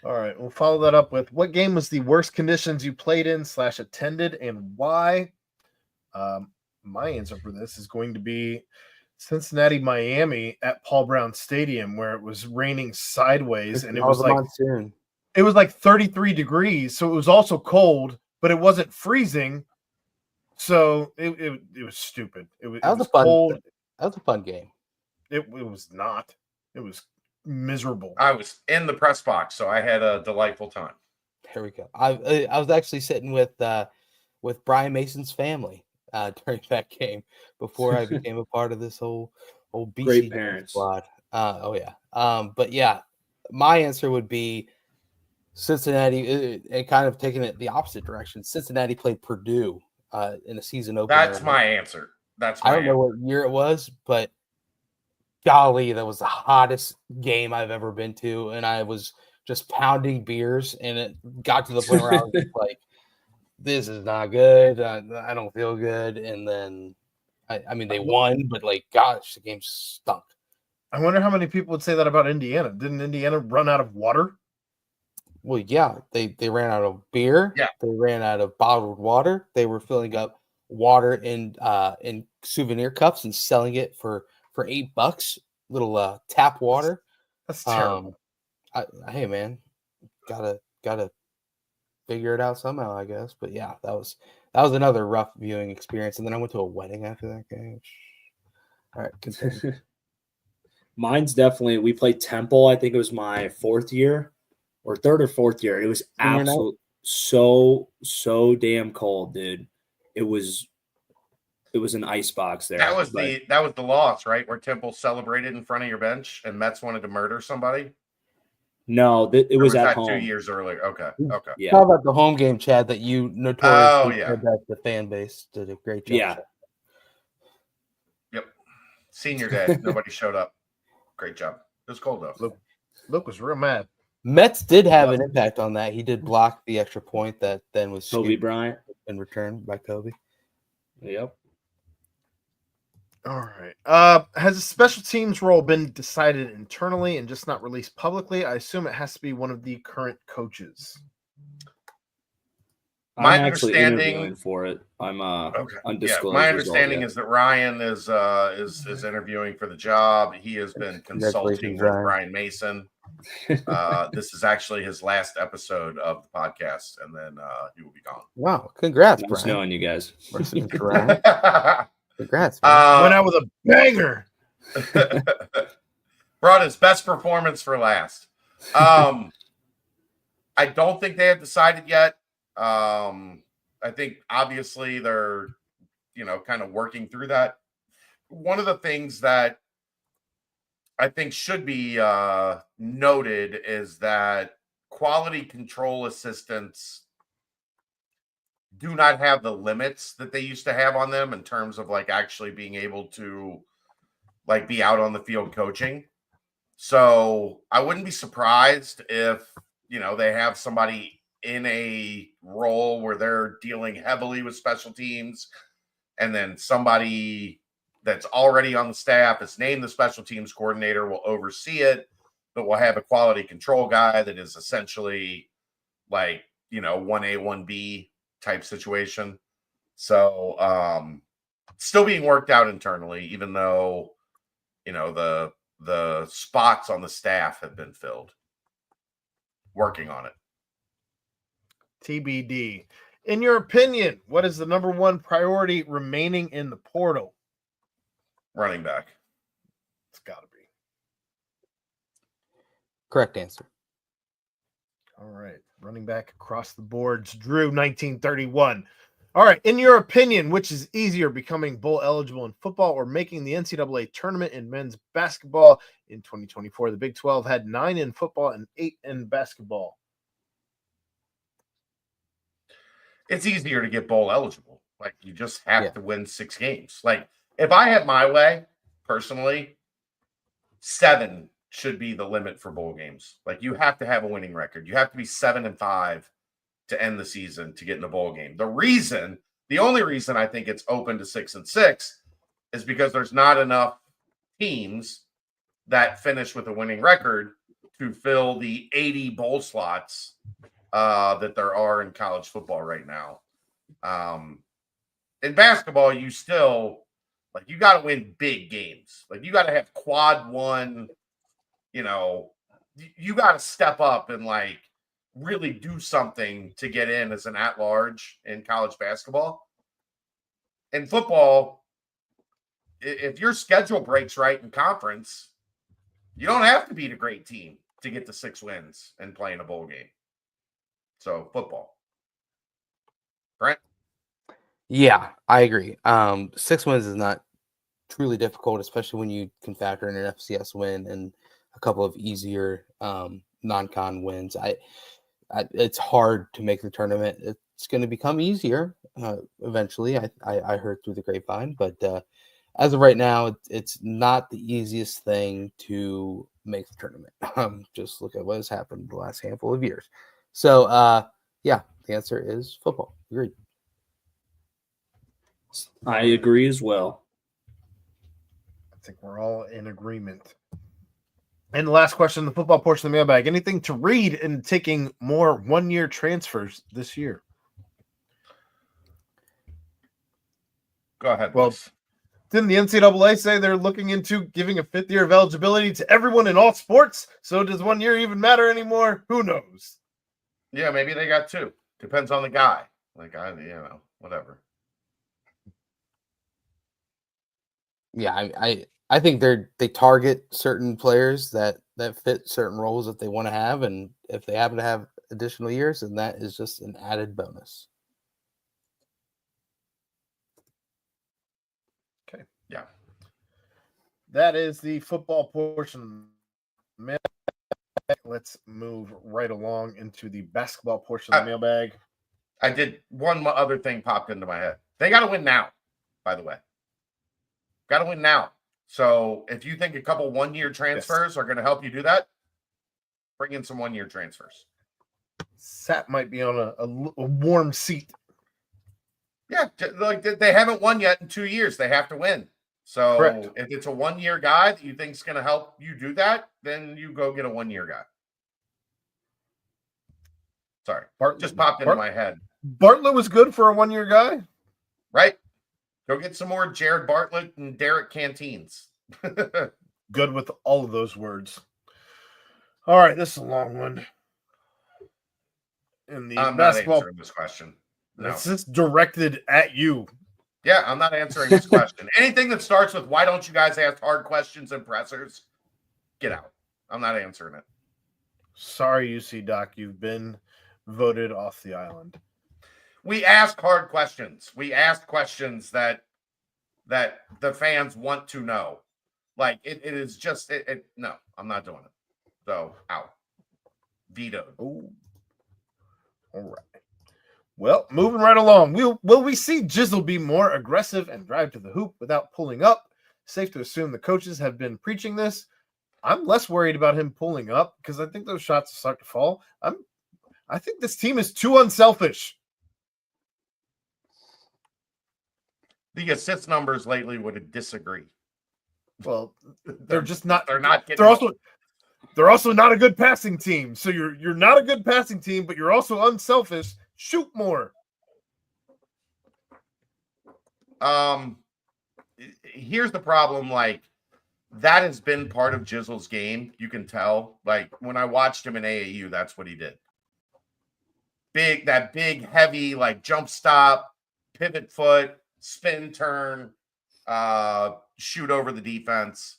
All right. We'll follow that up with what game was the worst conditions you played in / attended and why? My answer for this is going to be Cincinnati, Miami at Paul Brown Stadium, where it was raining sideways and it was like monsoon. It was like 33 degrees, so it was also cold, but it wasn't freezing. So it was stupid. It was cold. That was a fun game. It was not. It was miserable. I was in the press box, so I had a delightful time. There we go. I was actually sitting with Brian Mason's family during that game before I became a part of this whole BC Great parents. squad. Oh yeah. But yeah, my answer would be Cincinnati, and kind of taking it the opposite direction. Cincinnati played Purdue in a season opener. That's my answer. I don't know what year it was, but golly, that was the hottest game I've ever been to, and I was just pounding beers, and it got to the point where I was just like, "This is not good. I don't feel good." And then, I mean, they won, but like, gosh, the game stunk. I wonder how many people would say that about Indiana. Didn't Indiana run out of water? Well, yeah, they ran out of beer. Yeah. They ran out of bottled water. They were filling up water in souvenir cups and selling it for $8, little tap water. That's terrible. Hey man, gotta figure it out somehow, I guess. But yeah, that was another rough viewing experience. And then I went to a wedding after that game. All right, continue. Mine's definitely, we played Temple. I think it was my fourth year or third or fourth year. It was absolute so damn cold, dude. It was an ice box there. That was the loss, right? Where Temple celebrated in front of your bench and Mets wanted to murder somebody. No, it was at that home. 2 years earlier. Okay. Yeah. How about the home game, Chad, that you notoriously said that the fan base did a great job. Yeah. Yep. Senior day. Nobody showed up. Great job. It was cold though. Luke was real mad. Mets did have an impact on that. He did block the extra point that then was Kobe Bryant in return by Kobe. Yep. All right. Has a special teams role been decided internally and just not released publicly? I assume it has to be one of the current coaches. My I'm actually understanding interviewing for it. I'm undisclosed. Yeah, my understanding is that Ryan is interviewing for the job. He has been consulting with Brian Mason. This is actually his last episode of the podcast, and then he will be gone. Wow! Congrats, Brian. Knowing you guys. Congrats, man. Went out with a banger. Brought his best performance for last. I don't think they have decided yet. I think obviously they're, kind of working through that. One of the things that I think should be noted is that quality control assistants do not have the limits that they used to have on them in terms of like actually being able to like be out on the field coaching. So I wouldn't be surprised if, they have somebody in a role where they're dealing heavily with special teams, and then somebody that's already on the staff is named the special teams coordinator will oversee it, but we'll have a quality control guy that is essentially like, 1A, 1B type situation. So still being worked out internally, even though, the spots on the staff have been filled. Working on it. TBD. In your opinion, what is the number one priority remaining in the portal? Running back. It's got to be. Correct answer. All right. Running back across the boards. Drew, 1931. All right. In your opinion, which is easier, becoming bowl eligible in football or making the NCAA tournament in men's basketball in 2024? The Big 12 had 9 in football and 8 in basketball. It's easier to get bowl eligible. Like, you just have to win 6 games. Like, if I had my way, personally, 7 should be the limit for bowl games. Like, you have to have a winning record. You have to be 7-5 to end the season to get in a bowl game. The only reason I think it's open to 6-6 is because there's not enough teams that finish with a winning record to fill the 80 bowl slots that there are in college football right now. In basketball, you still you got to win big games. Like, you got to have quad one, you got to step up and really do something to get in as an at-large in college basketball. In football, if your schedule breaks right in conference, You don't have to beat a great team to get to 6 wins and play in a bowl game. So football. Brent? Yeah, I agree. 6 wins is not truly difficult, especially when you can factor in an FCS win and a couple of easier non-con wins. It's hard to make the tournament. It's going to become easier eventually. I heard through the grapevine, but as of right now, it's not the easiest thing to make the tournament. Just look at what has happened the last handful of years. So, yeah, the answer is football. Agreed. I agree as well. I think we're all in agreement. And the last question, the football portion of the mailbag. Anything to read in taking more one-year transfers this year? Go ahead. Well, didn't the NCAA say they're looking into giving a 5th year of eligibility to everyone in all sports? So does 1 year even matter anymore? Who knows? Yeah, maybe they got 2. Depends on the guy. Like, whatever. Yeah, I think they target certain players that fit certain roles that they want to have, and if they happen to have additional years, then that is just an added bonus. Okay. Yeah. That is the football portion. Let's move right along into the basketball portion of the mailbag. I did one other thing popped into my head. They got to win now, by the way. Got to win now. So if you think a couple 1-year transfers are going to help you do that, bring in some 1-year transfers. Sat might be on a warm seat. Yeah, like they haven't won yet in 2 years. They have to win. So Correct. If it's a 1-year guy that you think is going to help you do that, then you go get a 1-year guy. Sorry, just popped into my head. Bartlett was good for a 1-year guy, right? Go get some more Jared Bartlett and Derek Canteens. Good with all of those words. All right, this is a long one. In the I'm basketball, not answering this question. No. This is directed at you. Yeah, I'm not answering this question. Anything that starts with "Why don't you guys ask hard questions and pressers?" Get out. I'm not answering it. Sorry, UC Doc, you've been voted off the island. We ask hard questions. We ask questions that the fans want to know. Like it is just no, I'm not doing it. So out. Vetoed. Oh. All right. Well, moving right along. Will we see Jizzle be more aggressive and drive to the hoop without pulling up? Safe to assume the coaches have been preaching this. I'm less worried about him pulling up because I think those shots start to fall. I think this team is too unselfish. The assist numbers lately would disagree. Well, they're just not. They're not. They're also not a good passing team. So you're not a good passing team, but you're also unselfish. Shoot more. Here's the problem. Like that has been part of Jizzle's game. You can tell. Like when I watched him in AAU, that's what he did. Big, heavy, like jump stop, pivot foot, spin turn, shoot over the defense.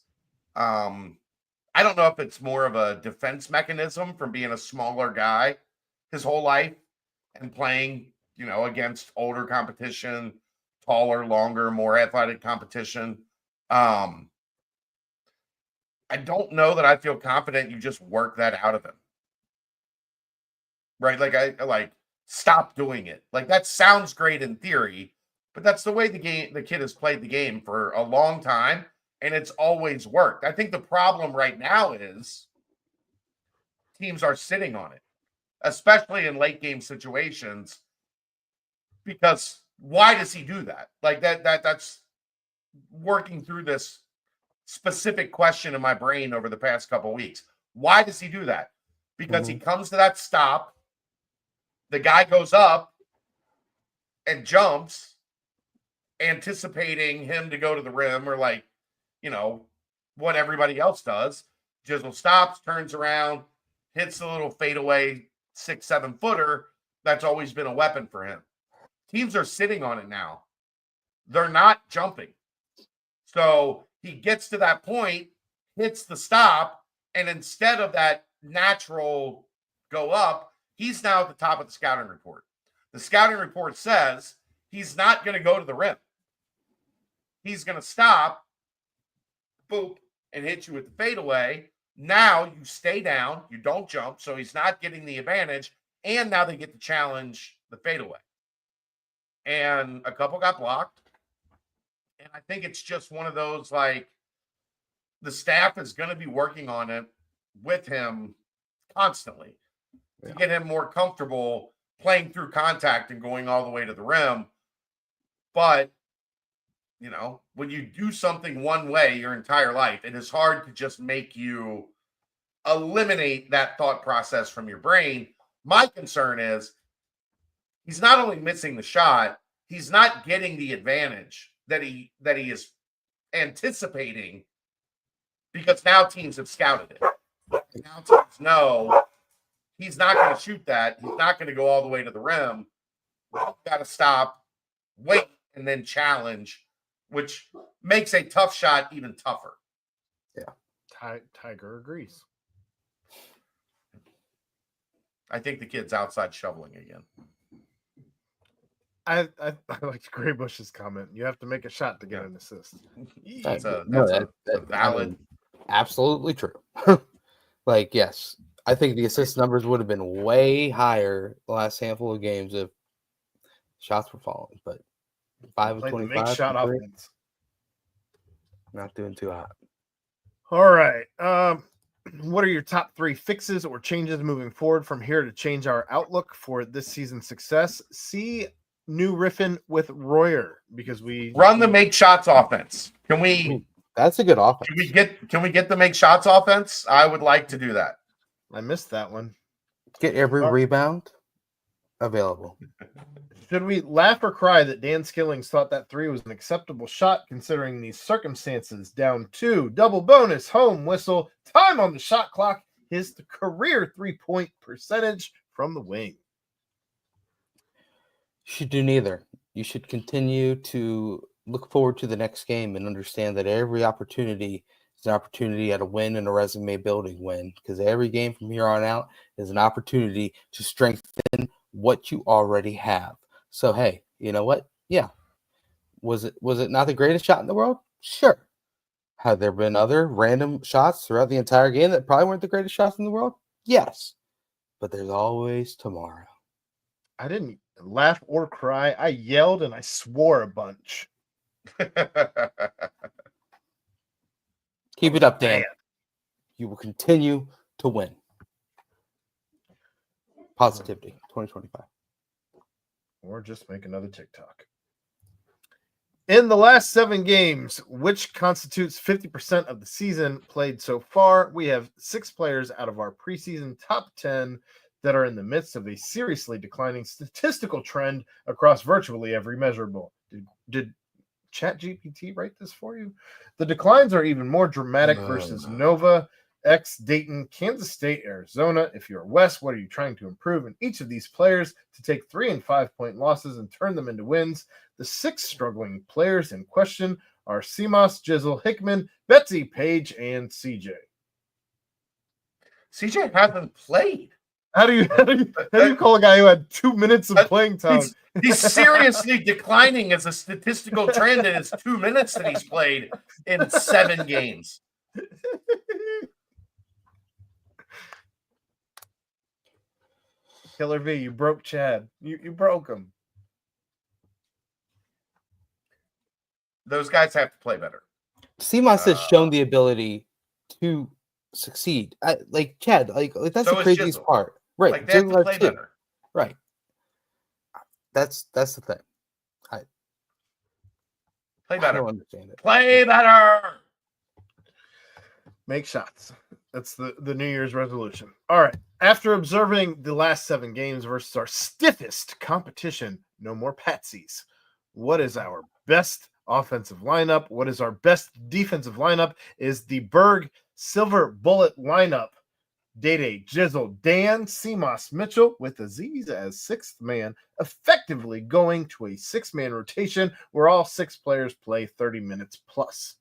I don't know if it's more of a defense mechanism from being a smaller guy his whole life and playing, against older competition, taller, longer, more athletic competition. I don't know that I feel confident you just work that out of him. Right? Like stop doing it. Like that sounds great in theory, but that's the way the kid has played the game for a long time. And it's always worked. I think the problem right now is teams are sitting on it, especially in late game situations. Because why does he do that? Like that's working through this specific question in my brain over the past couple of weeks. Why does he do that? Because he comes to that stop, the guy goes up and jumps, anticipating him to go to the rim or what everybody else does. Jizzle stops, turns around, hits the little fadeaway 6-7 footer. That's always been a weapon for him. Teams are sitting on it now. They're not jumping. So he gets to that point, hits the stop, And instead of that natural go up, he's now at the top of the scouting report. The scouting report says he's not going to go to the rim. He's going to stop, boop, and hit you with the fadeaway. Now you stay down. You don't jump. So he's not getting the advantage. And now they get to challenge the fadeaway. And a couple got blocked. And I think it's just one of those, like, the staff is going to be working on it with him constantly to get him more comfortable playing through contact and going all the way to the rim. But, you know, when you do something one way your entire life, it is hard to just make you eliminate that thought process from your brain. My concern is he's not only missing the shot, he's not getting the advantage that he is anticipating, because now teams have scouted it. Now teams know he's not going to shoot that. He's not going to go all the way to the rim. We've got to stop, wait, and then challenge, which makes a tough shot even tougher. Yeah. Tiger agrees. I think the kid's outside shoveling again. I like Graybush's comment. You have to make a shot to get an assist. That's a valid. Absolutely true. Like, yes, I think the assist numbers would have been way higher the last handful of games if shots were falling. But 5 of 25, make shot offense. Not doing too hot. All right. What are your top 3 fixes or changes moving forward from here to change our outlook for this season's success? See new riffing with Royer, because we run the make shots offense. Can we? That's a good offense. Can we get the make shots offense? I would like to do that. I missed that one. Get every rebound available. Should we laugh or cry that Dan Skillings thought that 3 was an acceptable shot considering these circumstances? Down 2, double bonus, home whistle, time on the shot clock. His career 3-point percentage from the wing. You should do neither. You should continue to look forward to the next game and understand that every opportunity is an opportunity at a win and a resume building win, because every game from here on out is an opportunity to strengthen what you already have. So, hey, you know what? Yeah. Was it not the greatest shot in the world? Sure. Have there been other random shots throughout the entire game that probably weren't the greatest shots in the world? Yes. But there's always tomorrow. I didn't laugh or cry. I yelled and I swore a bunch. Keep it up, Dan. You will continue to win. Positivity, 2025. Or just make another TikTok. In the last 7 games, which constitutes 50% of the season played so far, we have 6 players out of our preseason top 10 that are in the midst of a seriously declining statistical trend across virtually every measurable. Did ChatGPT write this for you? The declines are even more dramatic versus Nova, X, Dayton, Kansas State, Arizona. If you're West, what are you trying to improve in each of these players to take 3 and 5 point losses and turn them into wins? The 6 struggling players in question are Seamus, Jizzle, Hickman, Betsy, Page, and CJ. CJ hasn't played. How do you call a guy who had 2 minutes of playing time? He's seriously declining as a statistical trend in his 2 minutes that he's played in 7 games. Killer V, you broke Chad. You broke him. Those guys have to play better. Seamus has shown the ability to succeed. Like Chad, like that's so the craziest Jizzle. part. Right. Like they have to play better. Right. That's the thing. Play better. I don't understand it. Play better. Make shots. That's the New Year's resolution. All right. After observing the last 7 games versus our stiffest competition, no more patsies. What is our best offensive lineup? What is our best defensive lineup? Is the Berg Silver Bullet lineup. Day-Day, Jizzle, Dan, Seamus, Mitchell, with Aziz as 6th man, effectively going to a 6-man rotation where all 6 players play 30 minutes plus.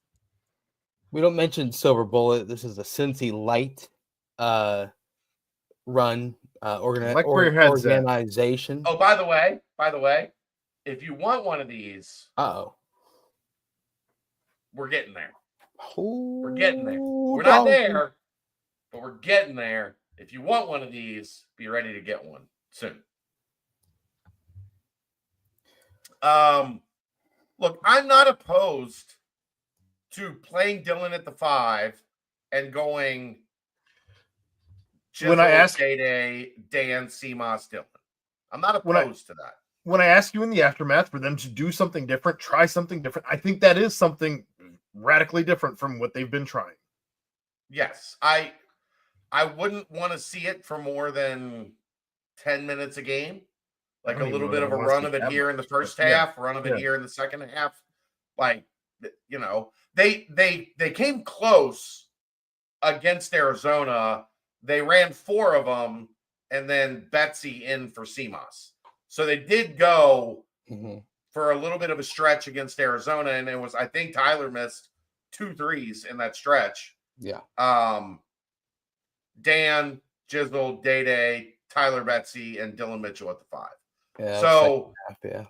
We don't mention Silver Bullet. This is a Cincy light run Like where your head's at. organization. Oh, by the way, if you want one of these, Uh-oh. we're getting there. We're getting there. We're not there, but we're getting there. If you want one of these, be ready to get one soon. Look, I'm not opposed to playing Dylan at the 5 and going When I ask Day, Dan, Seamoss, Dylan. I'm not opposed to that. When I ask you in the aftermath for them to do something different, try something different, I think that is something radically different from what they've been trying. Yes, I wouldn't want to see it for more than 10 minutes a game. Like a little bit of a run of it here in the first half, run of it here in the second half. Like, you know, they came close against Arizona. They ran 4 of them, and then Betsy in for Seamoss. So they did go for a little bit of a stretch against Arizona, and it was, I think Tyler missed 2 threes in that stretch. Yeah. Dan, Jizzle, Day, Tyler Betsy, and Dylan Mitchell at the 5. Yeah, so yeah.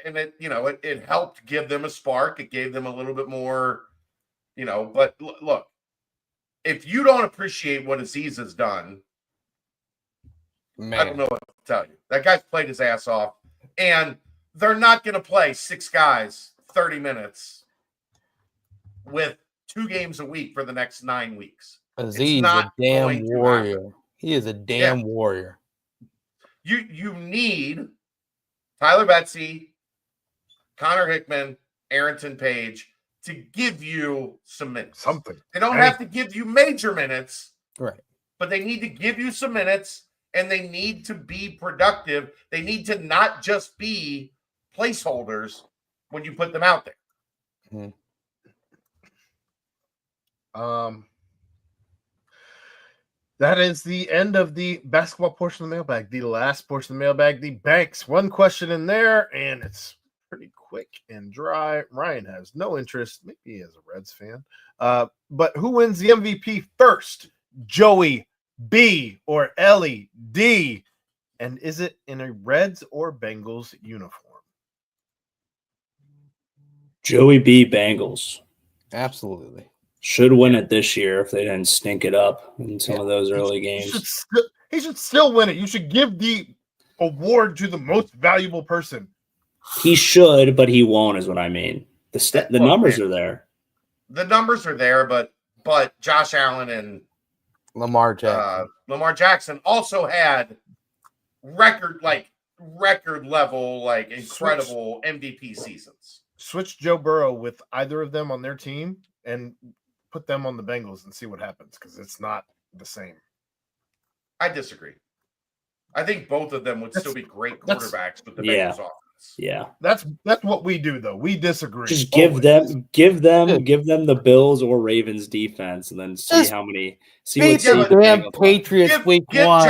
And it, you know, it helped give them a spark. It gave them a little bit more, you know, but look, if you don't appreciate what Aziz has done, Man. I don't know what to tell you. That guy's played his ass off, and they're not going to play 6 guys 30 minutes with 2 games a week for the next 9 weeks. Aziz is a damn warrior. He is a damn warrior. You need Tyler Betsy, Connor Hickman, Arrington Page to give you some minutes. Something. They don't have to give you major minutes. Right. But they need to give you some minutes, and they need to be productive. They need to not just be placeholders when you put them out there. That is the end of the basketball portion of the mailbag. The last portion of the mailbag, the banks. One question in there, and it's pretty quick and dry. Ryan has no interest. Maybe he is a Reds fan. But who wins the MVP first? Joey B or Ellie D? And is it in a Reds or Bengals uniform? Joey B, Bengals. Absolutely. Should win it this year if they didn't stink it up in some of those early games. He should still win it. You should give the award to the most valuable person. He should, but he won't, is what I mean. The numbers are there. The numbers are there, but Josh Allen and Lamar Jackson also had record level, like incredible MVP seasons. Switch Joe Burrow with either of them on their team and put them on the Bengals and see what happens, because it's not the same. I disagree. I think both of them would still be great quarterbacks with the Bengals offense. Yeah. That's what we do, though. We disagree. Just give them the Bills or Ravens defense, and then see how many. See what damn Patriots week 1.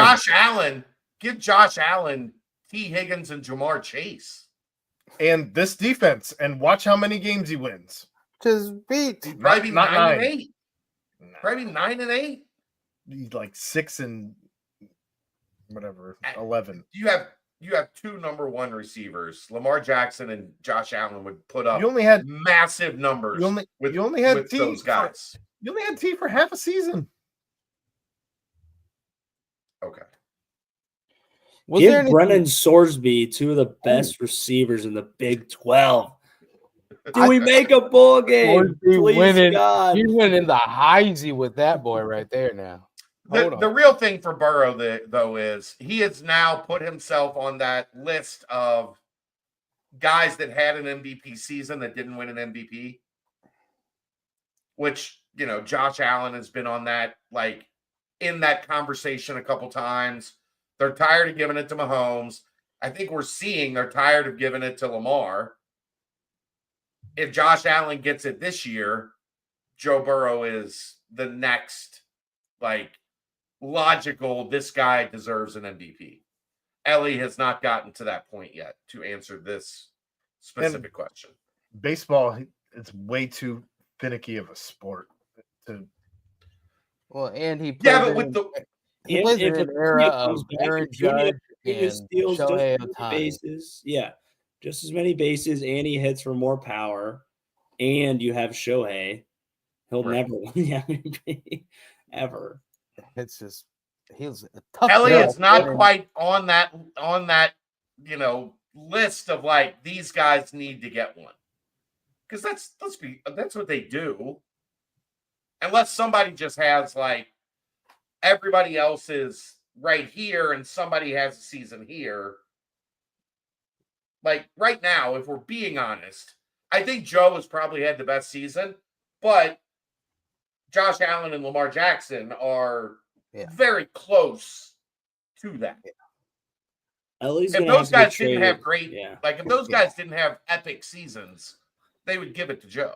Give Josh Allen, T. Higgins, and Jamar Chase, and this defense, and watch how many games he wins. Just beat. Probably 9 and 8. Probably 9 and 8. He's like 6 and whatever 11. You have 2 number 1 receivers. Lamar Jackson and Josh Allen would put up massive numbers. You only had T those guys. You only had T for half a season. Okay. Give Brennan Sorsby 2 of the best receivers in the Big 12. Do we make a bowl game? Please, God. He's winning the Heisey with that boy right there now. The real thing for Burrow, though, is he has now put himself on that list of guys that had an MVP season that didn't win an MVP, which, you know, Josh Allen has been on that, like, in that conversation a couple times. They're tired of giving it to Mahomes. I think we're seeing they're tired of giving it to Lamar. If Josh Allen gets it this year, Joe Burrow is the next, like, logical, this guy deserves an MVP. Ellie has not gotten to that point yet to answer this specific question. Baseball, it's way too finicky of a sport. Well, and he Yeah, plays but with the he plays in an era of Aaron Judge Acuna and steals just Shohei as many Ohtani. bases. Yeah, just as many bases, and he hits for more power. And you have Shohei. He'll Right. never win the MVP ever. It's just he's a tough. Elliott's not and quite on that list of like these guys need to get one. Because that's what they do. Unless somebody just has like everybody else is right here and somebody has a season here. Like right now, if we're being honest, I think Joe has probably had the best season, but Josh Allen and Lamar Jackson are very close to that. Ellie's If gonna those have to guys get didn't traded. have great, Yeah. like if those guys didn't have epic seasons, they would give it to Joe.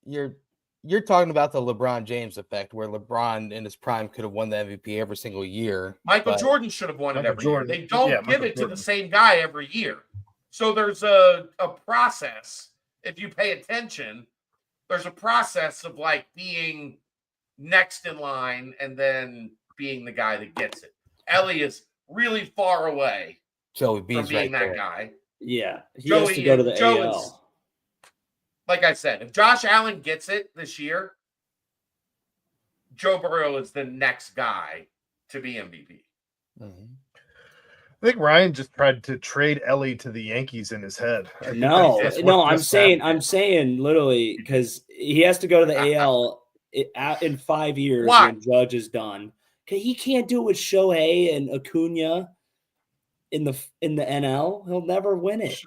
You're talking about the LeBron James effect, where LeBron in his prime could have won the MVP every single year. Michael Jordan should have won it every year. They don't give it to the same guy every year. So there's a process. If you pay attention, there's a process of like being next in line and then being the guy that gets it. Ellie is really far away Joey B's from being right that there. guy. Yeah, he has to go to the AL. Like I said, if Josh Allen gets it this year, Joe Burrow is the next guy to be MVP. Mm-hmm. I think Ryan just tried to trade Ellie to the Yankees in his head. No, I'm saying literally because he has to go to the AL in 5 years when Judge is done. He can't do it with Shohei and Acuna in the NL. He'll never win it.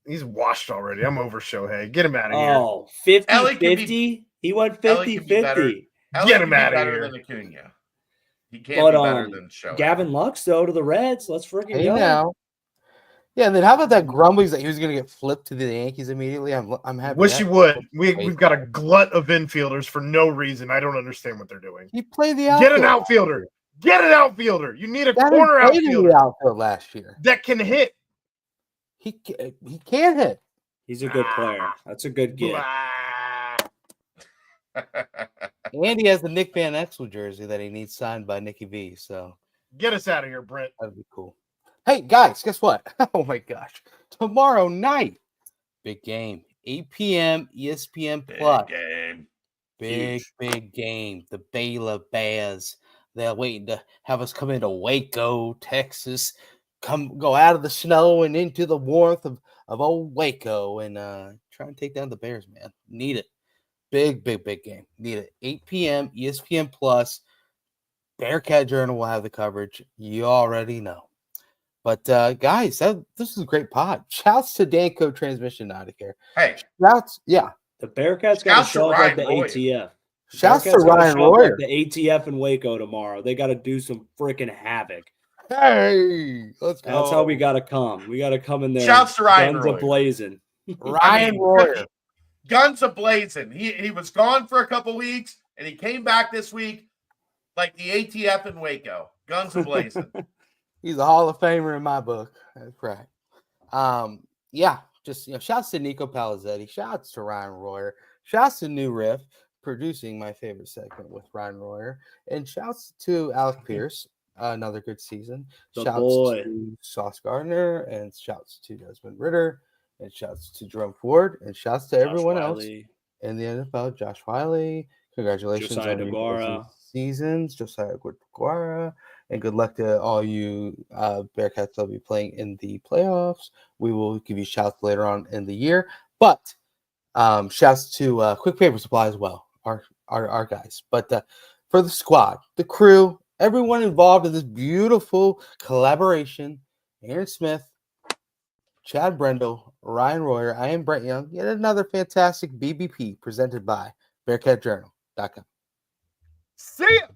He's washed already. I'm over Shohei. Get him out of here. Oh, 50-50? He went 50-50. Get him out of here. Than Acuna. He can't be better than Shohei. Gavin Lux, though, to the Reds. Let's freaking go. Now. Yeah, and then how about that grumblings that he was going to get flipped to the Yankees immediately? I'm happy. Wish you would. We've got a glut of infielders for no reason. I don't understand what they're doing. He played the outfield. Get an outfielder. Get an outfielder. You need a corner outfielder. The outfield last year that can hit. He can hit. He's a good player. That's a good get. And he has the Nick Van Exel jersey that he needs signed by Nicky V. So get us out of here, Brent. That'd be cool. Hey guys, guess what? Oh my gosh! Tomorrow night, big game, 8 p.m. ESPN Plus. Big game. The Baylor Bears. They're waiting to have us come into Waco, Texas. Go out of the snow and into the warmth of old Waco and try and take down the Bears, man. Need it. Big game. Need it. 8 p.m. ESPN Plus. Bearcat Journal will have the coverage. You already know. But guys, this is a great pod. Shouts to Danco Transmission out of here. Hey, shouts, yeah. The Bearcats got to show up like the ATF. Shouts to Ryan Royer. Like the ATF in Waco tomorrow. They got to do some freaking havoc. Hey, let's go. That's how we got to come. We got to come in there. Shouts to Ryan Guns Royer. a-blazing. Ryan Royer. Guns a-blazing. He was gone for a couple weeks, and he came back this week like the ATF in Waco. Guns a-blazing. He's a Hall of Famer in my book. That's right. Yeah, just shouts to Nico Palizzetti. Shouts to Ryan Royer. Shouts to New Riff producing my favorite segment with Ryan Royer, and shouts to Alec Pierce. Another good season. Shouts to Sauce Gardner, and shouts to Desmond Ritter, and shouts to Jerome Ford, and shouts to everyone else in the NFL. Josh Wiley, congratulations Josiah on your seasons. Josiah Guara, and good luck to all you Bearcats that'll be playing in the playoffs. We will give you shouts later on in the year, but shouts to Quick Paper Supply as well, our guys. But for the squad, the crew, everyone involved in this beautiful collaboration, Aaron Smith, Chad Brendel, Ryan Royer, I am Brent Young, yet another fantastic BBP presented by BearcatJournal.com. See ya!